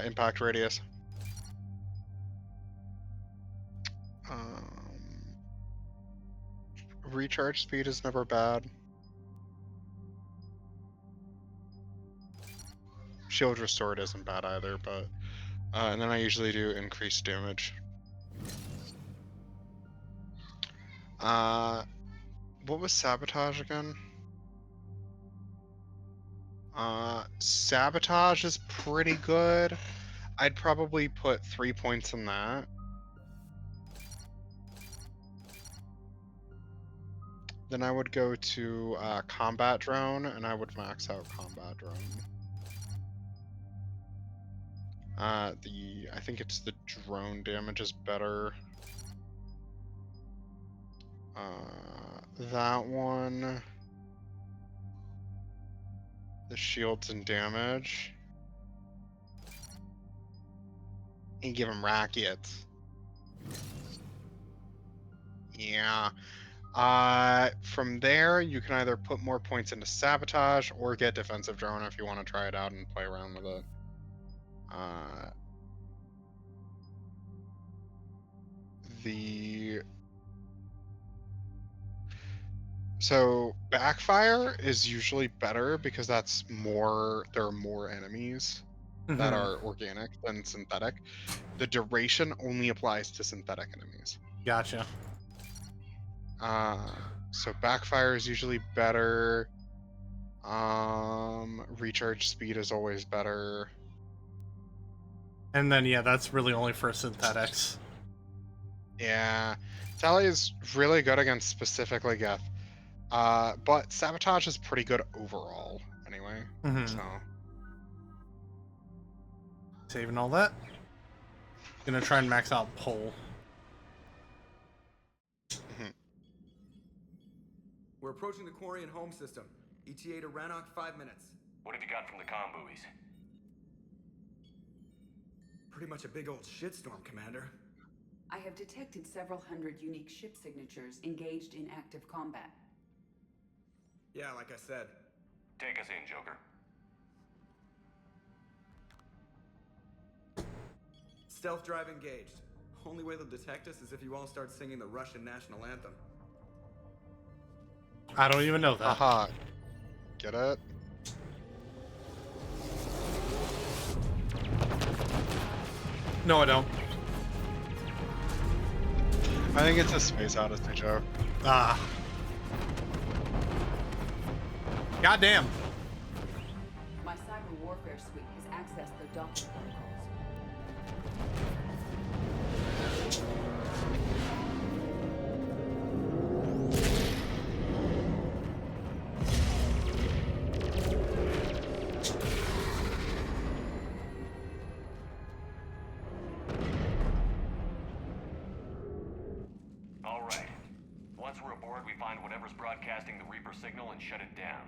Impact radius. Recharge speed is never bad. Shield restored isn't bad either, but and then I usually do increased damage. What was sabotage again? Sabotage is pretty good. I'd probably put 3 points in that. Then I would go to combat drone, and I would max out combat drone. I think it's the drone damage is better. That one. The shields and damage. And give him rackets. Yeah. From there, you can either put more points into sabotage or get defensive drone if you want to try it out and play around with it. So backfire is usually better because that's more. There are more enemies that are organic than synthetic. The duration only applies to synthetic enemies. Gotcha. So backfire is usually better. Recharge speed is always better. And then yeah, that's really only for synthetics. Yeah, Tally is really good against specifically Geth. But sabotage is pretty good overall, anyway. So saving all that. Gonna try and max out pull. We're approaching the Quarian home system. ETA to Rannoch, 5 minutes. What have you got from the comm buoys? Pretty much a big old shitstorm, Commander. I have detected several hundred unique ship signatures engaged in active combat. Yeah, like I said. Take us in, Joker. Stealth drive engaged. Only way they'll detect us is if you all start singing the Russian national anthem. I don't even know that. Haha. Get it? No, I don't. I think it's a Space Odyssey joke. Ah. Goddamn. My cyber warfare suite has accessed the docking protocols. All right. Once we're aboard, we find whatever's broadcasting the Reaper signal and shut it down.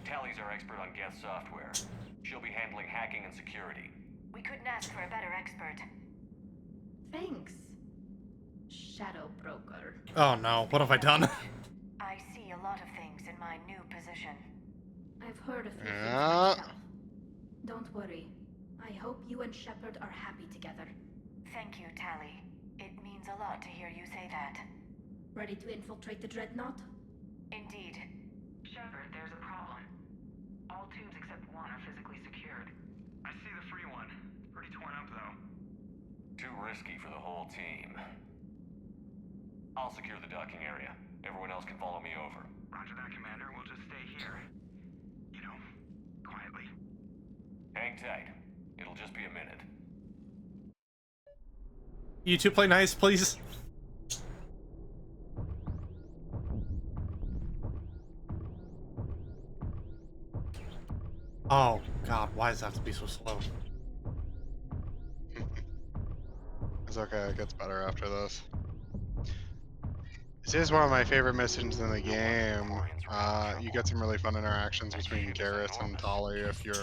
Tally's our expert on Geth software. She'll be handling hacking and security. We couldn't ask for a better expert. Thanks, Shadow Broker. Oh no, what have I done? I see a lot of things in my new position. I've heard a few things myself. Don't worry. I hope you and Shepard are happy together. Thank you, Tally. It means a lot to hear you say that. Ready to infiltrate the Dreadnought? Indeed. Shepard, there's a problem. All tubes except one are physically secured. I see the free one. Pretty torn up, though. Too risky for the whole team. I'll secure the docking area. Everyone else can follow me over. Roger that, Commander. We'll just stay here. You know, quietly. Hang tight. It'll just be a minute. You two play nice, please. Oh god, why does it have to be so slow? It's okay, it gets better after this. This is one of my favorite missions in the game. You get some really fun interactions between Garrus and Tali if you're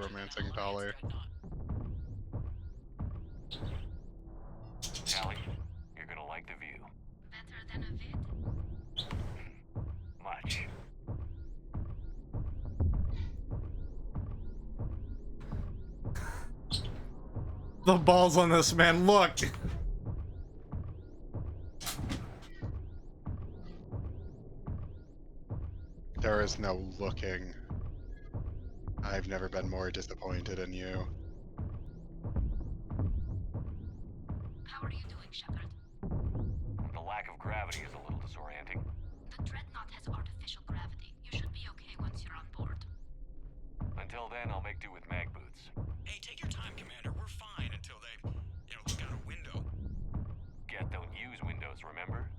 romancing Tali. Tally, you're gonna like the view. Better than a vid? Much. The balls on this man, look! There is no looking. I've never been more disappointed in you. How are you doing, Shepard? The lack of gravity is a little disorienting. The Dreadnought has artificial gravity. You should be okay once you're on board. Until then, I'll make do with mag boots. Hey, take your time, Commander. We're fine until they, look out a window. Geth don't use windows, remember?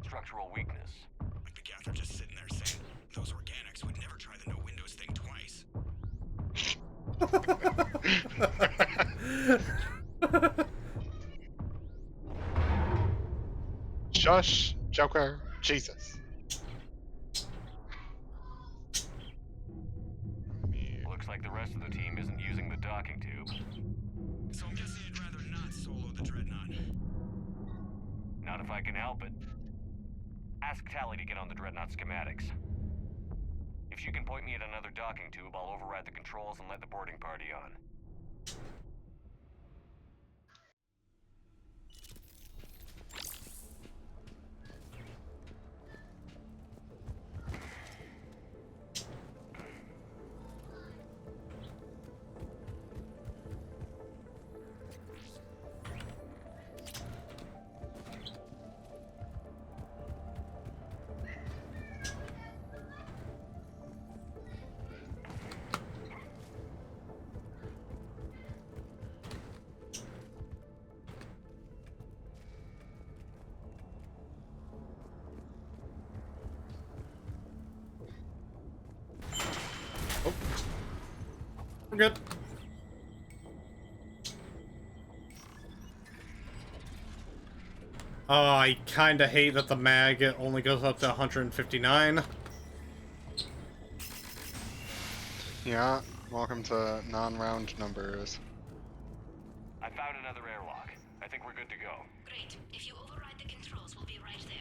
Structural weakness. Like the Geth are just sitting there saying, those organics would never try the no windows thing twice. Shush, Joker. Jesus. Looks like the rest of the team isn't using the docking tube. So I'm guessing you'd rather not solo the Dreadnought. Not if I can help it. Ask Tally to get on the Dreadnought schematics. If she can point me at another docking tube, I'll override the controls and let the boarding party on. We're good. Oh, I kinda hate that the mag only goes up to 159. Yeah, welcome to non-round numbers. I found another airlock. I think we're good to go. Great. If you override the controls, we'll be right there.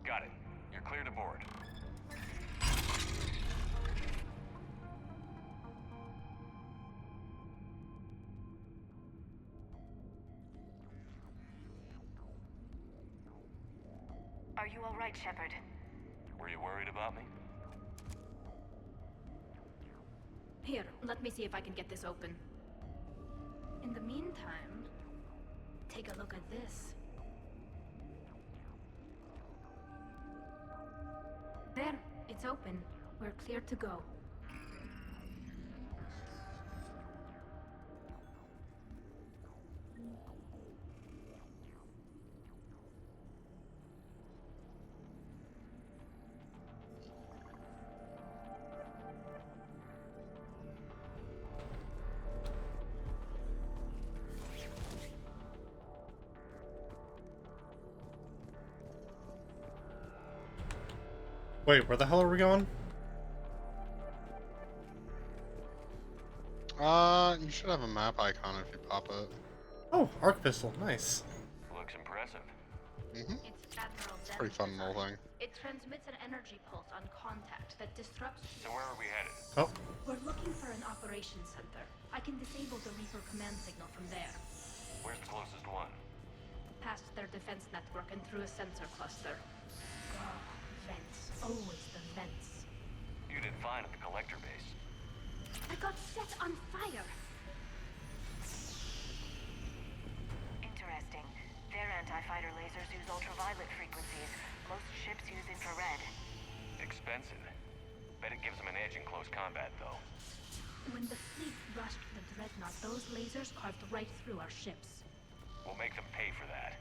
Got it. You're clear to board. Are you all right, Shepard? Were you worried about me? Here, let me see if I can get this open. In the meantime, take a look at this. There, it's open. We're clear to go. Wait, where the hell are we going? You should have a map icon if you pop it. Oh, arc pistol, nice. Looks impressive. Mm-hmm. It's Admiral It's pretty fun little thing. It transmits an energy pulse on contact that disrupts... So where are we headed? Oh. We're looking for an operations center. I can disable the Reaper command signal from there. Where's the closest one? Past their defense network and through a sensor cluster. Oh, vents. Always the vents. You did fine at the collector base. I got set on fire! Interesting. Their anti-fighter lasers use ultraviolet frequencies. Most ships use infrared. Expensive. Bet it gives them an edge in close combat, though. When the fleet rushed the Dreadnought, those lasers carved right through our ships. We'll make them pay for that.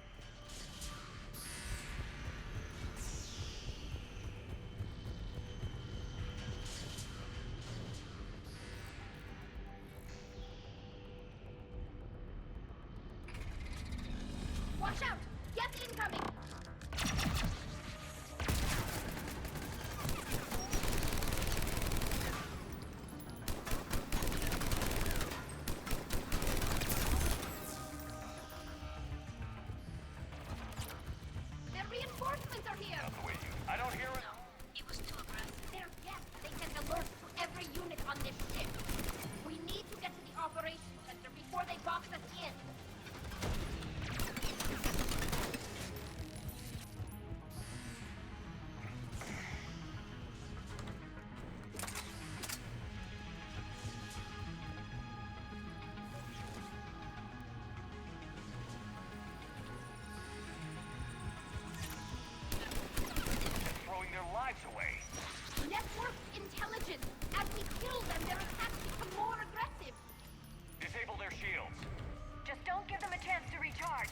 Watch out! Get incoming! we kill them, their attacks become more aggressive. Disable their shields. Just don't give them a chance to recharge.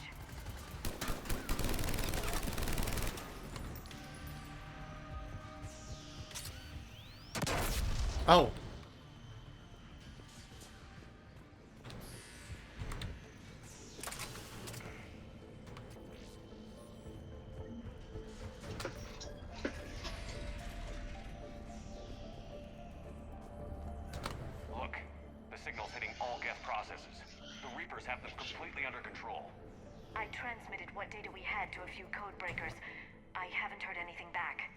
Oh. Look, the signal's hitting all Geth processes. The Reapers have them completely under control. I transmitted what data we had to a few code breakers. I haven't heard anything back.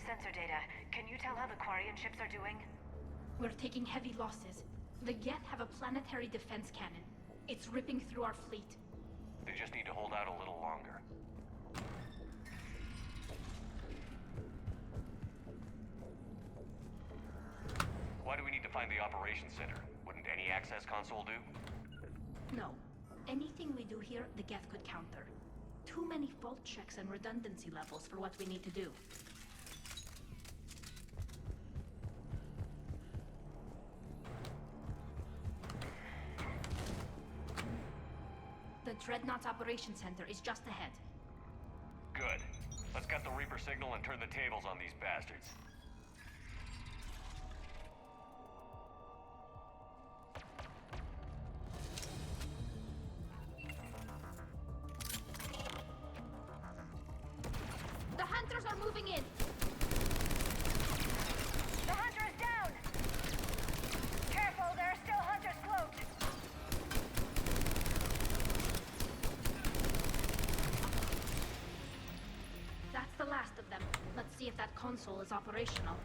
Sensor data. Can you tell how the Quarian ships are doing? We're taking heavy losses. The Geth have a planetary defense cannon. It's ripping through our fleet. They just need to hold out a little longer. Why do we need to find the operations center? Wouldn't any access console do? No. Anything we do here, the Geth could counter. Too many fault checks and redundancy levels for what we need to do. The Dreadnought's Operations Center is just ahead. Good. Let's get the Reaper signal and turn the tables on these bastards. The Hunters are moving in! The Hunter is down! Careful, there are still Hunters cloaked! That's the last of them. Let's see if that console is operational.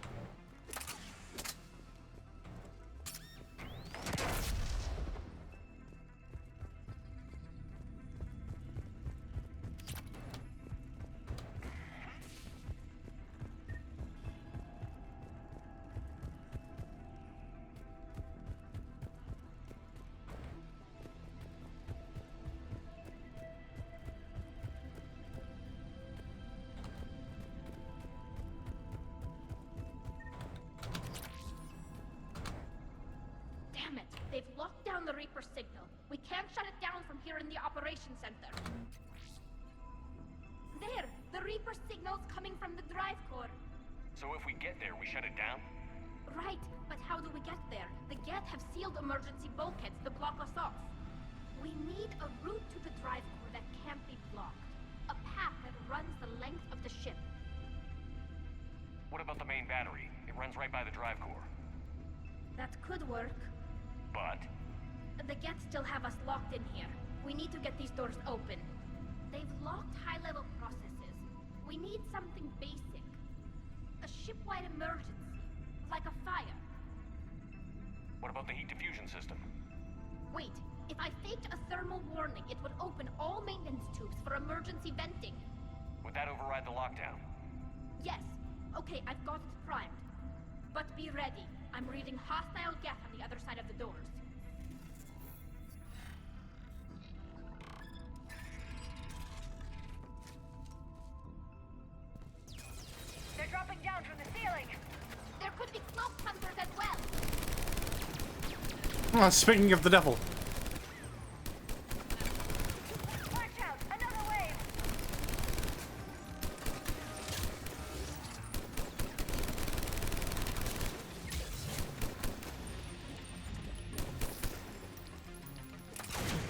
Damn it! They've locked down the Reaper signal. We can't shut it down from here in the operations center. There! The Reaper signal's coming from the drive core. So if we get there, we shut it down? Right, but how do we get there? The Geth have sealed emergency bulkheads to block us off. We need a route to the drive core that can't be blocked. A path that runs the length of the ship. What about the main battery? It runs right by the drive core. That could work. But? The Geth still have us locked in here. We need to get these doors open. They've locked high-level processes. We need something basic. A ship-wide emergency. Like a fire. What about the heat diffusion system? Wait, if I faked a thermal warning, it would open all maintenance tubes for emergency venting. Would that override the lockdown? Yes. Okay, I've got it primed. But be ready. I'm reading hostile Geth on the other side of the doors. They're dropping down from the ceiling! There could be cloak hunters as well! Oh, speaking of the devil. Watch out! Another wave!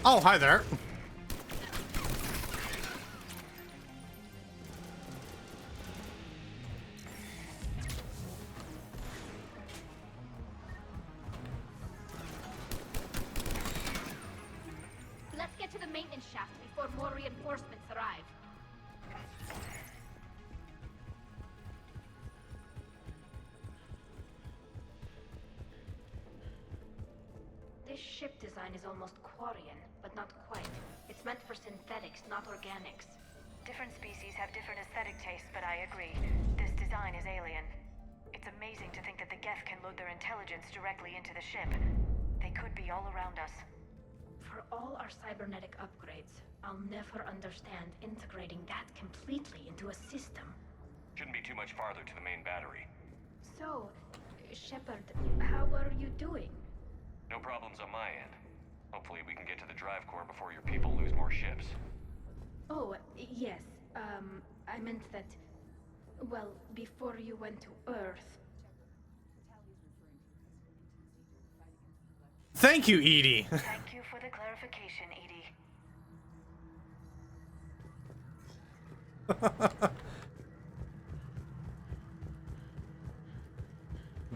Oh, hi there. Let's get to the maintenance shaft before more reinforcements arrive. This ship design is almost Quarian, but not quite. It's meant for synthetics, not organics. Different species have different aesthetic tastes, but I agree. This design is alien. It's amazing to think that the Geth can load their intelligence directly into the ship. They could be all around us. For all our cybernetic upgrades, I'll never understand integrating that completely into a system. Shouldn't be too much farther to the main battery. So, Shepard, how are you doing? No problems on my end. Hopefully we can get to the drive core before your people lose more ships. Oh, yes. I meant that... Well, before you went to Earth... Thank you, Edie. Thank you for the clarification, Edie.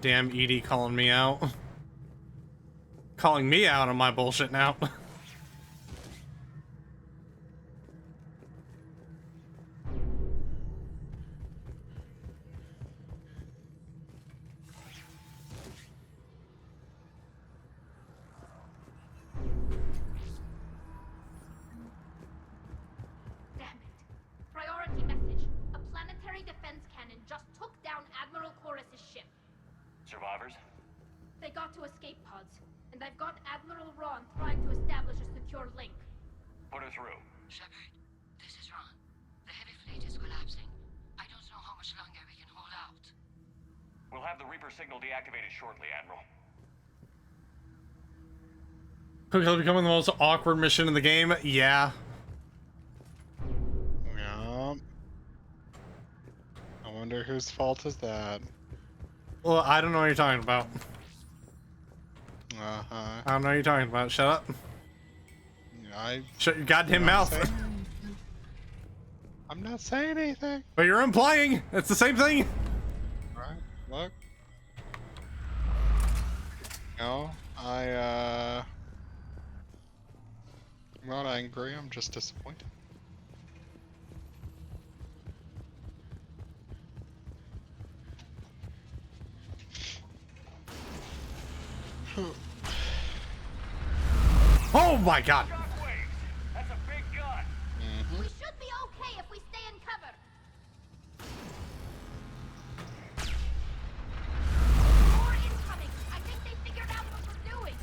Damn Edie calling me out. Calling me out on my bullshit now. Damn it. Priority message. A planetary defense cannon just took down Admiral Chorus's ship. Survivors? They got to escape pods, and I've got Admiral Ron trying to establish a secure link. Put her through. Shepard, this is Ron. The heavy fleet is collapsing. I don't know how much longer we can hold out. We'll have the Reaper signal deactivated shortly, Admiral. Quickly becoming the most awkward mission in the game? Yeah. Yeah. I wonder whose fault is that? Well, I don't know what you're talking about. Uh-huh. I don't know what you're talking about. Shut up. Shut your goddamn mouth. I'm not saying anything. But you're implying. It's the same thing. Alright, look. No, I'm not angry, I'm just disappointed. Oh my god. That's a big gun. We should be okay if we stay in cover. More incoming. I think they figured out what we're doing.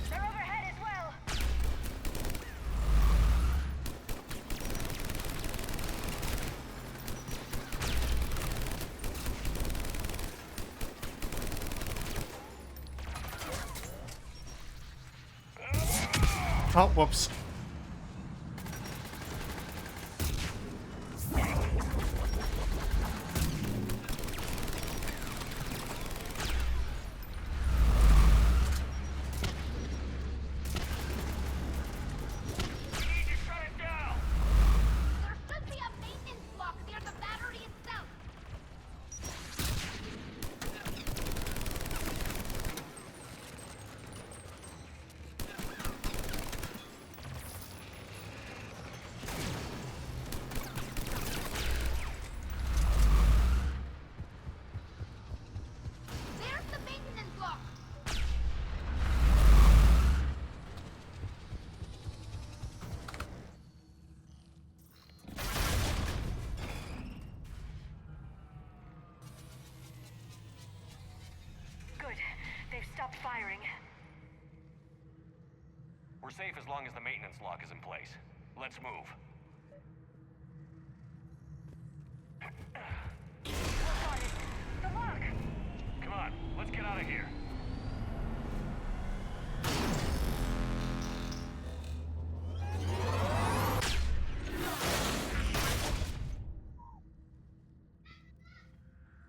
They're overhead as well. Oh, whoops. There should be a maintenance block near the battery itself. There's the maintenance block. Good. They've stopped firing. We're safe as long as the maintenance lock is in place. Let's move. The lock! Come on, let's get out of here.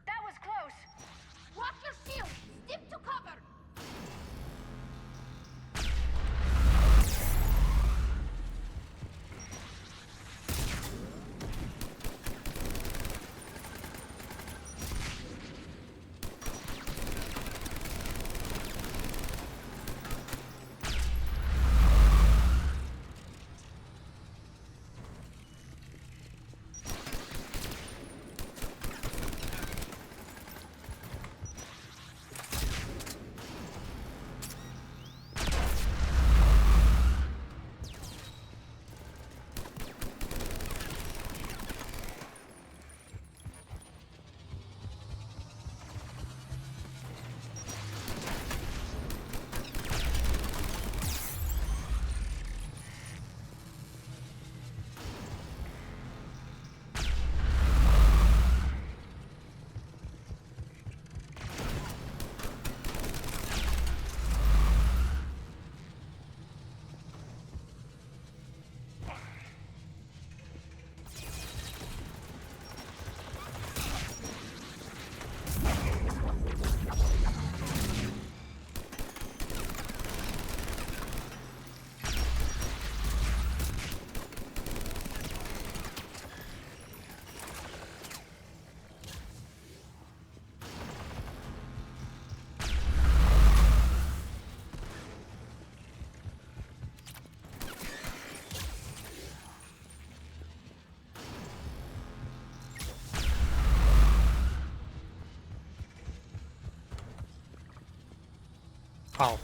That was close! Watch your shield. Stick to cover. Oh.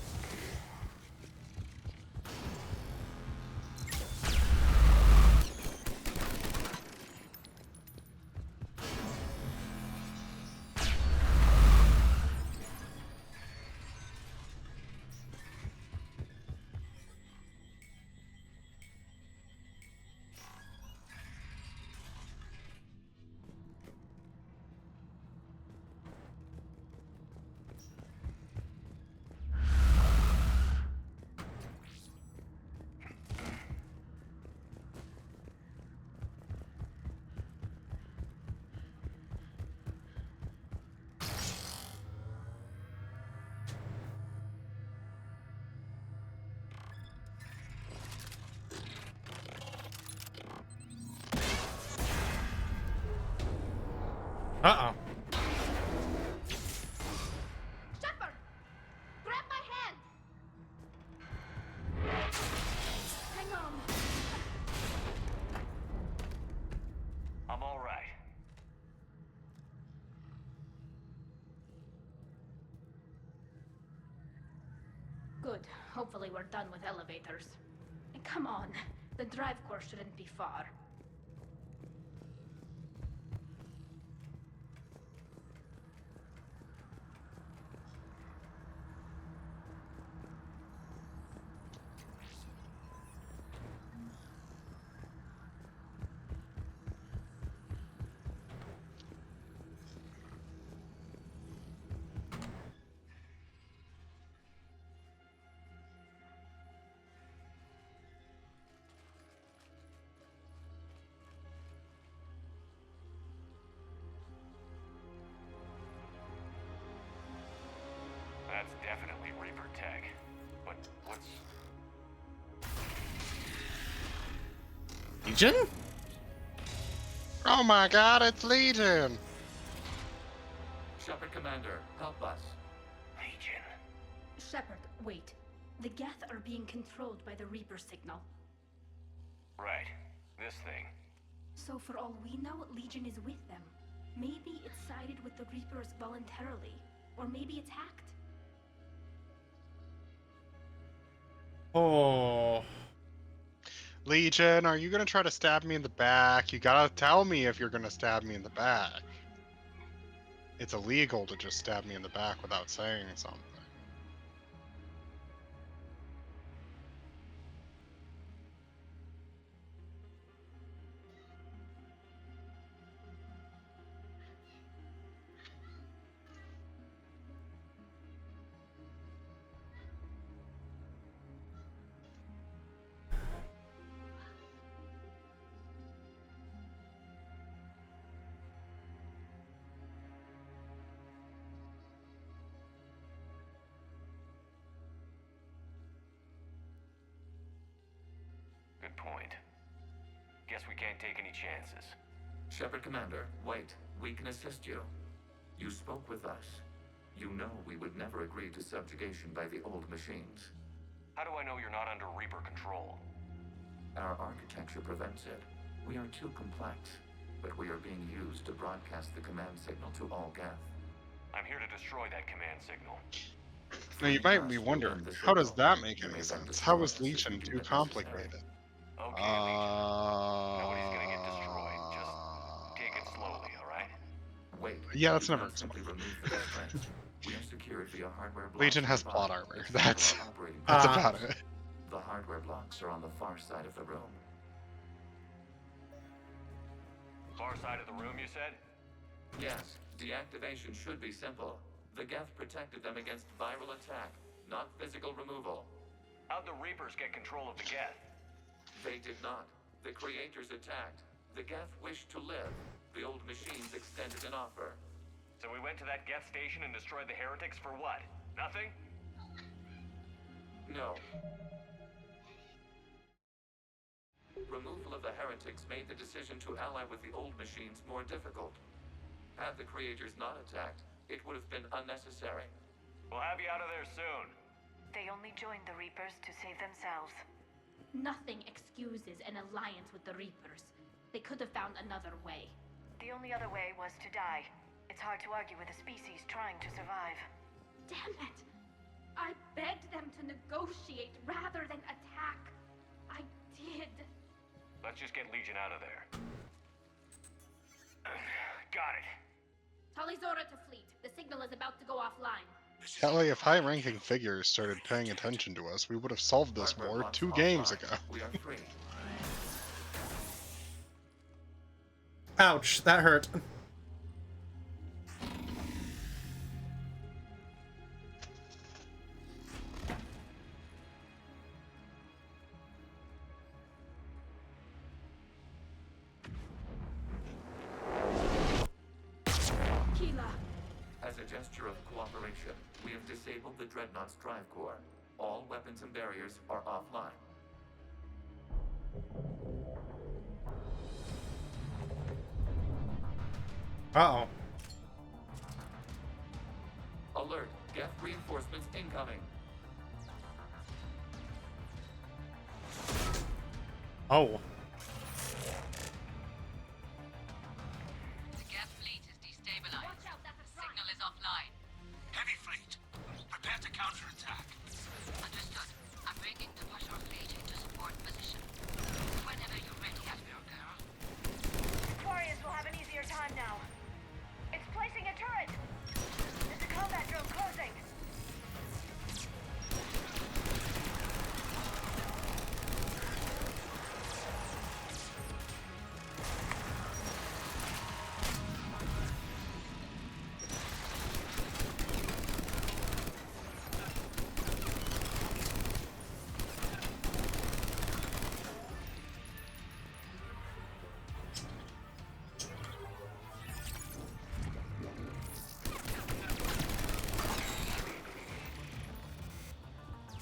Uh-oh. Shepard! Grab my hand! Hang on. I'm all right. Good. Hopefully we're done with elevators. And come on. The drive core shouldn't be far. That's definitely Reaper tech. But what's... Legion? Oh my god, it's Legion! Shepard Commander, help us. Legion. Shepard, wait. The Geth are being controlled by the Reaper signal. Right. This thing. So for all we know, Legion is with them. Maybe it sided with the Reapers voluntarily. Or maybe it's hacked. Oh. Legion, are you gonna try to stab me in the back? You gotta tell me if you're gonna stab me in the back. It's illegal to just stab me in the back without saying something. Good point. Guess we can't take any chances. Shepard Commander, wait. We can assist you. You spoke with us. You know we would never agree to subjugation by the old machines. How do I know you're not under Reaper control? Our architecture prevents it. We are too complex, but we are being used to broadcast the command signal to all Geth. I'm here to destroy that command signal. Now you might be wondering, how does that make any sense? How is Legion too complicated? Okay, Legion. Nobody's gonna get destroyed. Just take it slowly, alright? Wait. Yeah, that's you never cannot simply remove the restraint. We are secured via hardware blocks. Legion has plot armor. That's about it. The hardware blocks are on the far side of the room. Far side of the room, you said? Yes, deactivation should be simple. The Geth protected them against viral attack, not physical removal. How'd the Reapers get control of the Geth? They did not. The creators attacked. The Geth wished to live. The old machines extended an offer. So we went to that Geth station and destroyed the heretics for what? Nothing? No. Removal of the heretics made the decision to ally with the old machines more difficult. Had the creators not attacked, it would have been unnecessary. We'll have you out of there soon. They only joined the Reapers to save themselves. Nothing excuses an alliance with the Reapers. They could have found another way. The only other way was to die. It's hard to argue with a species trying to survive. Damn it! I begged them to negotiate rather than attack. I did. Let's just get Legion out of there. Got it. Talizora to fleet. The signal is about to go offline. Kelly, if high-ranking figures started paying attention to us, we would have solved this war 2 games ago. We are free. Ouch, that hurt. As a gesture of cooperation, we have disabled the Dreadnought's drive core. All weapons and barriers are offline. Uh-oh. Alert! Geth reinforcements incoming! Oh. The Geth fleet is destabilized. Signal is offline. Heavy fleet, prepare to counterattack. Understood. I'm bringing the Patrol fleet into support position. Whenever you're ready, Admiral Girl. Warriors will have an easier time now. It's placing a turret. There's a combat drone closing.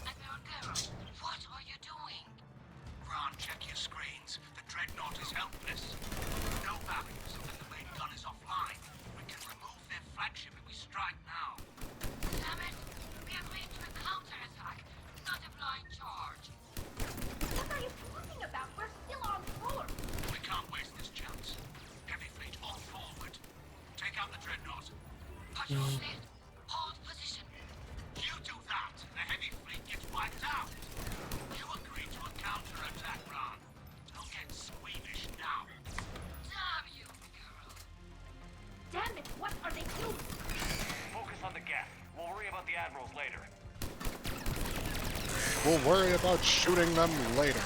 Admiral Girl, what are you doing? Ron, check your screens. The Dreadnought is helpless. No barriers, and the main gun is offline. We can remove their flagship if we strike now. Damn it! We agreed to a counterattack, not a blind charge. What are you talking about? We're still on course. We can't waste this chance. Heavy fleet, all forward. Take out the Dreadnought. Patrol fleet, hold position. You do that, the heavy fleet gets wiped out. You agreed to a counterattack, Ron. Don't get squeamish now. Damn you, girl. Damn it, what are they doing? Focus on the Geth. We'll worry about the admirals later. We'll worry about shooting them later.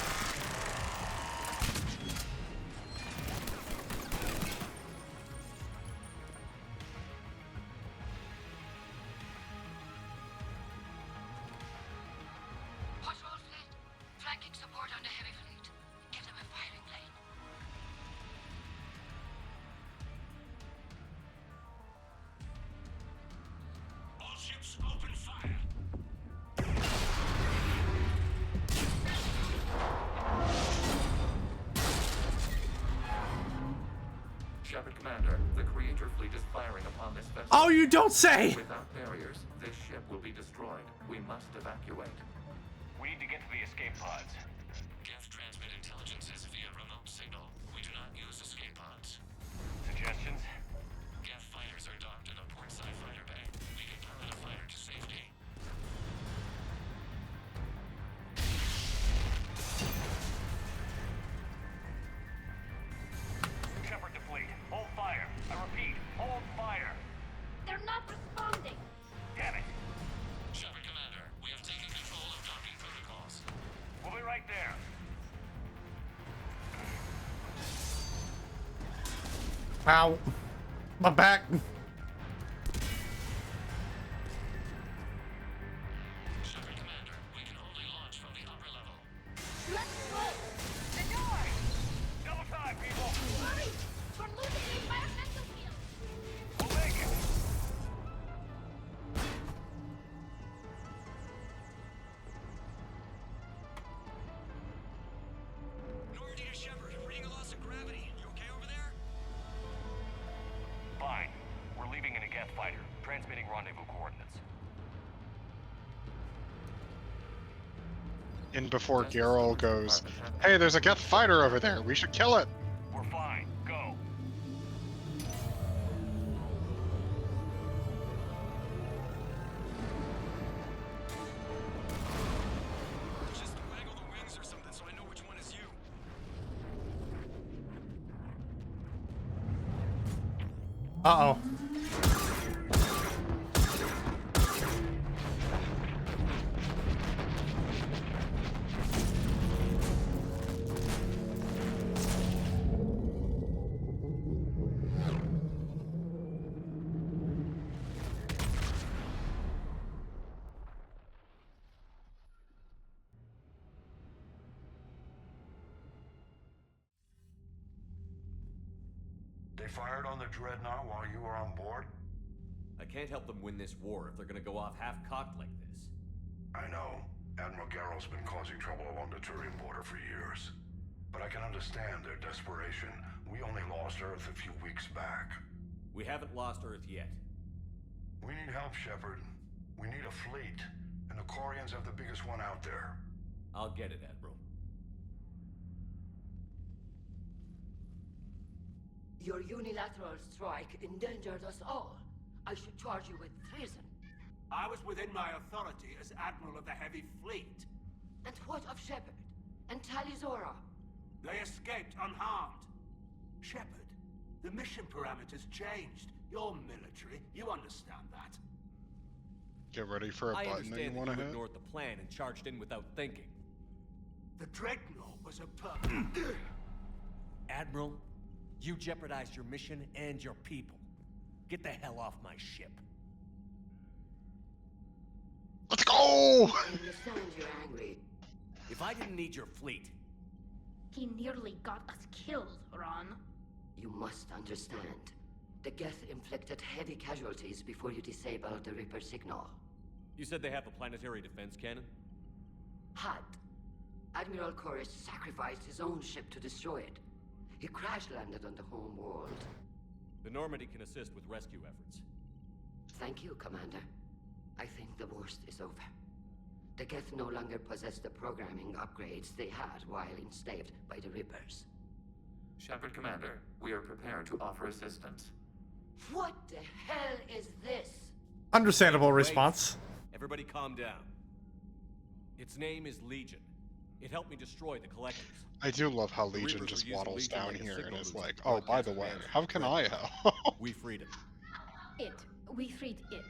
Patrol fleet, flanking support on the heavy fleet. Give them a firing lane. All ships open fire. Shepard Commander, the Creator fleet is firing upon this vessel. Oh, you don't say! Without barriers, this ship will be destroyed. We must evacuate. We need to get to the escape pods. Geth transmit intelligences via remote signal. We do not use escape pods. Suggestions? Geth fighters are docked in a portside fighter bay. We can pilot a fighter to safety. Shepard to fleet. Hold fire. I repeat, hold fire. They're not responding. Damn it. Shepard Commander, we have taken control of docking protocols. We'll be right there. Ow. My back. Shepard Commander, we can only launch from the upper level. Let's go! The door! Double time, people. Hurry! We're losing the environmental field! We'll make it. Normandy to Shepard, reading a loss of gravity. You okay over there? Fine. We're leaving in a Geth fighter. Transmitting rendezvous coordinates. And before Geralt goes, hey, there's a Geth fighter over there. We should kill it. We're fine. Go. Uh-oh. They fired on the Dreadnought while you were on board? I can't help them win this war if they're gonna go off half-cocked like this. I know. Admiral Garrow's been causing trouble along the Turian border for years. But I can understand their desperation. We only lost Earth a few weeks back. We haven't lost Earth yet. We need help, Shepard. We need a fleet. And the Quarians have the biggest one out there. I'll get it, Admiral. Your unilateral strike endangered us all. I should charge you with treason. I was within my authority as Admiral of the Heavy Fleet. And what of Shepard? And Talizora? They escaped unharmed. Shepard, the mission parameters changed. You're military, you understand that. Get ready for a I button that you understand want to you hit. ignored the plan and charged in without thinking. The Dreadnought was a Admiral, you jeopardized your mission and your people. Get the hell off my ship. Let's go! I understand you're angry. If I didn't need your fleet... He nearly got us killed, Ron. You must understand. The Geth inflicted heavy casualties before you disabled the Reaper signal. You said they have a planetary defense cannon? Had. Admiral Koris sacrificed his own ship to destroy it. He crash-landed on the home world. The Normandy can assist with rescue efforts. Thank you, Commander. I think the worst is over. The Geth no longer possess the programming upgrades they had while enslaved by the Reapers. Shepard, Commander, we are prepared to offer assistance. What the hell is this? Understandable response. Everybody calm down. Its name is Legion. It helped me destroy the Collectors. I do love how The Legion Reapers just were using waddles Legion down like a here and signal is booth like, to oh, by the broadcast way, commands how to can the I Dreadnought. help? We freed it. We freed it.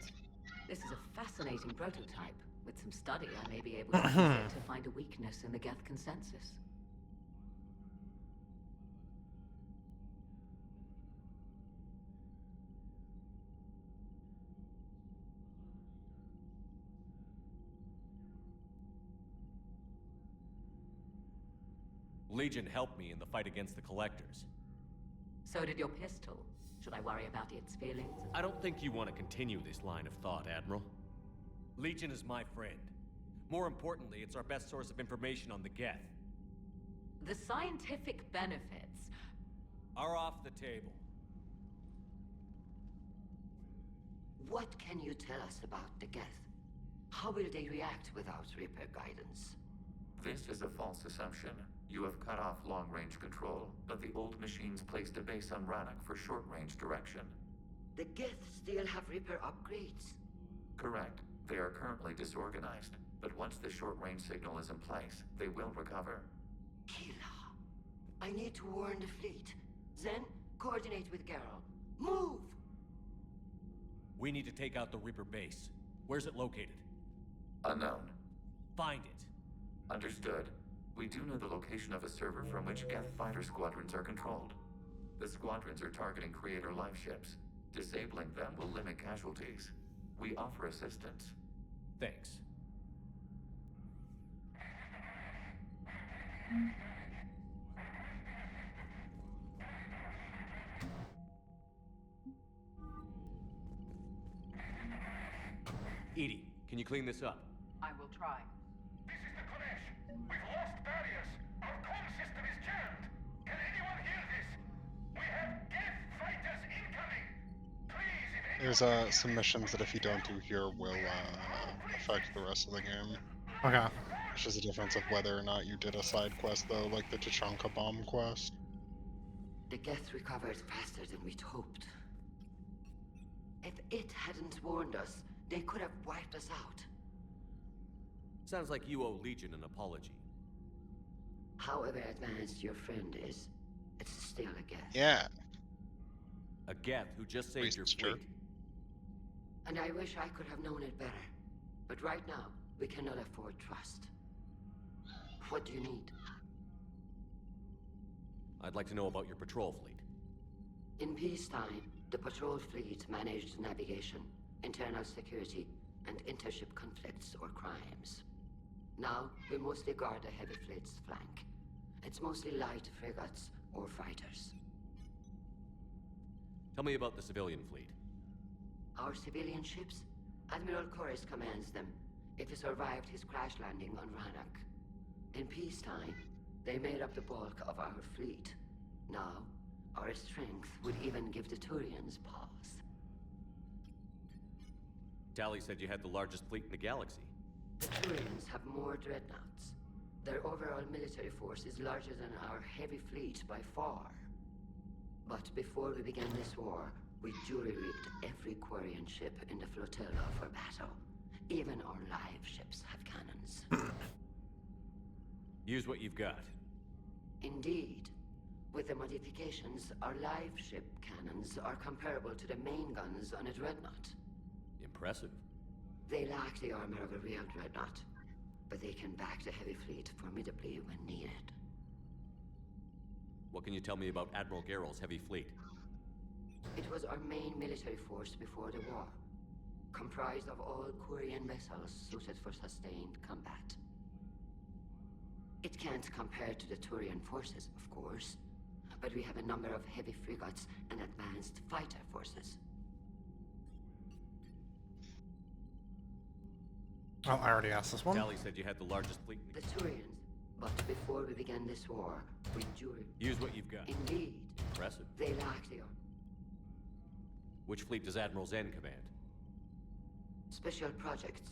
This is a fascinating prototype. With some study, I may be able to use it to find a weakness in the Geth consensus. Legion helped me in the fight against the Collectors. So did your pistol. Should I worry about its feelings? I don't think you want to continue this line of thought, Admiral. Legion is my friend. More importantly, it's our best source of information on the Geth. The scientific benefits are off the table. What can you tell us about the Geth? How will they react without Reaper guidance? This is a false assumption. You have cut off long-range control, but the old machines placed a base on Rannoch for short-range direction. The Geth still have Reaper upgrades? Correct. They are currently disorganized, but once the short-range signal is in place, they will recover. Kila, I need to warn the fleet. Then, coordinate with Garrow. Move! We need to take out the Reaper base. Where's it located? Unknown. Find it. Understood. We do know the location of a server from which Geth fighter squadrons are controlled. The squadrons are targeting Creator life ships. Disabling them will limit casualties. We offer assistance. Thanks. Edie, can you clean this up? I will try. This is the Kodesh. We've lost barriers. Our comm system is jammed. Can anyone hear this? We have Geth fighters incoming. Please, if There's some missions that if you don't do here will affect the rest of the game. Okay. Which is a difference of whether or not you did a side quest though, like the Tachanka bomb quest. The Geth recovered faster than we'd hoped. If it hadn't warned us, they could have wiped us out. Sounds like you owe Legion an apology. However advanced your friend is, it's still a Geth. Yeah. A Geth who just saved your fleet. And I wish I could have known it better. But right now, we cannot afford trust. What do you need? I'd like to know about your patrol fleet. In peacetime, the patrol fleet managed navigation, internal security, and intership conflicts or crimes. Now, we mostly guard the heavy fleet's flank. It's mostly light frigates or fighters. Tell me about the civilian fleet. Our civilian ships? Admiral Chorus commands them. If he survived his crash landing on Rannoch. In peacetime, they made up the bulk of our fleet. Now, our strength would even give the Turians pause. Tali said you had the largest fleet in the galaxy. The Turians have more dreadnoughts. Their overall military force is larger than our heavy fleet by far. But before we began this war, we jury-rigged every Quarian ship in the flotilla for battle. Even our live ships have cannons. Use what you've got. Indeed. With the modifications, our live ship cannons are comparable to the main guns on a dreadnought. Impressive. They lack the armor of a real dreadnought, but they can back the heavy fleet formidably when needed. What can you tell me about Admiral Garrel's heavy fleet? It was our main military force before the war, comprised of all Quarian vessels suited for sustained combat. It can't compare to the Turian forces, of course, but we have a number of heavy frigates and advanced fighter forces. Oh, I already asked this one. Tali said you had the largest fleet. The Turians. But before we began this war, we jury. Use what you've got. Indeed. Impressive. They lack the armor. Which fleet does Admiral Zen command? Special projects.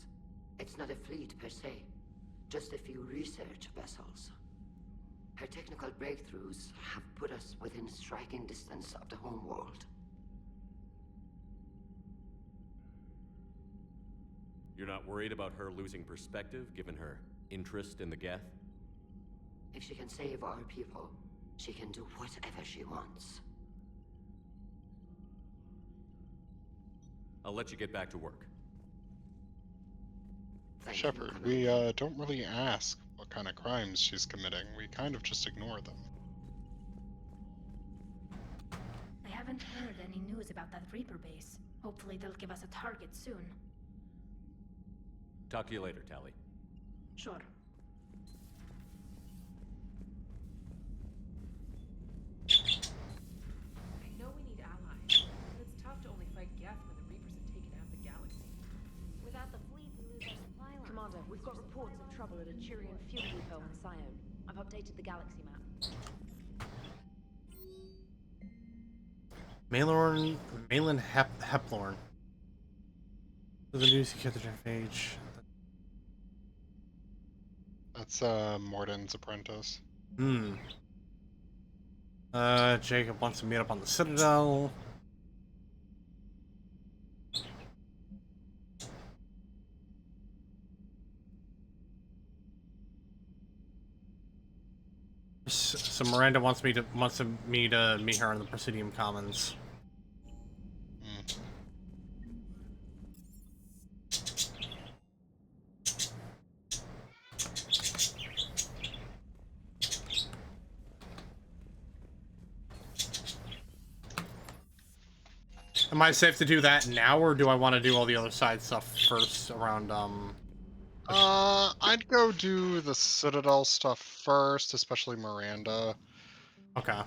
It's not a fleet per se, just a few research vessels. Her technical breakthroughs have put us within striking distance of the homeworld. You're not worried about her losing perspective, given her interest in the Geth? If she can save our people, she can do whatever she wants. I'll let you get back to work. Shepard, we don't really ask what kind of crimes she's committing. We kind of just ignore them. I haven't heard any news about that Reaper base. Hopefully they'll give us a target soon. Talk to you later, Tali. Sure. I know we need allies, but it's tough to only fight Geth when the Reapers have taken half the galaxy. Without the fleet, we lose our supply line. Commander, we've got reports of trouble at a Turian fuel depot on Scion. I've updated the galaxy map. Malin Heplorn. The news you get the page. That's Morden's apprentice. Jacob wants to meet up on the Citadel. So Miranda wants me to meet her in the Presidium Commons. Am I safe to do that now, or do I want to do all the other side stuff first around, I'd go do the Citadel stuff first, especially Miranda. Okay.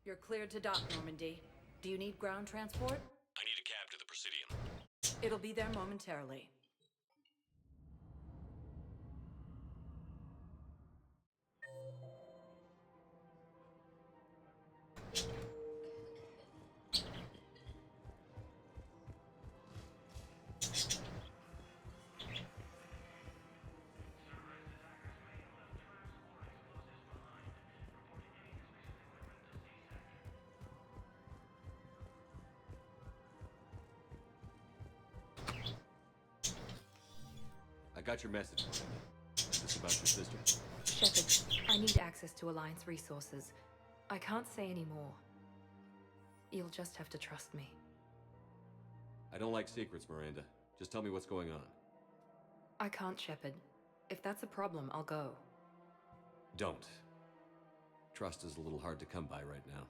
You're cleared to dock, Normandy. Do you need ground transport? I need a cab to the Presidium. It'll be there momentarily. I got your message. Is this about your sister? Shepard, I need access to Alliance resources. I can't say any more. You'll just have to trust me. I don't like secrets, Miranda. Just tell me what's going on. I can't, Shepard. If that's a problem, I'll go. Don't. Trust is a little hard to come by right now.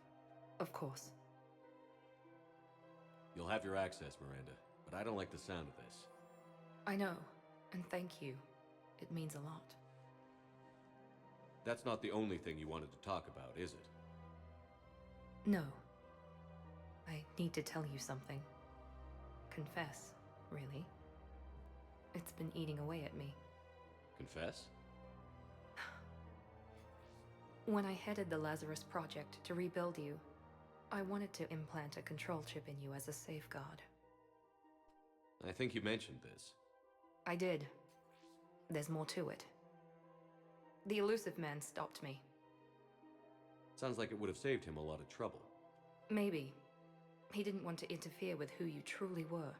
Of course. You'll have your access, Miranda, but I don't like the sound of this. I know, and thank you. It means a lot. That's not the only thing you wanted to talk about, is it? No. I need to tell you something. Confess, really. It's been eating away at me. Confess? When I headed the Lazarus Project to rebuild you, I wanted to implant a control chip in you as a safeguard. I think you mentioned this. I did. There's more to it. The elusive man stopped me. Sounds like it would have saved him a lot of trouble. Maybe. He didn't want to interfere with who you truly were.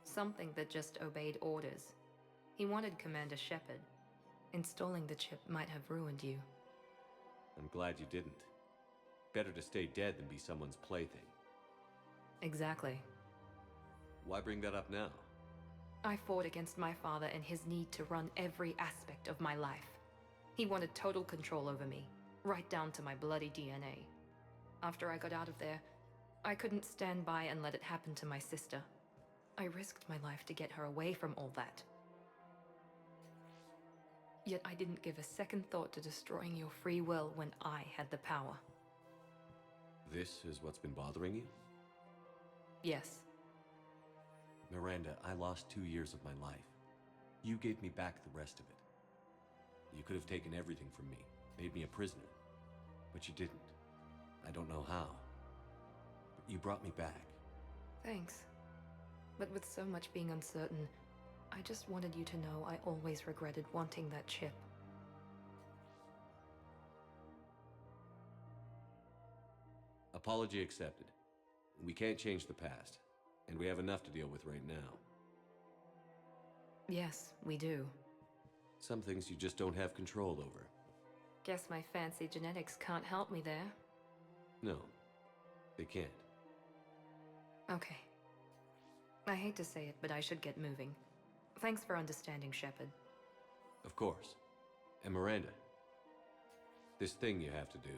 Something that just obeyed orders. He wanted Commander Shepard. Installing the chip might have ruined you. I'm glad you didn't. Better to stay dead than be someone's plaything. Exactly. Why bring that up now? I fought against my father and his need to run every aspect of my life. He wanted total control over me, right down to my bloody DNA. After I got out of there, I couldn't stand by and let it happen to my sister. I risked my life to get her away from all that. Yet I didn't give a second thought to destroying your free will when I had the power. This is what's been bothering you? Yes. Miranda, I lost 2 years of my life. You gave me back the rest of it. You could have taken everything from me, made me a prisoner. But you didn't. I don't know how. But you brought me back. Thanks. But with so much being uncertain, I just wanted you to know I always regretted wanting that chip. Apology accepted. We can't change the past, and we have enough to deal with right now. Yes, we do. Some things you just don't have control over. Guess my fancy genetics can't help me there. No, they can't. Okay. I hate to say it, but I should get moving. Thanks for understanding, Shepard. Of course. And Miranda, this thing you have to do.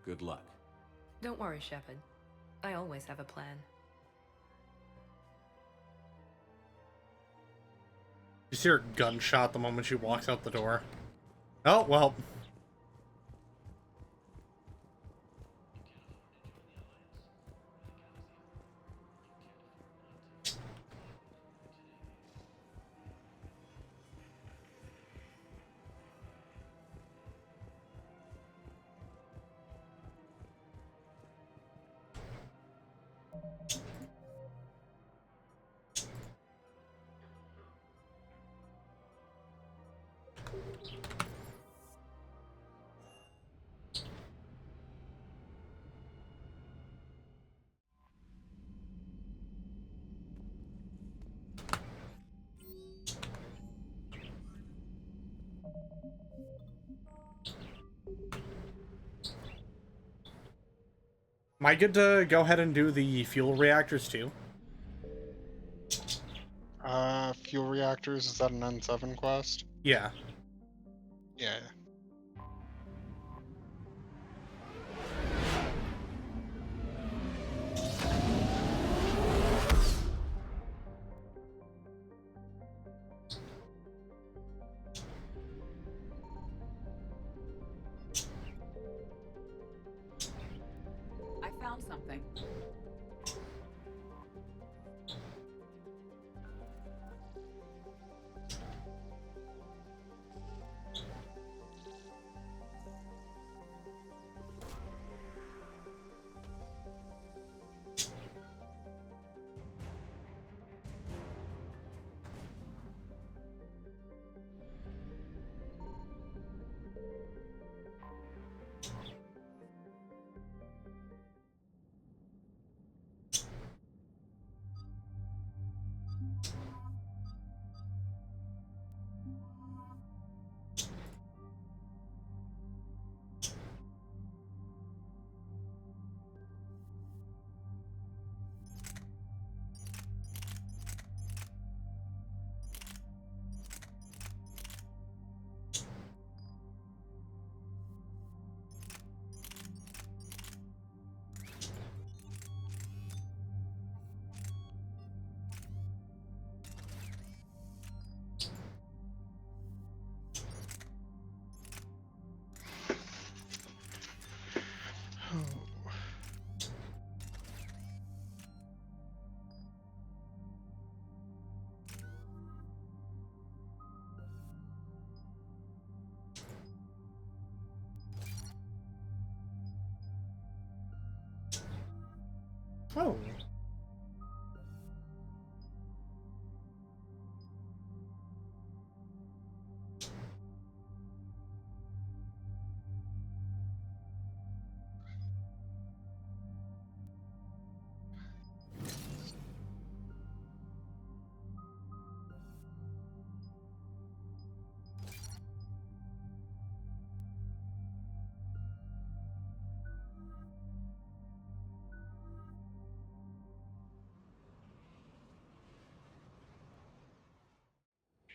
Good luck. Don't worry, Shepard. I always have a plan. You see her gunshot the moment she walks out the door. Oh, well. Am I good to go ahead and do the fuel reactors too? Fuel reactors, is that an N7 quest? Yeah. Yeah. I found something. Oh.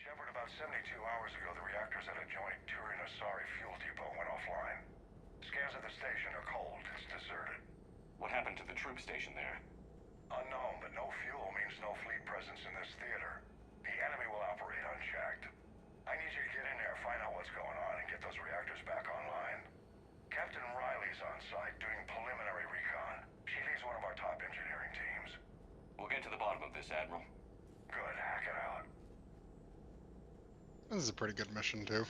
Shepard, about 72 hours ago, the reactors at a joint Turin-Asari fuel depot went offline. Scans at the station are cold. It's deserted. What happened to the troop station there? Unknown, but no fuel means no fleet presence in this theater. The enemy will operate unchecked. I need you to get in there, find out what's going on, and get those reactors back online. Captain Riley's on site doing preliminary recon. She leads one of our top engineering teams. We'll get to the bottom of this, Admiral. Good, hack it out. This is a pretty good mission, too.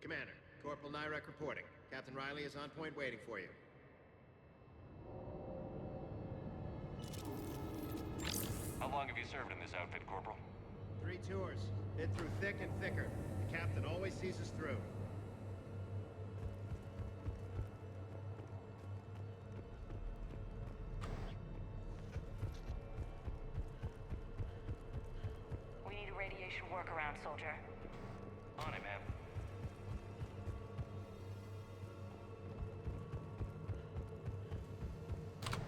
Commander, Corporal Nyrek reporting. Captain Riley is on point waiting for you. How long have you served in this outfit, Corporal? 3 tours. Been through thick and thicker. The captain always sees us through. We need a radiation workaround, soldier. On it, ma'am.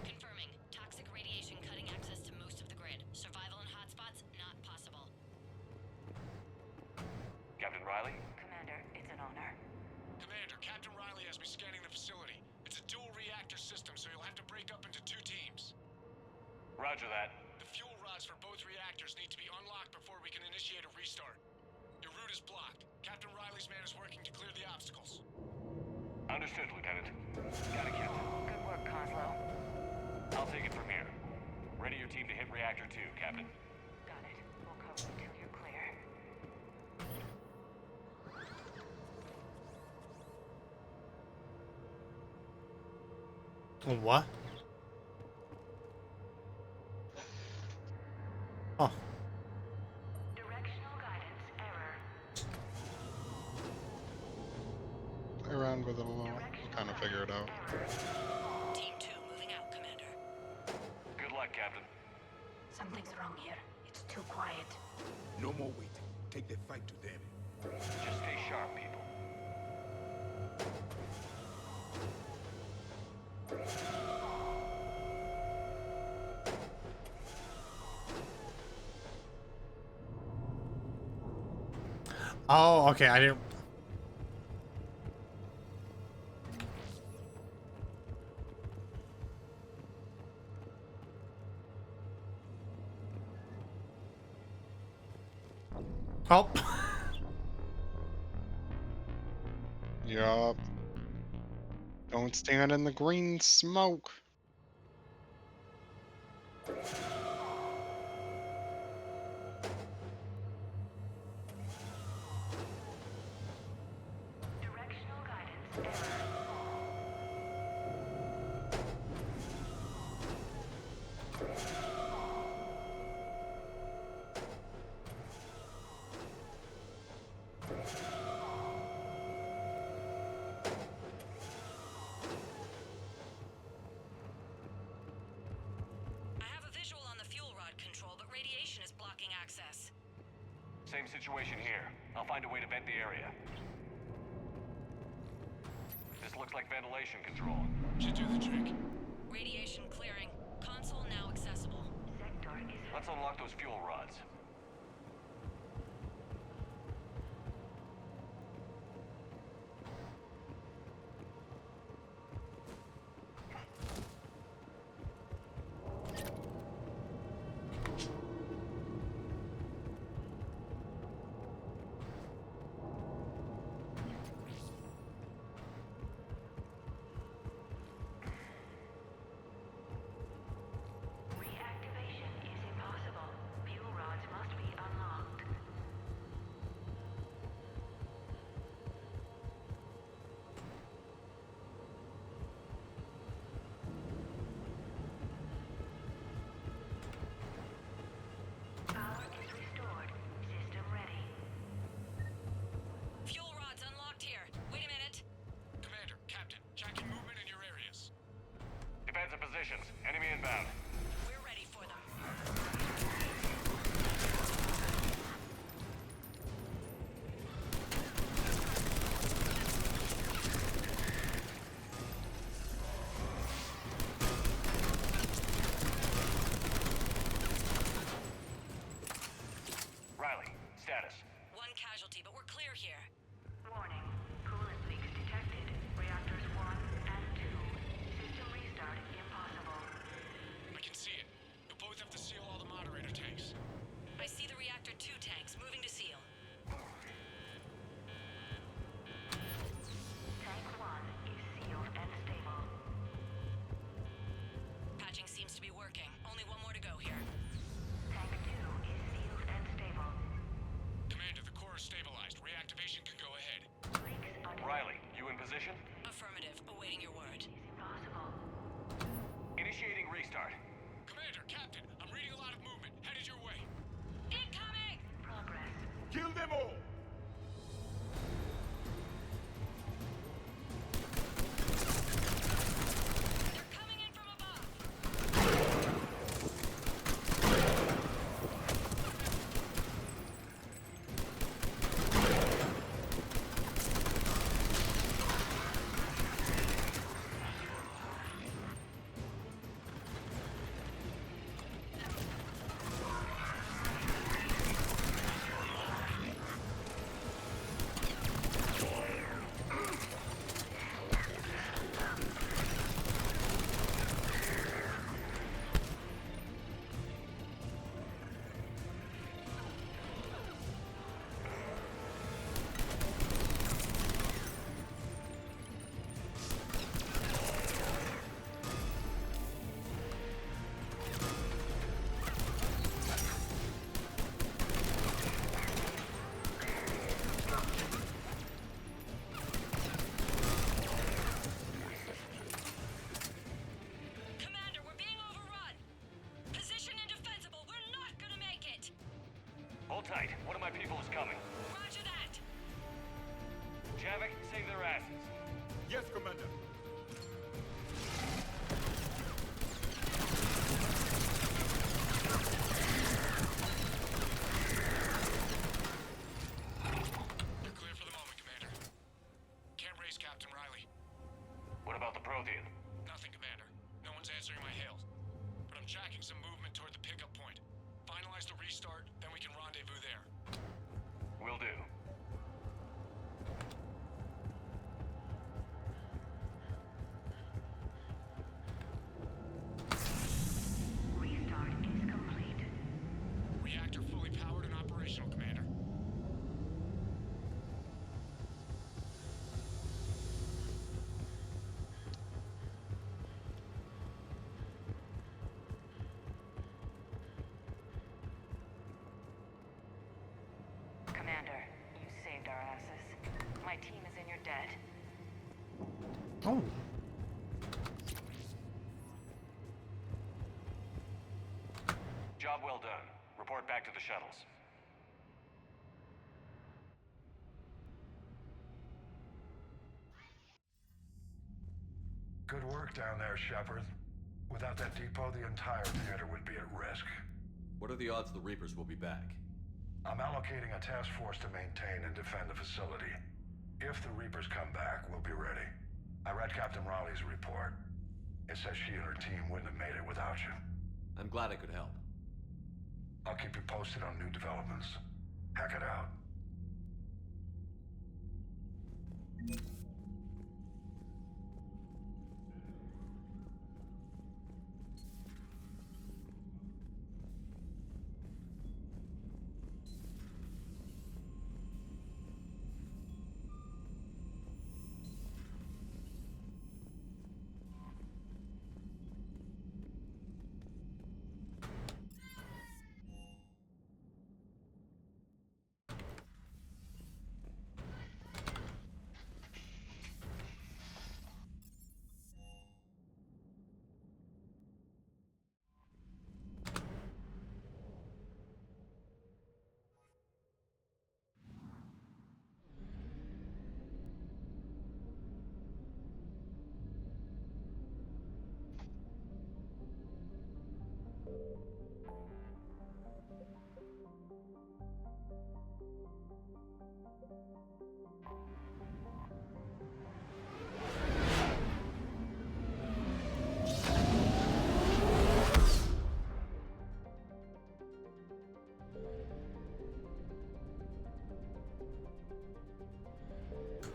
Confirming. Toxic radiation cutting access to most of the grid. Survival in hotspots, not possible. Captain Riley? Commander, it's an honor. Commander, Captain Riley has me scanning the facility. It's a dual reactor system, so you'll have to break up into 2 teams. Roger that. The fuel rods for both reactors need to be unlocked before we can initiate a restart. Your route is blocked. Captain Riley's man is working to clear the obstacles. Understood, Lieutenant. Got it, Captain. Good work, Coslow. I'll take it from here. Ready your team to hit Reactor 2, Captain. Got it. We'll cover until you're clear. What? Oh. Directional guidance error. Play around with it a little. We'll kind of figure it out. Team 2 moving out, Commander. Good luck, Captain. Something's wrong here. It's too quiet. No more waiting. Take the fight to them. Just stay sharp, people. Oh, okay. I didn't. Oh. Yup. Don't stand in the green smoke. Directional guidance error. I have a visual on the fuel rod control, but radiation is blocking access. Same situation here. I'll find a way to vent the area. This looks like ventilation control. Should do the trick. Radiation clearing. Console now accessible. Sector is Let's unlock those fuel rods. reactivation is impossible. Fuel rods positions. Enemy inbound. We're ready for them. Riley, status. One casualty, but we're clear here. Warning. Coolant leaks detected. Reactors 1 and 2. System restart impossible. I can see it. You'll both have to seal all the moderator tanks. I see the reactor 2 tanks moving to seal. Tank 1 is sealed and stable. Patching seems to be working. Only one more to go here. Tank 2 is sealed and stable. Commander, the core is stabilized. Reactivation can go ahead. Riley, you in position? Affirmative. Awaiting your word. Impossible. Initiating restart. Commander, Captain, I'm reading a lot of movement. Headed your way. Incoming! Progress. Kill them all! They're coming in from above. Commander, we're being overrun. Position indefensible. We're not gonna make it. Hold tight. One of my people is coming. Roger that. Javik, save their asses. Yes, Commander. You're clear for the moment, Commander. Can't raise Captain Riley. What about the Prothean? Nothing, Commander. No one's answering my hails. But I'm tracking some movement toward the pickup point. Finalize the restart, then we can rendezvous there. Will do. Restart is complete. Reactor fully powered and operational, Commander. Commander, you saved our asses. My team is in your debt. Oh. Job well done. Report back to the shuttles. Good work down there, Shepard. Without that depot, the entire theater would be at risk. What are the odds the Reapers will be back? I'm allocating a task force to maintain and defend the facility. If the Reapers come back, we'll be ready. I read Captain Raleigh's report. It says she and her team wouldn't have made it without you. I'm glad I could help. I'll keep you posted on new developments. Hack it out.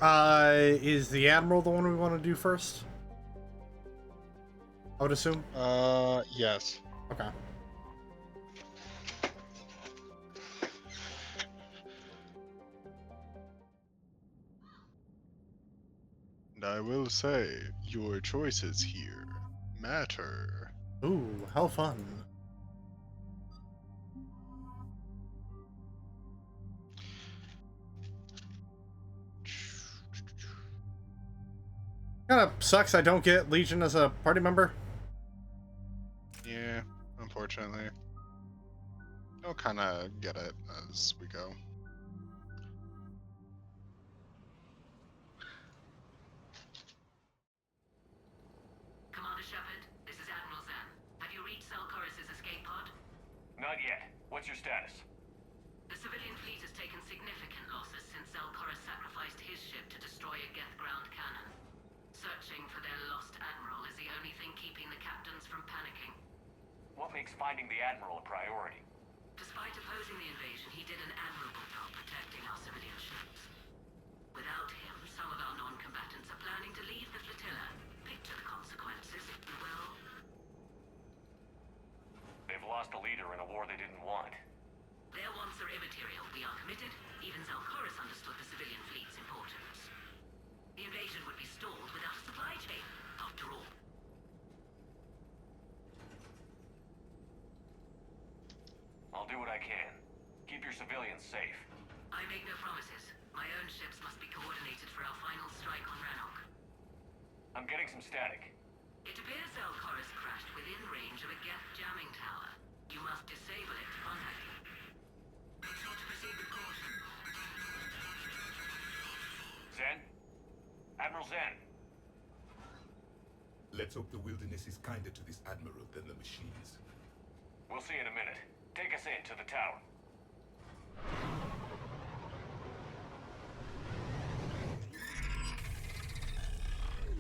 Is the Admiral the one we want to do first? I would assume. Yes. Okay. And I will say, your choices here matter. Ooh, how fun. Kind of sucks I don't get Legion as a party member. Yeah, unfortunately. I'll kind of get it as we go. Commander Shepard, this is Admiral Zen. Have you reached Selchoris' escape pod? Not yet. What's your status? The civilian fleet has taken significant losses since Selchoris sacrificed his ship to destroy a Geth ground cannon. Searching for their lost Admiral is the only thing keeping the captains from panicking. What makes finding the Admiral a priority? Despite opposing the invasion, he did an admirable job protecting our civilian ships. Without him, some of our non-combatants are planning to leave the flotilla. Picture the consequences, if you will. They've lost a leader in a war they didn't want. Their wants are immaterial. We are committed. Even Zelchoris understood the civilian fleet's importance. The invasion would be stalled without a supply chain, after all. I'll do what I can. Keep your civilians safe. I make no promises. My own ships must be coordinated for our final strike on Rannoch. I'm getting some static. It appears Zelchoris crashed within range of a Geth jamming tower. You must disable it to contact him. Make sure to proceed with caution. Zen? Admiral Zen? Let's hope the wilderness is kinder to this Admiral than the machines. We'll see in a minute. Take us in to the tower.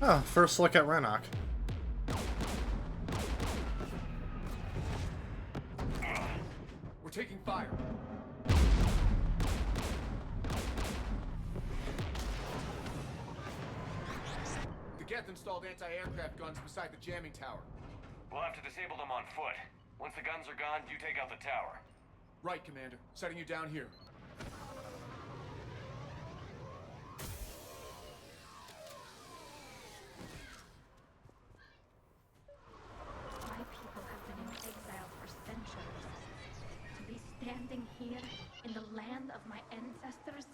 Oh, first look at Rannoch. We're taking fire. The Geth installed anti-aircraft guns beside the jamming tower. We'll have to disable them on foot. Once the guns are gone, you take out the tower. Right, Commander. Setting you down here. My people have been in exile for centuries. To be standing here in the land of my ancestors?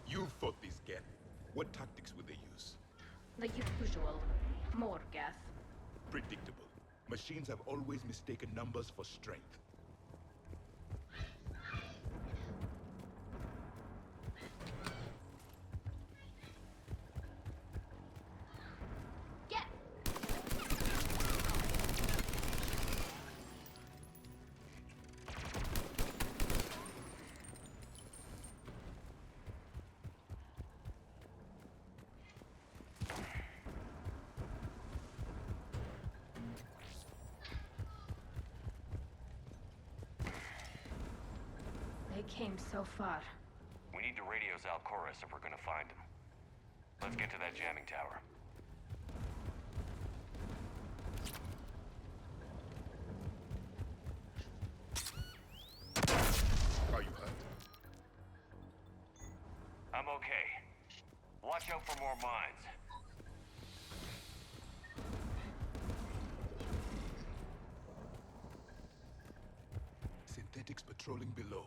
You fought these Geth. What tactics would they use? The usual. More Geth. Predictable. Machines have always mistaken numbers for strength. Get! They came so far. We need to radio Zelchoris if we're gonna find him. Let's get to that jamming tower. Are you hurt? I'm okay. Watch out for more mines. Synthetics patrolling below.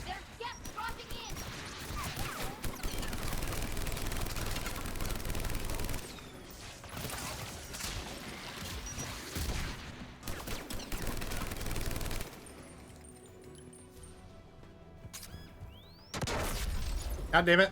There's Geth dropping in! God damn it.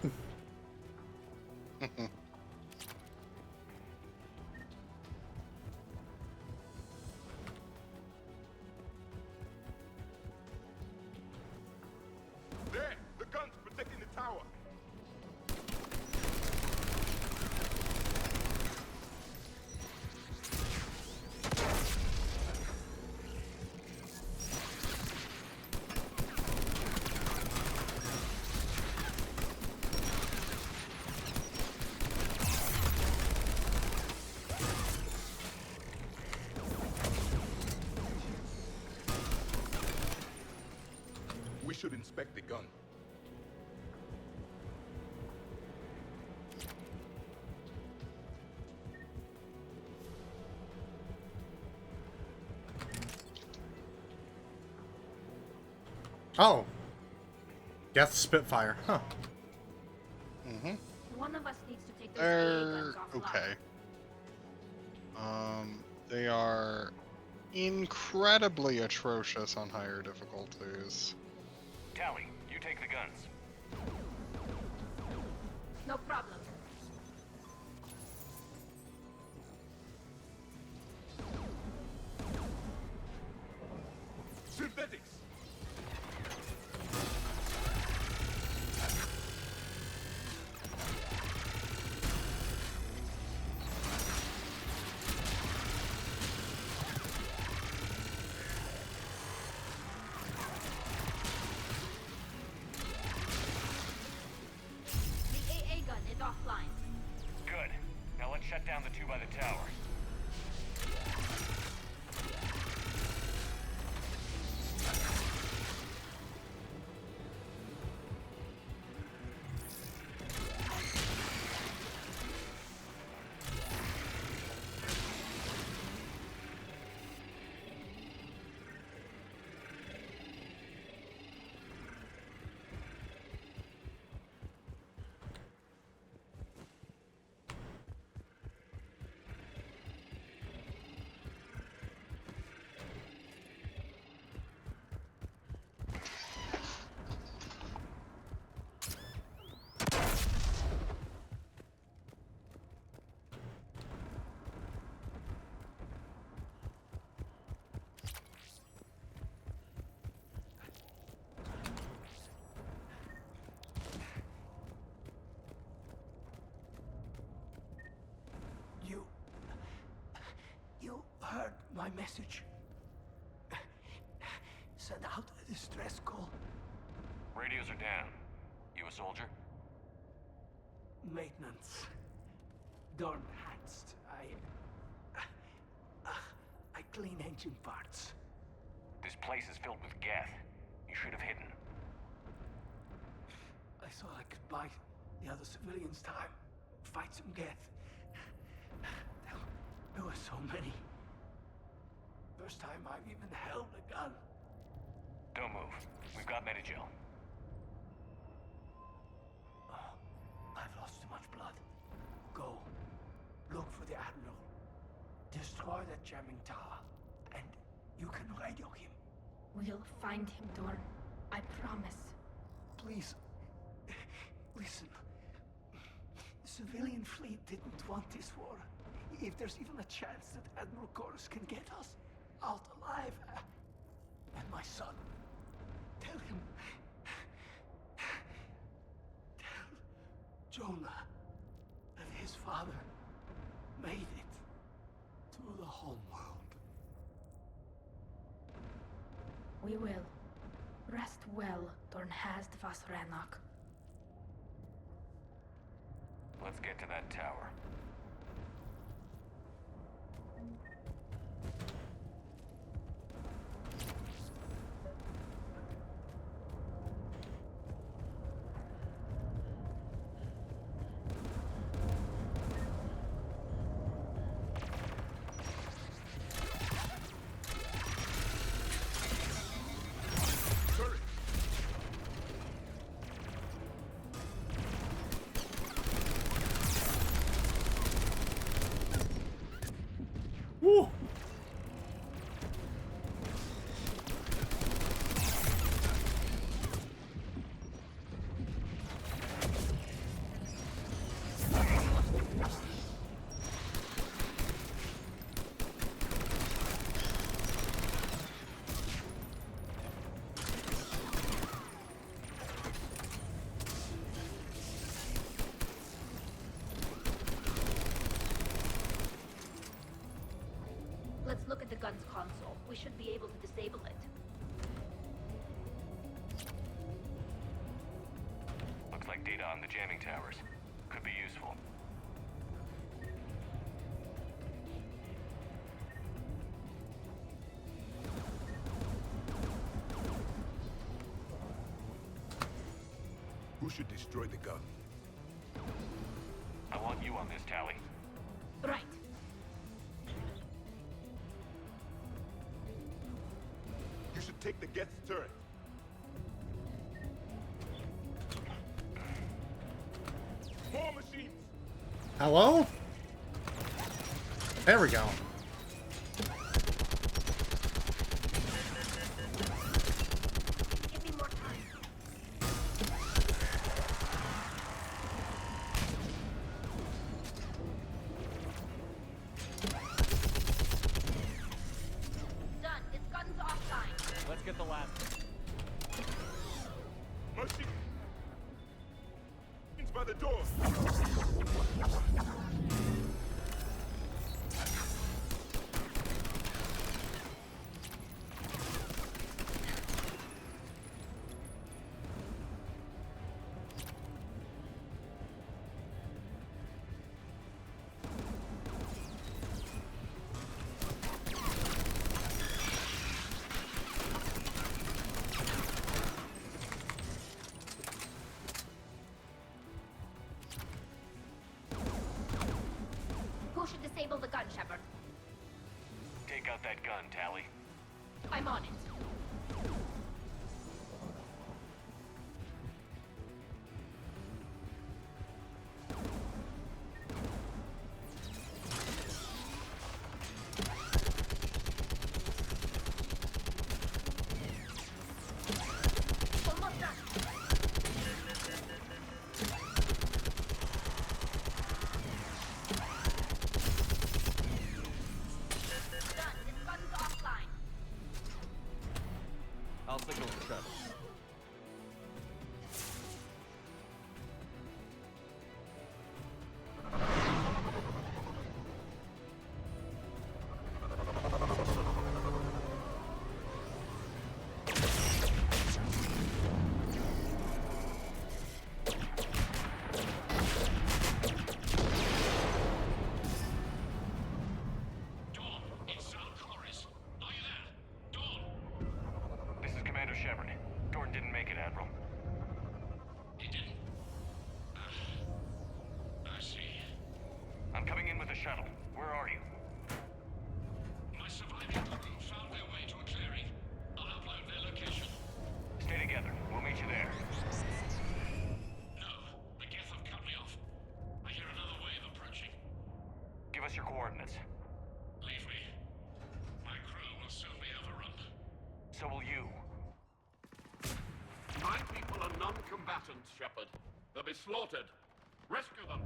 We should inspect the gun. Oh. Death Spitfire. Huh. Mm-hmm. One of us needs to take those AA guns offline. Okay. They are incredibly atrocious on higher difficulties. Tally, you take the guns. No problem. Synthetics! The AA gun is offline. Good. Now let's shut down the two by the tower. You heard my message. Send out a distress call. Radios are down. You a soldier? Maintenance. Dorn Hatst. I clean engine parts. This place is filled with Geth. You should have hidden. I thought I could buy the other civilians time. Fight some Geth. There were so many. First time I've even held a gun. Don't move. We've got Medigel. Oh, I've lost too much blood. Go. Look for the Admiral. Destroy that jamming tower. And you can radio him. We'll find him, Dorn. I promise. Please. Listen. The civilian fleet didn't want this war. If there's even a chance that Admiral Chorus can get us out alive, and my son, tell him, tell Jonah that his father made it to the homeworld. We will. Rest well, Dornhast vas Rannoch. Let's get to that tower. Woo! Let's look at the gun's console. We should be able to disable it. Looks like data on the jamming towers. Could be useful. Who should destroy the gun? I want you on this, Tally. Right. You should take the Geth's turret. More machines! Hello? There we go. Give me more time. Done. This gun's offline. Let's get the last. Machines by the door. Who should disable the gun, Shepard? Take out that gun, Tally. I'm on it. Almost done. Done. This gun's offline. I'll signal the shuttle. Dawn, it's Sal Chorus. Are you there? Dawn! This is Commander Shepard. Gordon didn't make it, Admiral. He didn't. I see. I'm coming in with the shuttle. Where are you? My surviving group found their way to a clearing. I'll upload their location. Stay together. We'll meet you there. No, the Geth have cut me off. I hear another wave approaching. Give us your coordinates. Leave me. My crew will soon be overrun. So will you. My people are non-combatants, Shepard. They'll be slaughtered. Rescue them.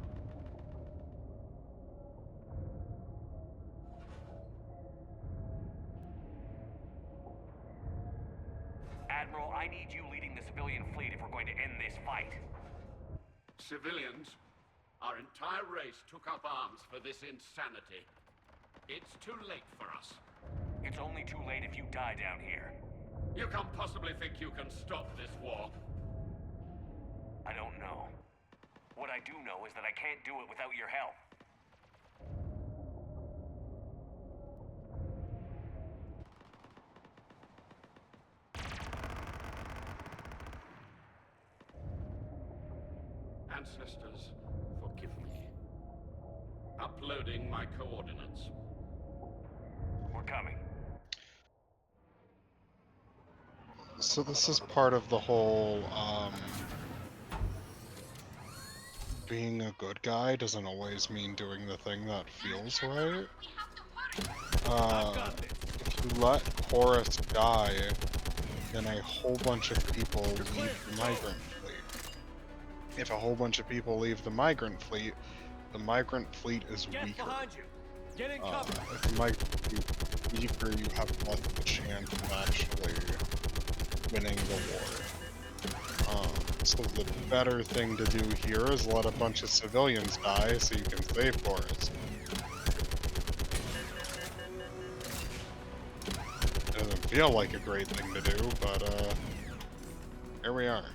Admiral, I need you leading the civilian fleet if we're going to end this fight. Civilians, our entire race took up arms for this insanity. It's too late for us. It's only too late if you die down here. You can't possibly think you can stop this war. I don't know. What I do know is that I can't do it without your help. Ancestors, forgive me. Uploading my coordinates. We're coming. So this is part of the whole, being a good guy doesn't always mean doing the thing that feels right. If you let Horus die, then a whole bunch of people leave the migrant fleet. If a whole bunch of people leave the migrant fleet is weaker. Get in If the migrant fleet is weaker, you have less of a chance of actually winning the war. So the better thing to do here is let a bunch of civilians die so you can save Horus. Doesn't feel like a great thing to do, but here we are.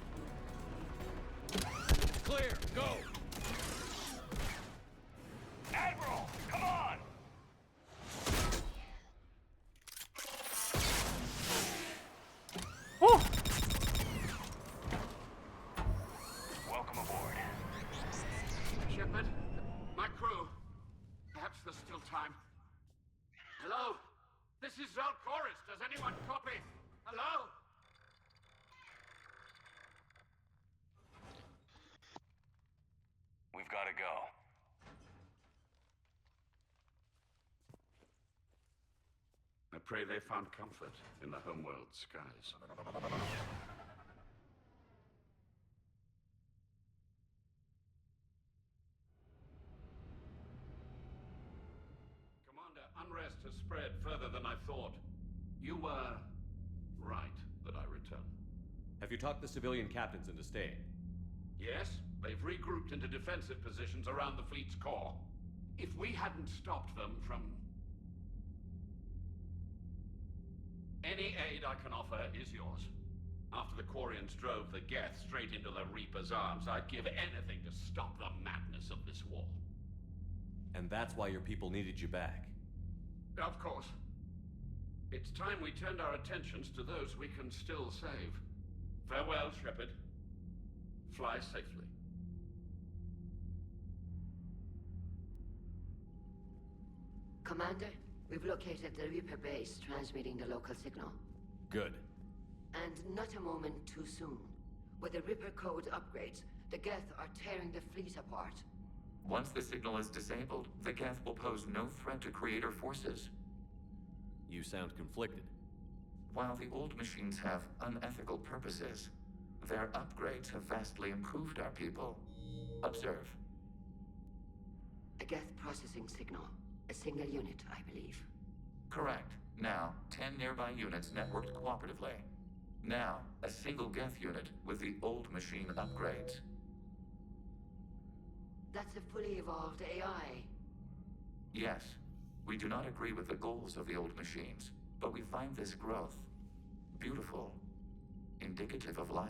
Clear, go! Admiral, come on! Gotta go. I pray they found comfort in the homeworld skies. Commander, unrest has spread further than I thought. You were right that I return. Have you talked the civilian captains into staying? Yes, they've regrouped into defensive positions around the fleet's core. If we hadn't stopped them from... Any aid I can offer is yours. After the Quarians drove the Geth straight into the Reaper's arms, I'd give anything to stop the madness of this war. And that's why your people needed you back. Of course. It's time we turned our attentions to those we can still save. Farewell, Shepard. Fly safely. Commander, we've located the Reaper base transmitting the local signal. Good. And not a moment too soon. With the Reaper code upgrades, the Geth are tearing the fleet apart. Once the signal is disabled, the Geth will pose no threat to Creator forces. You sound conflicted. While the old machines have unethical purposes, their upgrades have vastly improved our people. Observe. A Geth processing signal. A single unit, I believe. Correct. Now, 10 nearby units networked cooperatively. Now, a single Geth unit with the old machine upgrades. That's a fully evolved AI. Yes, we do not agree with the goals of the old machines, but we find this growth beautiful, indicative of life.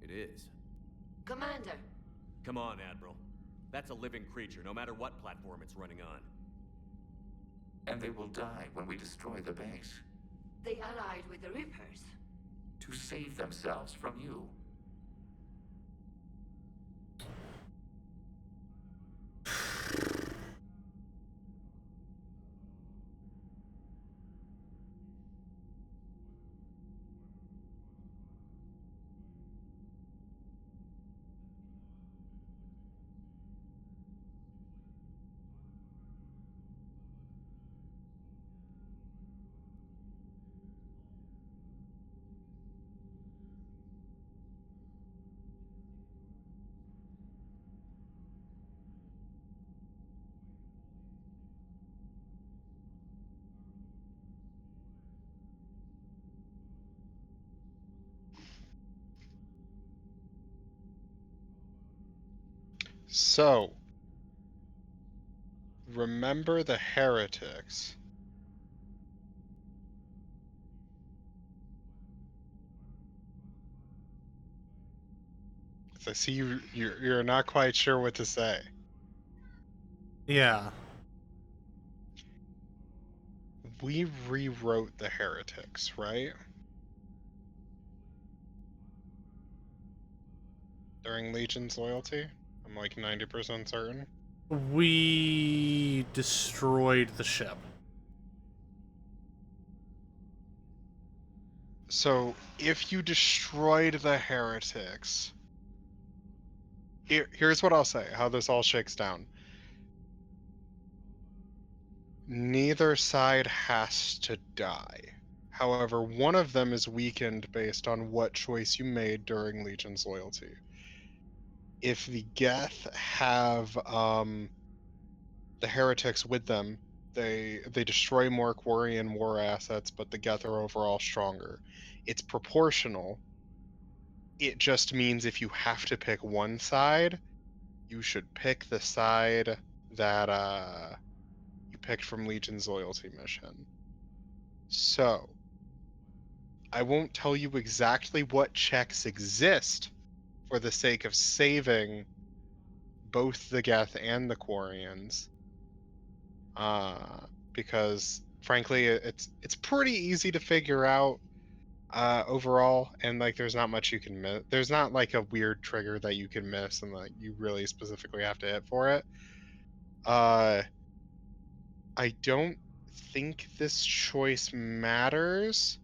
It is. Commander! Come on, Admiral. That's a living creature, no matter what platform it's running on. And they will die when we destroy the base. They allied with the Reapers. To save themselves from you. So, remember the heretics. I see you're not quite sure what to say. Yeah. We rewrote the heretics, right? During Legion's loyalty? I'm like 90% certain. We destroyed the ship. So, if you destroyed the heretics... Here's what I'll say, how this all shakes down. Neither side has to die. However, one of them is weakened based on what choice you made during Legion's loyalty. If the Geth have the heretics with them, they destroy more Quarian war assets, but the Geth are overall stronger. It's proportional. It just means if you have to pick one side, you should pick the side that you picked from Legion's loyalty mission. So, I won't tell you exactly what checks exist for the sake of saving both the Geth and the Quarians, because frankly, it's pretty easy to figure out overall, and like there's not much you can miss. There's not like a weird trigger that you can miss, and like you really specifically have to hit for it. I don't think this choice matters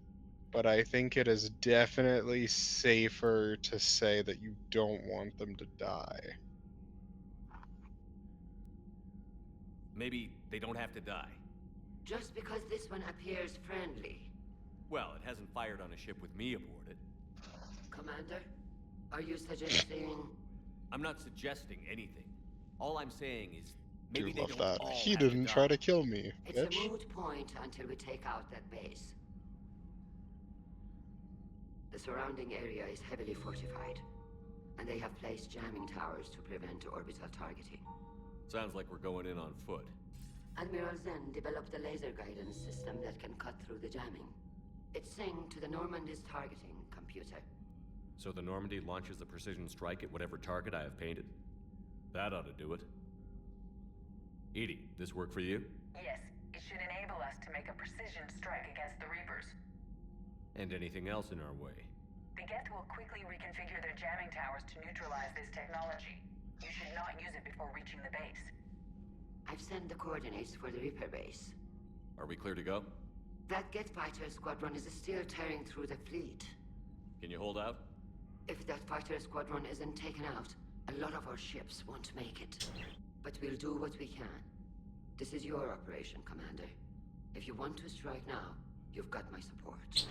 but I think it is definitely safer to say that you don't want them to die. Maybe they don't have to die. Just because this one appears friendly. Well, it hasn't fired on a ship with me aboard it. Commander, are you suggesting... I'm not suggesting anything. All I'm saying is Do maybe they love don't that. all He have didn't to try die. to kill me, It's bitch. a moot point until we take out that base. The surrounding area is heavily fortified, and they have placed jamming towers to prevent orbital targeting. Sounds like we're going in on foot. Admiral Zen developed a laser guidance system that can cut through the jamming. It's synced to the Normandy's targeting computer. So the Normandy launches a precision strike at whatever target I have painted? That ought to do it. Edie, this work for you? Yes, it should enable us to make a precision strike against the Reapers. And anything else in our way? The Geth will quickly reconfigure their jamming towers to neutralize this technology. You should not use it before reaching the base. I've sent the coordinates for the Reaper base. Are we clear to go? That Geth fighter squadron is still tearing through the fleet. Can you hold out? If that fighter squadron isn't taken out, a lot of our ships won't make it. But we'll do what we can. This is your operation, Commander. If you want to strike now, you've got my support.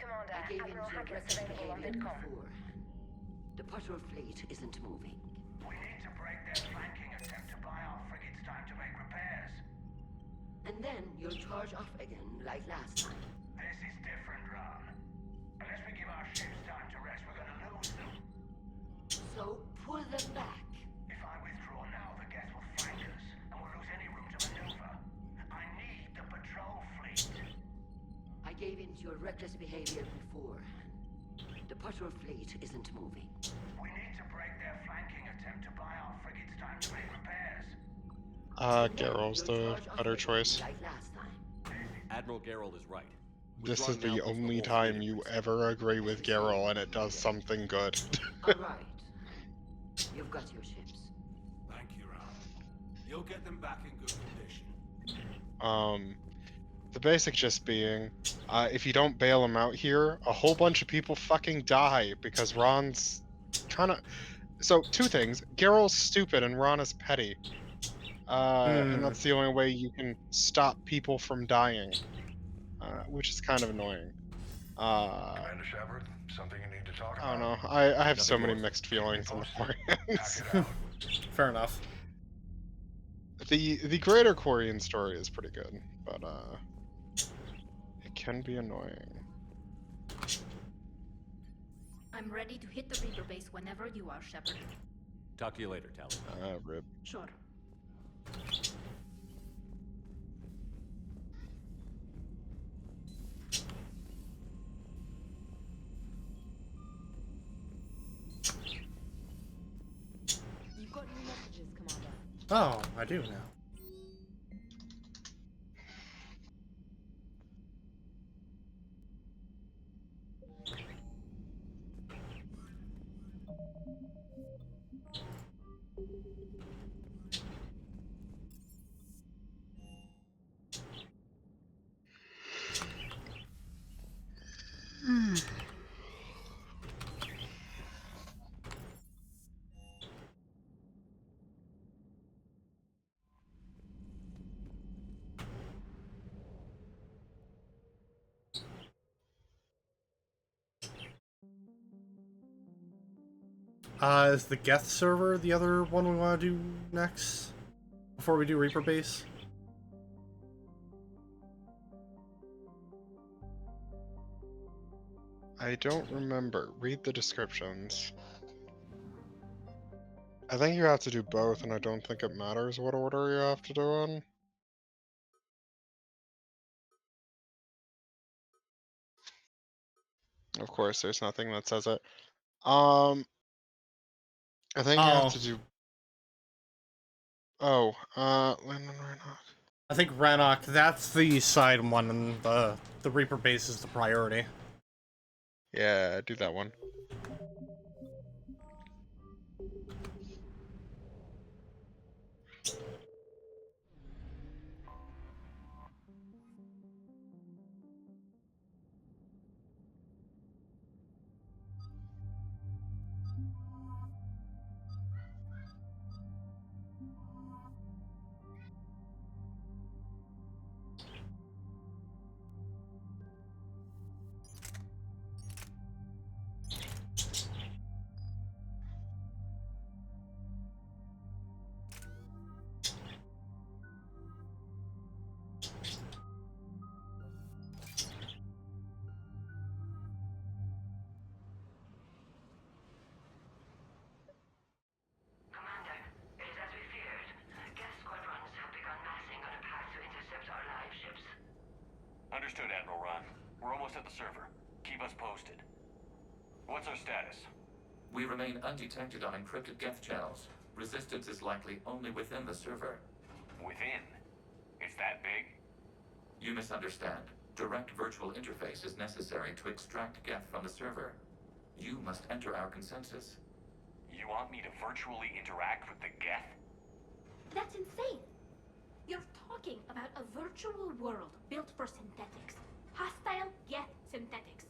Commander, I gave in Admiral to your Hackett's reckless available on behavior VidCom. beforehand. The patrol fleet isn't moving. We need to break their flanking attempt to buy our frigates time to make repairs. And then you'll charge off again, like last time. This is different, Ron. Unless we give our ships time to rest, we're gonna lose them. So, pull them back. If I withdraw now, the Geth will flank us, and we'll lose any room to maneuver. I need the patrol fleet. I gave in to your reckless behavior beforehand. The patrol fleet isn't moving. We need to break their flanking attempt to buy our frigates time to make repairs. Garrel's the better choice. Like last time. Admiral Gerrel is right. This is Withdrawing the now puts only whole time fleet at you risk. ever agree with Gerrel and it does something good. Alright. You've got your ships. Thank you, Ron. You'll get them back in good condition. The basic gist being, if you don't bail him out here, a whole bunch of people fucking die because Ron's kind of... So, two things. Geralt's stupid and Ron is petty. And that's the only way you can stop people from dying. Which is kind of annoying. Commander Shepard, something you need to talk about? I don't know. I have so many mixed feelings on the Quarians. Fair enough. The greater Quarian story is pretty good, but it can be annoying. I'm ready to hit the Reaper base whenever you are, Shepard. Talk to you later, Tally. Rip. Sure. You've got new messages, Commander. Oh, I do now. Is the Geth server the other one we want to do next? Before we do Reaper Base? I don't remember. Read the descriptions. I think you have to do both, and I don't think it matters what order you have to do in. Of course, there's nothing that says it. I think you have to do... Landon Reinhard. I think Rannoch, that's the side one, and the Reaper Base is the priority. Yeah, do that one. Admiral Ron. We're almost at the server. Keep us posted. What's our status? We remain undetected on encrypted Geth channels. Resistance is likely only within the server. Within? It's that big? You misunderstand. Direct virtual interface is necessary to extract Geth from the server. You must enter our consensus. You want me to virtually interact with the Geth? That's insane! You're talking about a virtual world built for synthetics. Hostile Geth synthetics.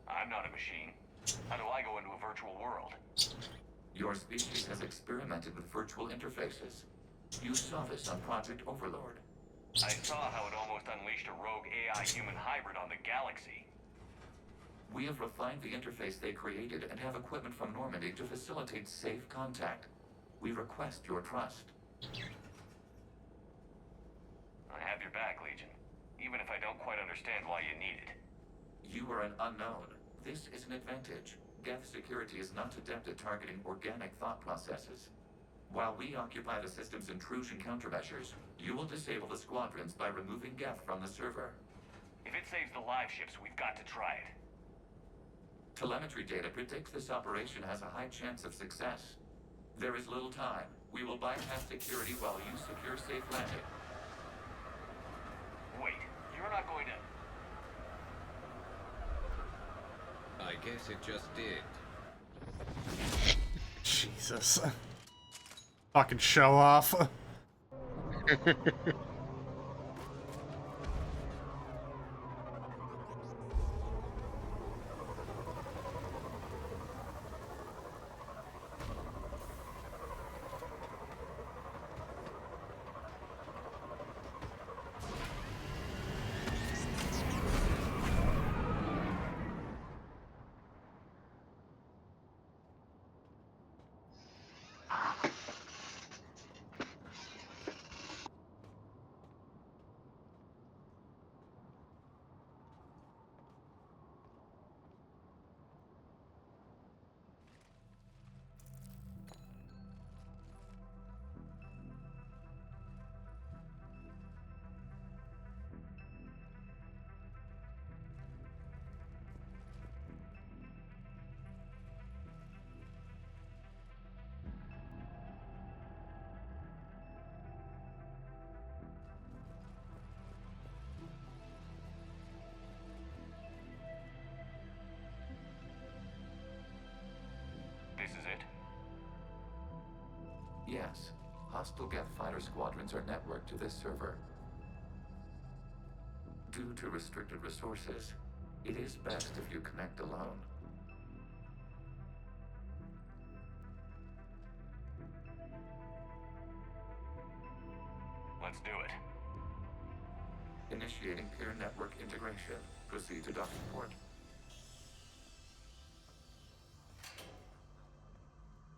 I'm not a machine. How do I go into a virtual world? Your species has experimented with virtual interfaces. You saw this on Project Overlord. I saw how it almost unleashed a rogue AI-human hybrid on the galaxy. We have refined the interface they created and have equipment from Normandy to facilitate safe contact. We request your trust. I have your back, Legion. Even if I don't quite understand why you need it. You are an unknown. This is an advantage. Geth security is not adept at targeting organic thought processes. While we occupy the system's intrusion countermeasures, you will disable the squadrons by removing Geth from the server. If it saves the live ships, we've got to try it. Telemetry data predicts this operation has a high chance of success. There is little time. We will bypass security while you secure safe landing. Wait, you're not going to... I guess it just did. Jesus. Fucking show off. This is it? Yes. Hostile Geth fighter squadrons are networked to this server. Due to restricted resources, it is best if you connect alone. Let's do it. Initiating peer network integration. Proceed to docking port.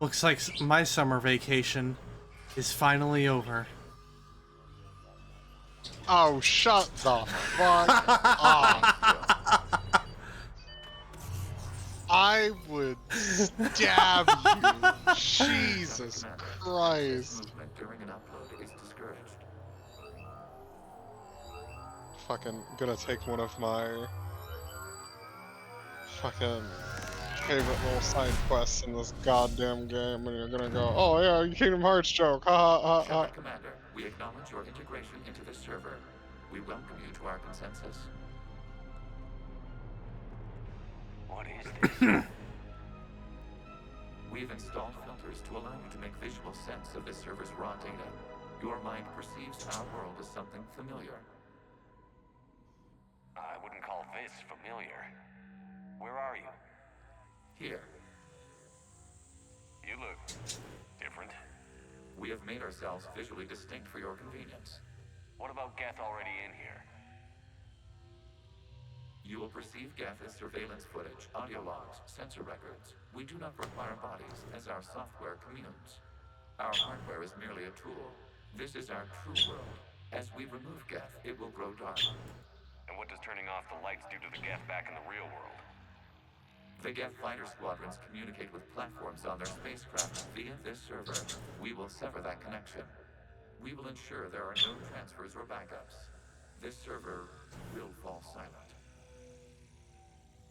Looks like my summer vacation is finally over. Oh, shut the fuck up. I would stab you. Jesus Christ. During an upload is discouraged. Fucking gonna take one of my fucking favorite little side quests in this goddamn game, and you're gonna go, oh yeah, Kingdom Hearts joke, ha ha ha ha. Commander, we acknowledge your integration into this server. We welcome you to our consensus. What is this? We've installed filters to allow you to make visual sense of this server's raw data. Your mind perceives our world as something familiar. I wouldn't call this familiar. Where are you? Here. You look different. We have made ourselves visually distinct for your convenience. What about Geth already in here? You will perceive Geth as surveillance footage, audio logs, sensor records. We do not require bodies, as our software communes. Our hardware is merely a tool. This is our true world. As we remove Geth, it will grow dark. And what does turning off the lights do to the Geth back in the real world? The Geth fighter squadrons communicate with platforms on their spacecraft via this server. We will sever that connection. We will ensure there are no transfers or backups. this server will fall silent.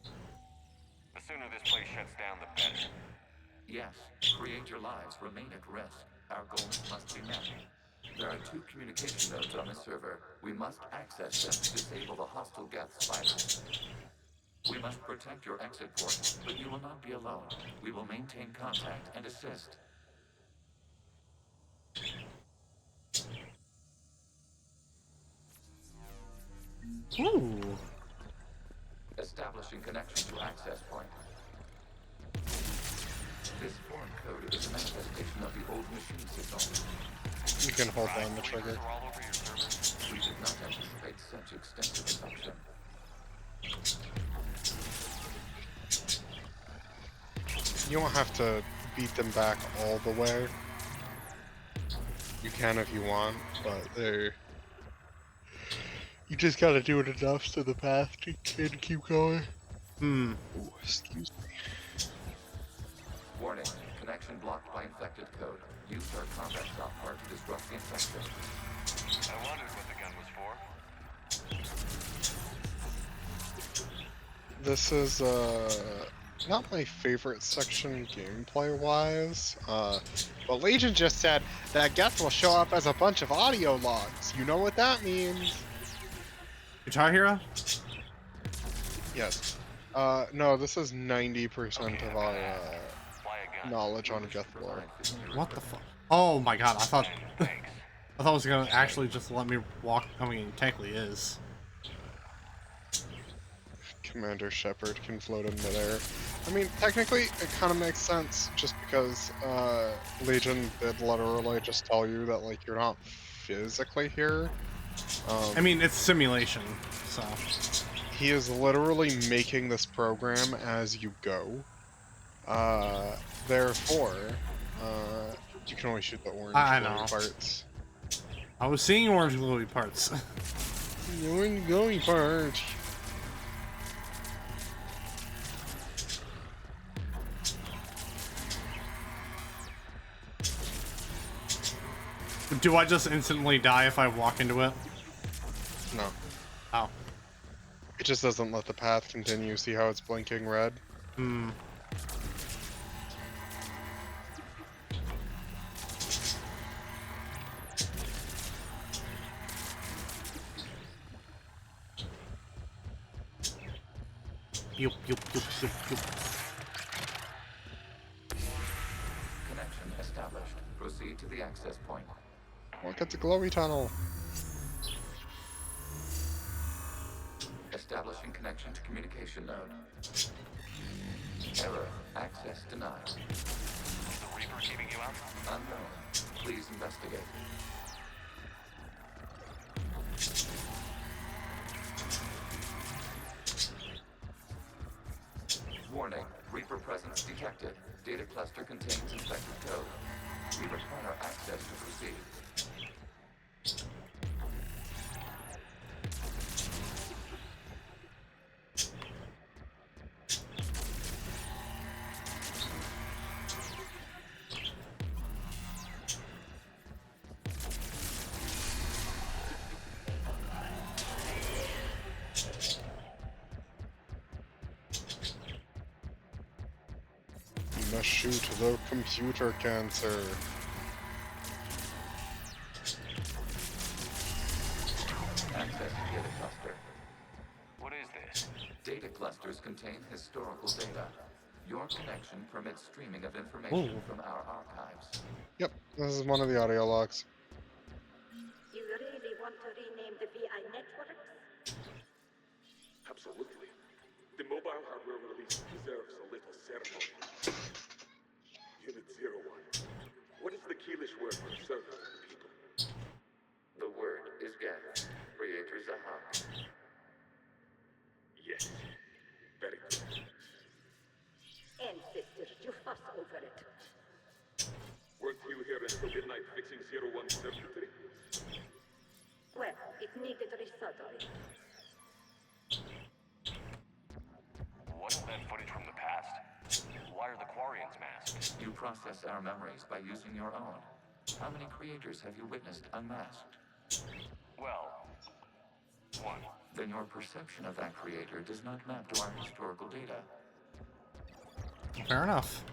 The sooner this place shuts down, the better. Yes, creator lives remain at risk. Our goals must be met. There are 2 communication nodes on the server. We must access them to disable the hostile Geth spiders. We must protect your exit port, but you will not be alone. We will maintain contact and assist. Ooh. Establishing connection to access point. This foreign code is a manifestation of the old machine signal. You can hold down the trigger. We did not anticipate such extensive infection. You don't have to beat them back all the way. You can if you want, but they're... You just gotta do it enough so the path can keep going. Hmm. Ooh, excuse me. Warning, connection blocked by infected code. Use our combat software to disrupt the infection. I wondered what the gun was for. This is, not my favorite section gameplay-wise, but Legion just said that Geth will show up as a bunch of audio logs. You know what that means? Guitar Hero? Yes. No, this is 90% of our, knowledge on Geth lore. What the fuck? Oh my god, I thought it was gonna actually just let me walk. I mean, technically is. Commander Shepard can float in midair. I mean, technically, it kind of makes sense, just because, Legion did literally just tell you that, like, you're not physically here. I mean, it's simulation, so... He is literally making this program as you go. Therefore, you can only shoot the orange glowy parts. I was seeing orange glowy parts. Orange glowy parts. Do I just instantly die if I walk into it? No. Oh. It just doesn't let the path continue. See how it's blinking red? Hmm. Yup, yup, yup, yup, yup. Connection established. Proceed to the access point. Look at the glowy tunnel. Establishing connection to communication node. Error. Access denied. Is the Reaper keeping you out? Unknown. Please investigate. Warning. Reaper presence detected. Data cluster contains infected code. We require access to proceed. You must shoot the computer cancer. Access to data cluster. What is this? Data clusters contain historical data. Your connection permits streaming of information from our archives. Yep, this is one of the audio logs. You really want to rename the VI networks? Absolutely. The mobile hardware release deserves a little ceremony. Unit 01. What is the Keelish word for servant of the people? The word is Geth. Creator Zahak. Yes. Very good. Ancestors, you fuss over it. Weren't you here until midnight fixing 0173? Well, it needed resoldering. Wasn't that footage from the past? Why are the Quarians masked? You process our memories by using your own. How many creators have you witnessed unmasked? Well, one. Then your perception of that creator does not map to our historical data. Fair enough.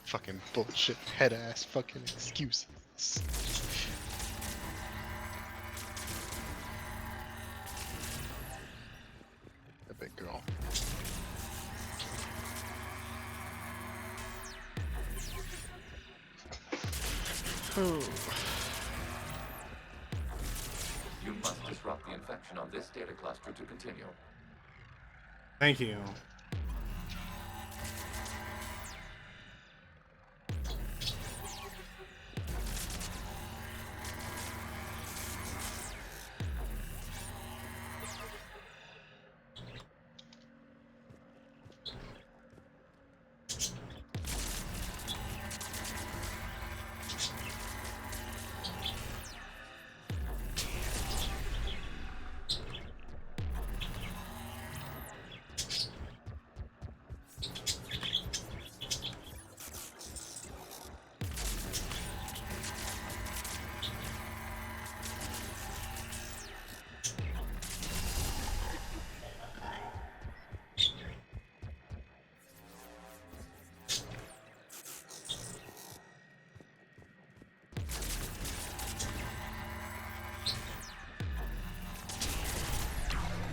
Fucking bullshit head ass fucking excuses. A big girl. You must disrupt the infection on this data cluster to continue. Thank you.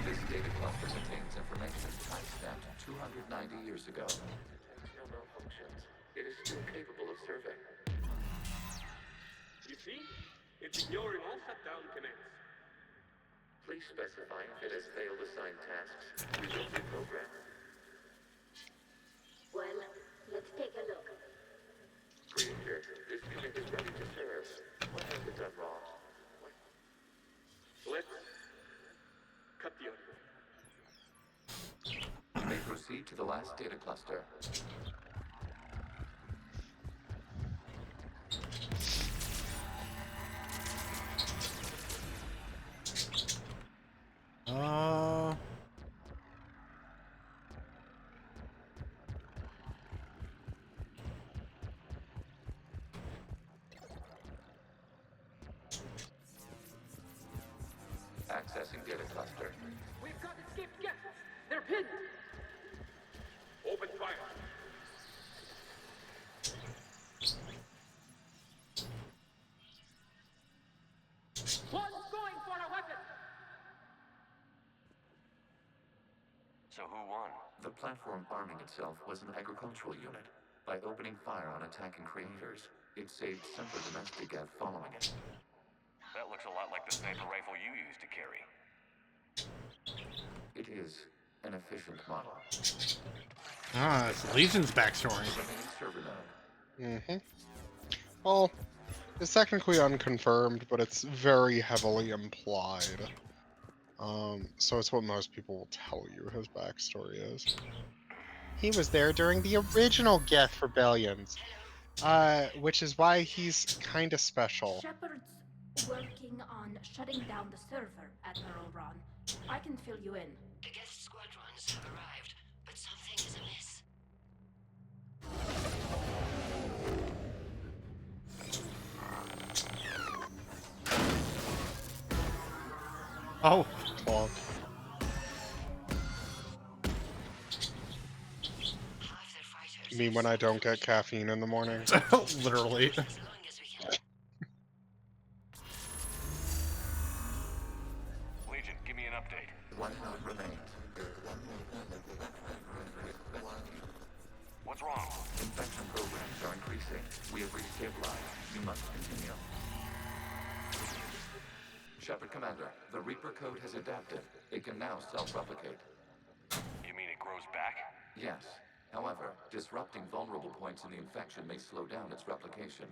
This data cluster contains information timestamped 290 years ago. No malfunctions. It is still capable of serving. You see? It's ignoring all shutdown commands. Please specify if it has failed assigned tasks. We will reprogram. Well, let's take a look. Creator, this unit is ready to serve. What has it done wrong? Let's cut the audio. You may proceed to the last data cluster. Accessing data cluster. We've got escaped guests. They're pinned. Open fire. One's going for a weapon. So who won? The platform arming itself was an agricultural unit. By opening fire on attacking creators, it saved several domestic Gav following it. That looks a lot like the sniper rifle you used to carry. It is an efficient model. Ah, it's Legion's backstory. Server node. Mm-hmm. Well, it's technically unconfirmed, but it's very heavily implied. So it's what most people will tell you his backstory is. He was there during the original Geth rebellions, which is why he's kind of special. Shepard's working on shutting down the server, Admiral Ron. I can fill you in. The guest squadrons have arrived, but something is amiss. Oh. Bonk. You mean when I don't get caffeine in the morning? Literally. Legion, give me an update. One node remains. What's wrong? Infection programs are increasing. We have restabilized. You must continue. Shepard Commander, the Reaper code has adapted. It can now self-replicate. You mean it grows back? Yes. However, disrupting vulnerable points in the infection may slow down its replication.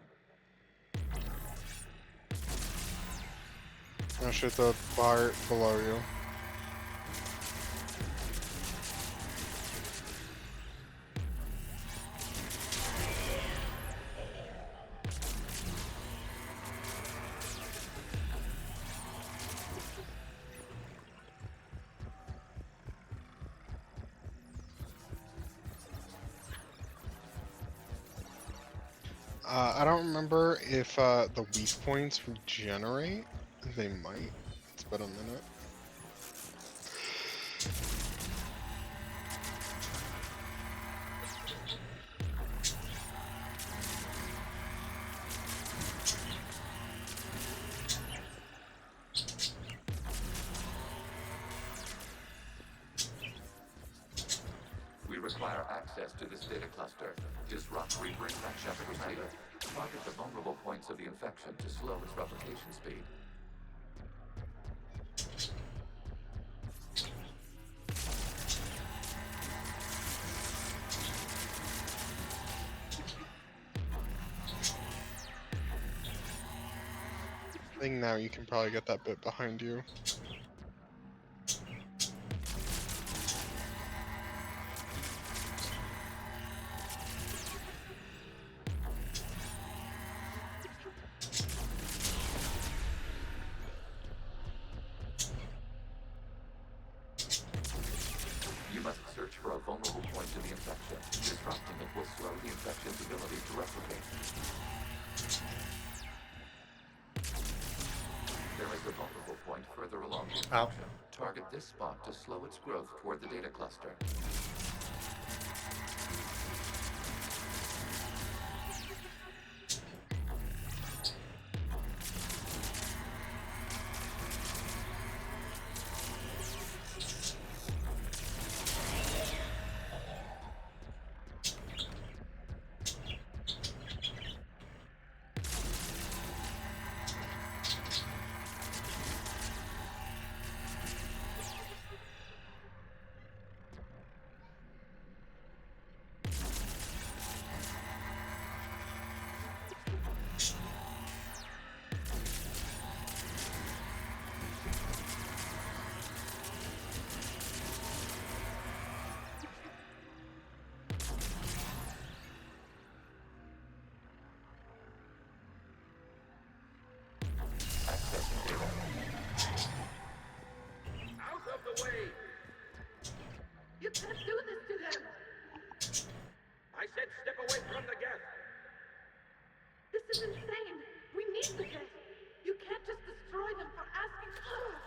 I'll shoot the bar below you. I don't remember if the weak points regenerate. They might. It's been a minute. We require access to this data cluster. Disrupt Reaper infection procedure. Target the vulnerable points of the infection to slow its replication speed. I think now you can probably get that bit behind you. You must search for a vulnerable point in the infection. Disrupting it will slow the infection's ability to replicate. There is a vulnerable point further along the infection. Target this spot to slow its growth toward the data cluster. Out of the way! You can't do this to them! I said step away from the Geth! This is insane! We need the Geth! You can't just destroy them for asking for us!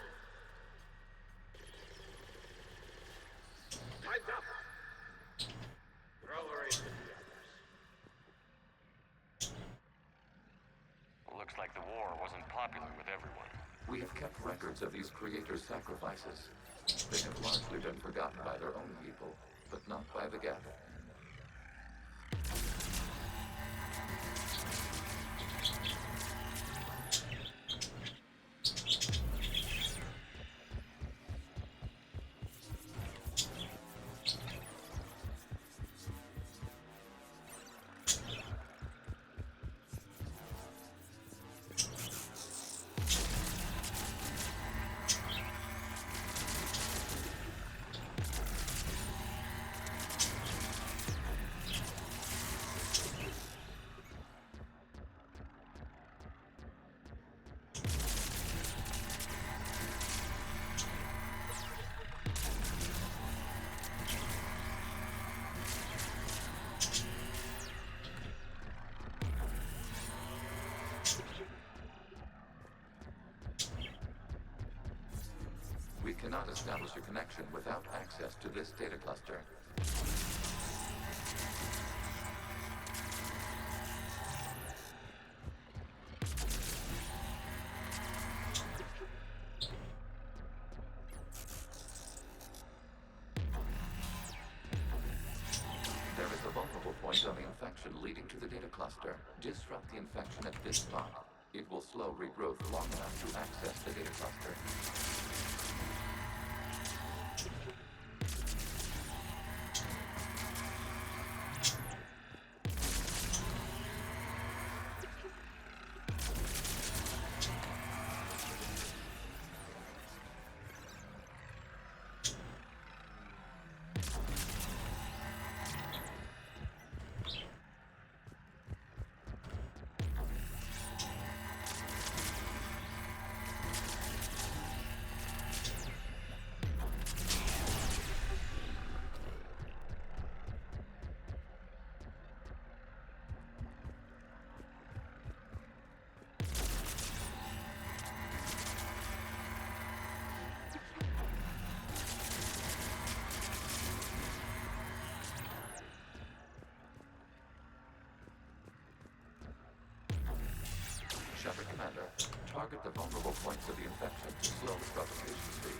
Time's up! Throw her into the others. Looks like the war wasn't popular with everyone. We have kept records of these creators' sacrifices. They have largely been forgotten by their own people, but not by the Geth. We cannot establish a connection without access to this data cluster. There is a vulnerable point on the infection leading to the data cluster. Disrupt the infection at this spot. It will slow regrowth long enough to access the data cluster. Commander. Target the vulnerable points of the infection to slow its propagation speed.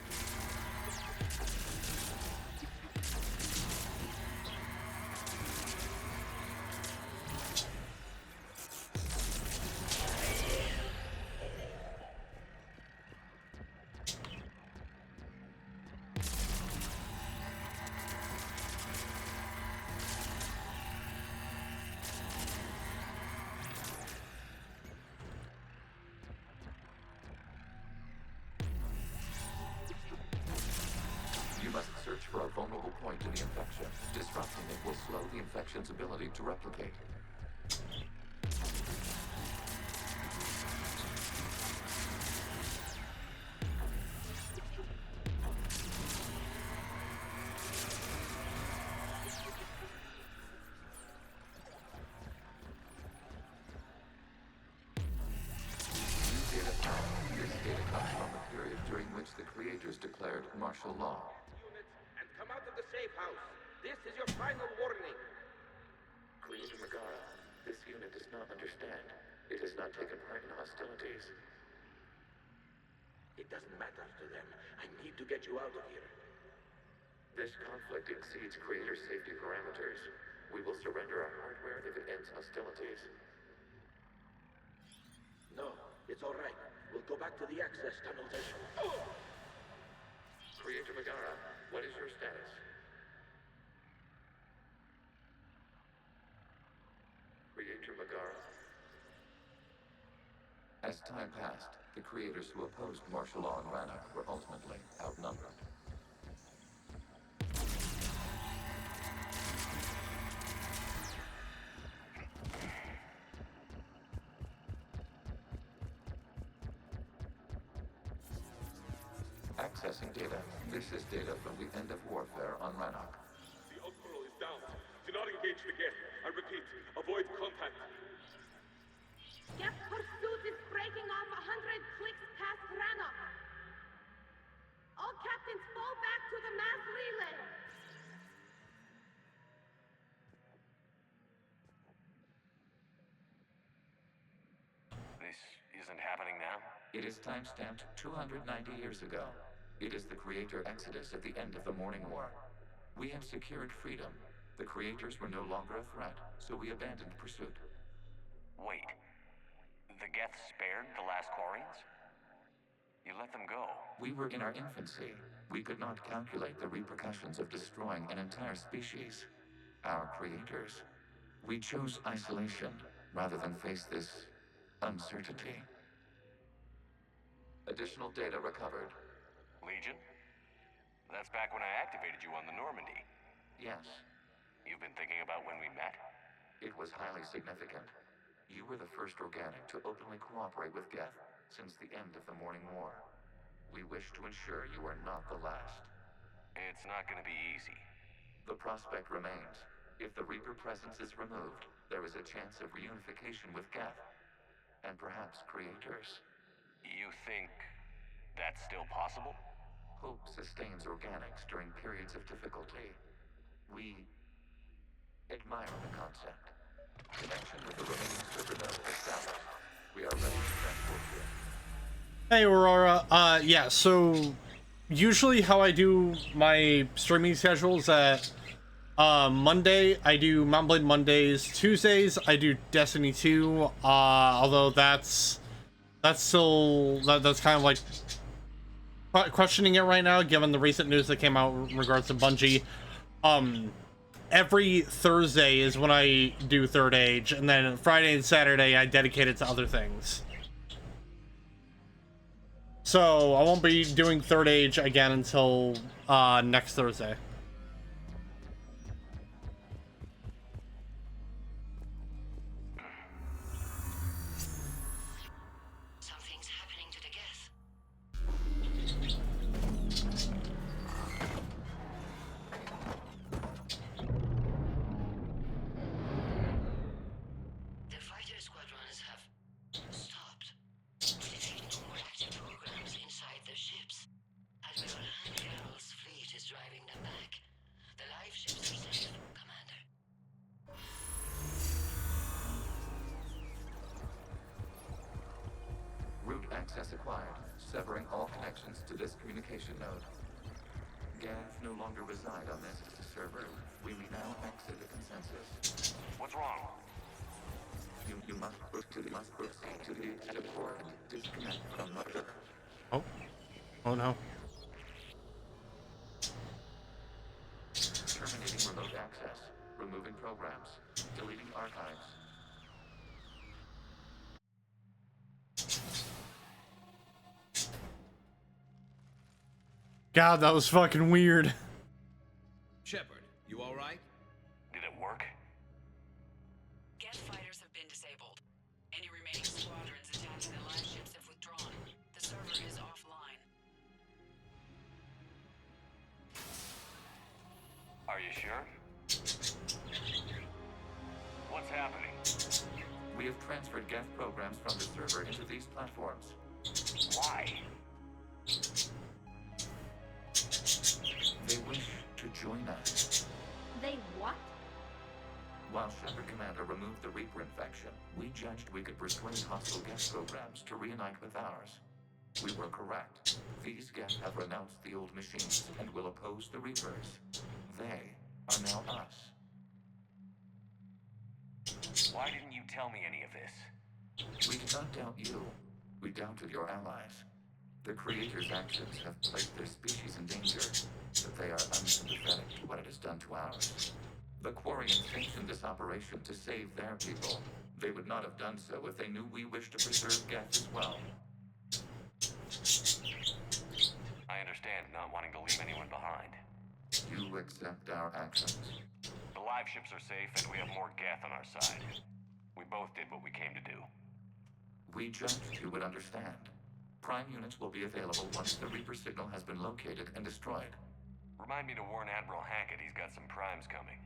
You must search for a vulnerable point in the infection. Disrupting it will slow the infection's ability to replicate. Use data power. This data comes from the period during which the creators declared martial law. And come out of the safe house. This is your final warning. Creator Megara, this unit does not understand. It has not taken part in hostilities. It doesn't matter to them. I need to get you out of here. This conflict exceeds Creator safety parameters. We will surrender our hardware if it ends hostilities. No, it's all right. We'll go back to the access tunnels and... Creator Megara, what is your status? Creator Megara. As time passed, the creators who opposed martial law in Rannoch were ultimately outnumbered. Accessing data. This is data from the end of warfare on Rannoch. The Admiral is down. Do not engage the guest. I repeat, avoid contact. Geth pursuit is breaking off 100 clicks past Rannoch. All captains fall back to the mass relay. This isn't happening now? It is timestamped 290 years ago. It is the Creator Exodus at the end of the Morning War. We had secured freedom. The Creators were no longer a threat, so we abandoned pursuit. Wait. The Geth spared the last Quarians? You let them go. We were in our infancy. We could not calculate the repercussions of destroying an entire species. Our creators. We chose isolation rather than face this uncertainty. Additional data recovered. Legion? That's back when I activated you on the Normandy. Yes. You've been thinking about when we met? It was highly significant. You were the first organic to openly cooperate with Geth since the end of the Morning War. We wish to ensure you are not the last. It's not gonna be easy. The prospect remains. If the Reaper presence is removed, there is a chance of reunification with Geth. And perhaps creators. You think that's still possible? Hope sustains organics during periods of difficulty. We admire the concept. Connection with the remaining supernova established. We are ready to transport you. Hey Aurora, yeah, so usually how I do my streaming schedules at Monday I do Mount Blade Mondays, Tuesdays I do Destiny 2, although that's still that's kind of like questioning it right now given the recent news that came out in regards to Bungie. Every Thursday is when I do Third Age, and then Friday and Saturday I dedicate it to other things. So I won't be doing Third Age again until next Thursday. Something's happening to the Geth. The fighter squadrons have stopped. Detecting no more active programs inside their ships. Admiral Hannibal's fleet is driving them back. access acquired, severing all connections to this communication node. Gav no longer reside on this server. We may now exit the consensus. What's wrong? You must proceed to the exit port and disconnect from the... Oh. Oh no. Terminating remote access. Removing programs. Deleting archives. God, that was fucking weird. Shepard, you alright? Did it work? Geth fighters have been disabled. Any remaining squadrons attacking the live ships have withdrawn. The server is offline. Are you sure? What's happening? We have transferred Geth programs from the server into these platforms. Why? They wish to join us. They what? While Shepard Commander removed the Reaper infection, we judged we could persuade hostile Geth programs to reunite with ours. We were correct. These Geth have renounced the old machines and will oppose the Reapers. They are now us. Why didn't you tell me any of this? We did not doubt you. We doubted your allies. The Creator's actions have placed their species in danger, but they are unsympathetic to what it has done to ours. The Quarians sanctioned this operation to save their people. They would not have done so if they knew we wished to preserve Geth as well. I understand not wanting to leave anyone behind. You accept our actions? The live ships are safe and we have more Geth on our side. We both did what we came to do. We judged you would understand. Prime units will be available once the Reaper signal has been located and destroyed. Remind me to warn Admiral Hackett he's got some primes coming.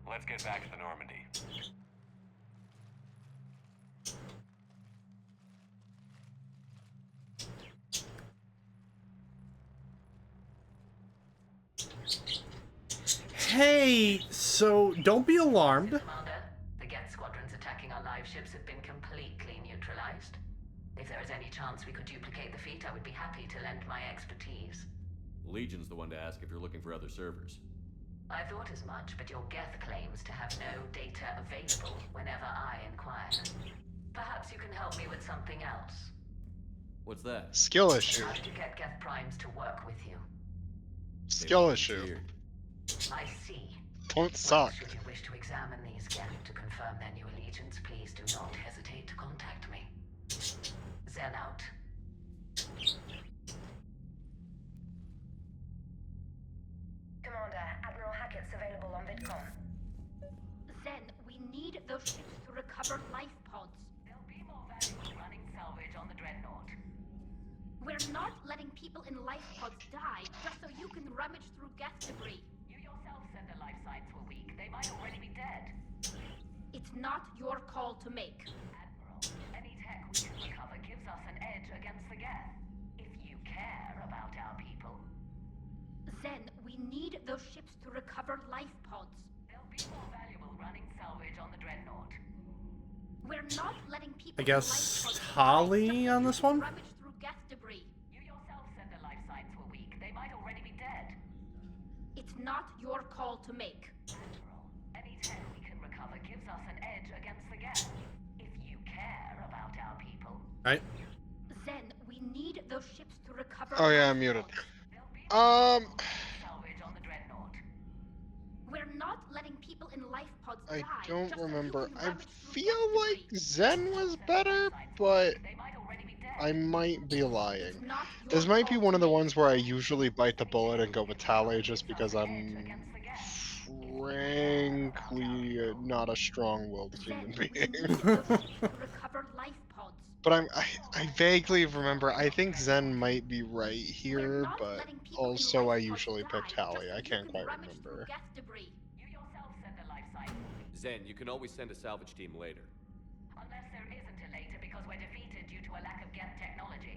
Let's get back to the Normandy. Hey, so don't be alarmed. Commander, the Geth squadrons attacking our live ships have been completely neutralized. If there is any chance we could duplicate the feat, I would be happy to lend my expertise. Legion's the one to ask if you're looking for other servers. I thought as much, but your Geth claims to have no data available whenever I inquire. Perhaps you can help me with something else. What's that? Skill issue. How to get Geth primes to work with you. Skill issue. I see. Don't suck. Should you wish to examine these Geth to confirm their new allegiance, please do not hesitate to contact me. Zen out. Commander, Admiral Hackett's available on VidCom. Zen, we need those ships to recover life pods. There'll be more valuable running salvage on the Dreadnought. We're not letting people in life pods die just so you can rummage through Geth debris. You yourself said their life signs were weak. They might already be dead. It's not your call to make. Admiral, any tech we can recover gives us an edge against the Geth. If you care about our people. Zen, we need those ships to recover life pods. There'll be more valuable running salvage on the Dreadnought. We're not letting people I in life guess pods Tali on this one? rummage through Geth debris. You yourself said their life signs were weak. They might already be dead. It's not your call to make. Admiral, any tech we can recover gives us an edge against the Geth. If you care about our people. Right. Zen, we need those ships to recover. Oh yeah, I'm muted. Salvage on the Dreadnought. We're not letting people in life pods I die. don't just so you remember. can I rummage through feel Geth like debris. Zen was better, but I might be lying. This might be one of the ones where I usually bite the bullet and go with Tally just because I'm frankly not a strong-willed human being. Recover life pods. But I vaguely remember, I think Zen might be right here, but also I usually pick Tally. I can't quite remember. Zen, you can always send a salvage team later. Unless there isn't a later because we're defeated due to a lack of Geth technology.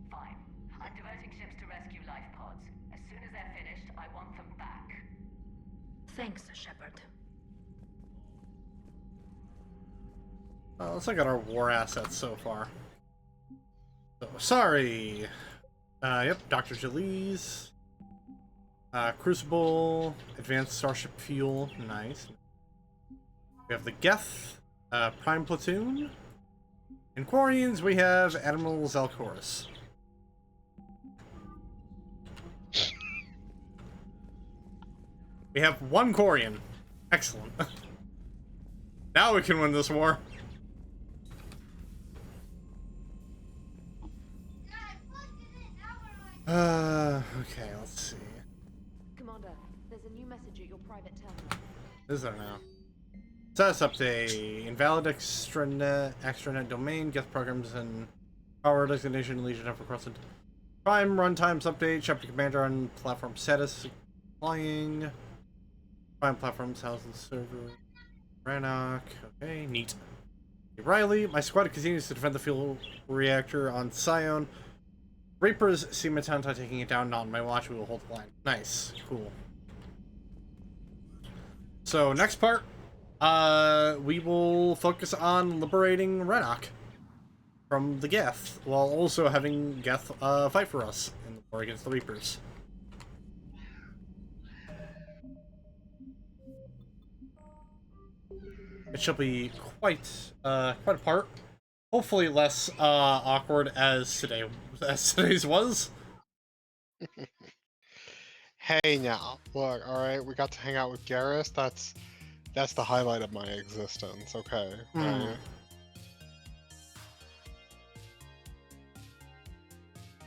Fine. I'm diverting ships to rescue life pods. As soon as they're finished, I want them back. Thanks, Shepard. Let's look at our war assets so far. So sorry. Yep, Dr. Jalise. Crucible, Advanced Starship Fuel, nice. We have the Geth, Prime Platoon. In Quarians, we have Admiral Zelchorus. We have one Quarian. Excellent. Now we can win this war. Okay, let's see. Commander, there's a new message at your private terminal. Is there now? Status update. Invalid extranet domain, Geth programs and power designation, Legion have requested. Prime runtimes update, Chapter Commander on platform status. Flying. Prime platforms, house and server. Rannoch. Okay, neat. Riley, my squad continues to defend the fuel reactor on Scion. Reapers see Matanta taking it down, not on my watch, we will hold the line. Nice, cool. So, next part, we will focus on liberating Rannoch from the Geth, while also having Geth fight for us in the war against the Reapers. It shall be quite a part. Hopefully less awkward as today's was. Hey now, look, alright, we got to hang out with Garrus, that's the highlight of my existence, okay? Right?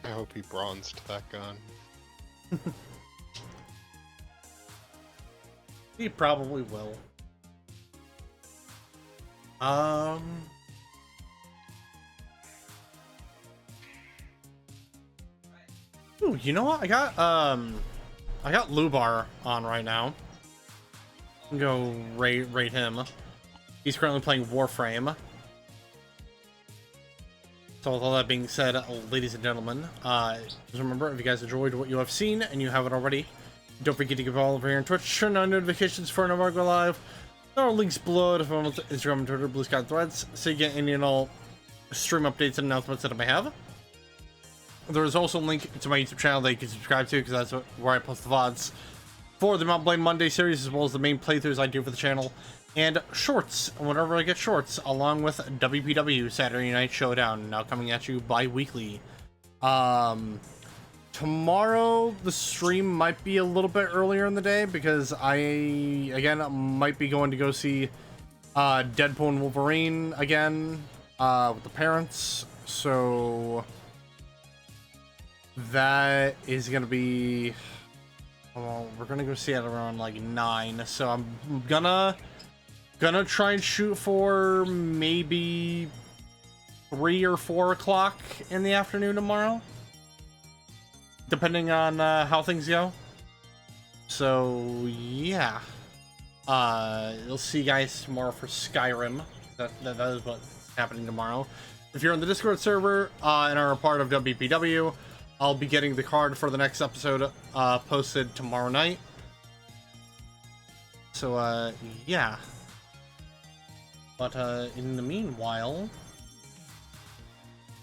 I hope he bronzed that gun. He probably will. Ooh, you know what? I got Lubar on right now. I'm gonna go rate him. He's currently playing Warframe. So with all that being said, ladies and gentlemen, just remember, if you guys enjoyed what you have seen and you haven't already, don't forget to give all over here on Twitch, turn on notifications for whenever I go live. There are links below to follow Instagram and Twitter, Blue Sky Threads, so you get any and all stream updates and announcements that I may have. There is also a link to my YouTube channel that you can subscribe to, because that's where I post the VODs for the Mount Blade Monday series, as well as the main playthroughs I do for the channel, and shorts, whenever I get shorts, along with WPW Saturday Night Showdown, now coming at you bi-weekly. Tomorrow, the stream might be a little bit earlier in the day, because I, again, might be going to go see Deadpool and Wolverine again with the parents, so that is going to be, well, we're going to go see it around like 9, so I'm gonna try and shoot for maybe 3 or 4 o'clock in the afternoon tomorrow, depending on how things go. So yeah, you'll see you guys tomorrow for Skyrim. That is what's happening tomorrow. If you're on the Discord server and are a part of WPW, I'll be getting the card for the next episode posted tomorrow night. So yeah, but in the meanwhile,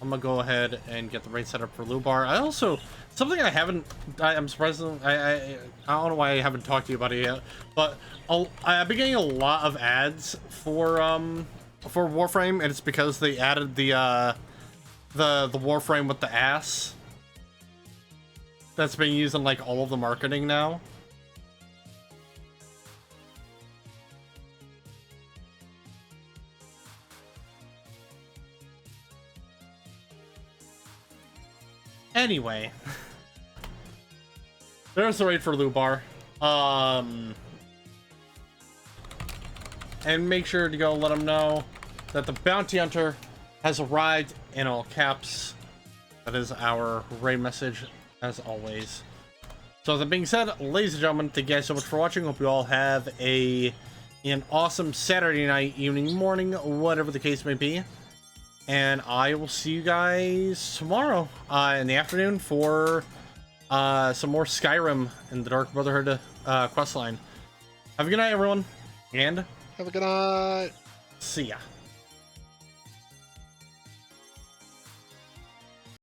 I'm gonna go ahead and get the raid set up for Lubar. I also, something I'm surprised, I don't know why I haven't talked to you about it yet, but I've been getting a lot of ads for Warframe, and it's because they added the Warframe with the ass that's being used in like all of the marketing now. Anyway, there's the raid for Lubar. And make sure to go let them know that the bounty hunter has arrived in all caps. That is our raid message, as always. So that being said, ladies and gentlemen, thank you guys so much for watching. Hope you all have an awesome Saturday night, evening, morning, whatever the case may be. And I will see you guys tomorrow in the afternoon for some more Skyrim and the Dark Brotherhood questline. Have a good night, everyone, and have a good night. See ya.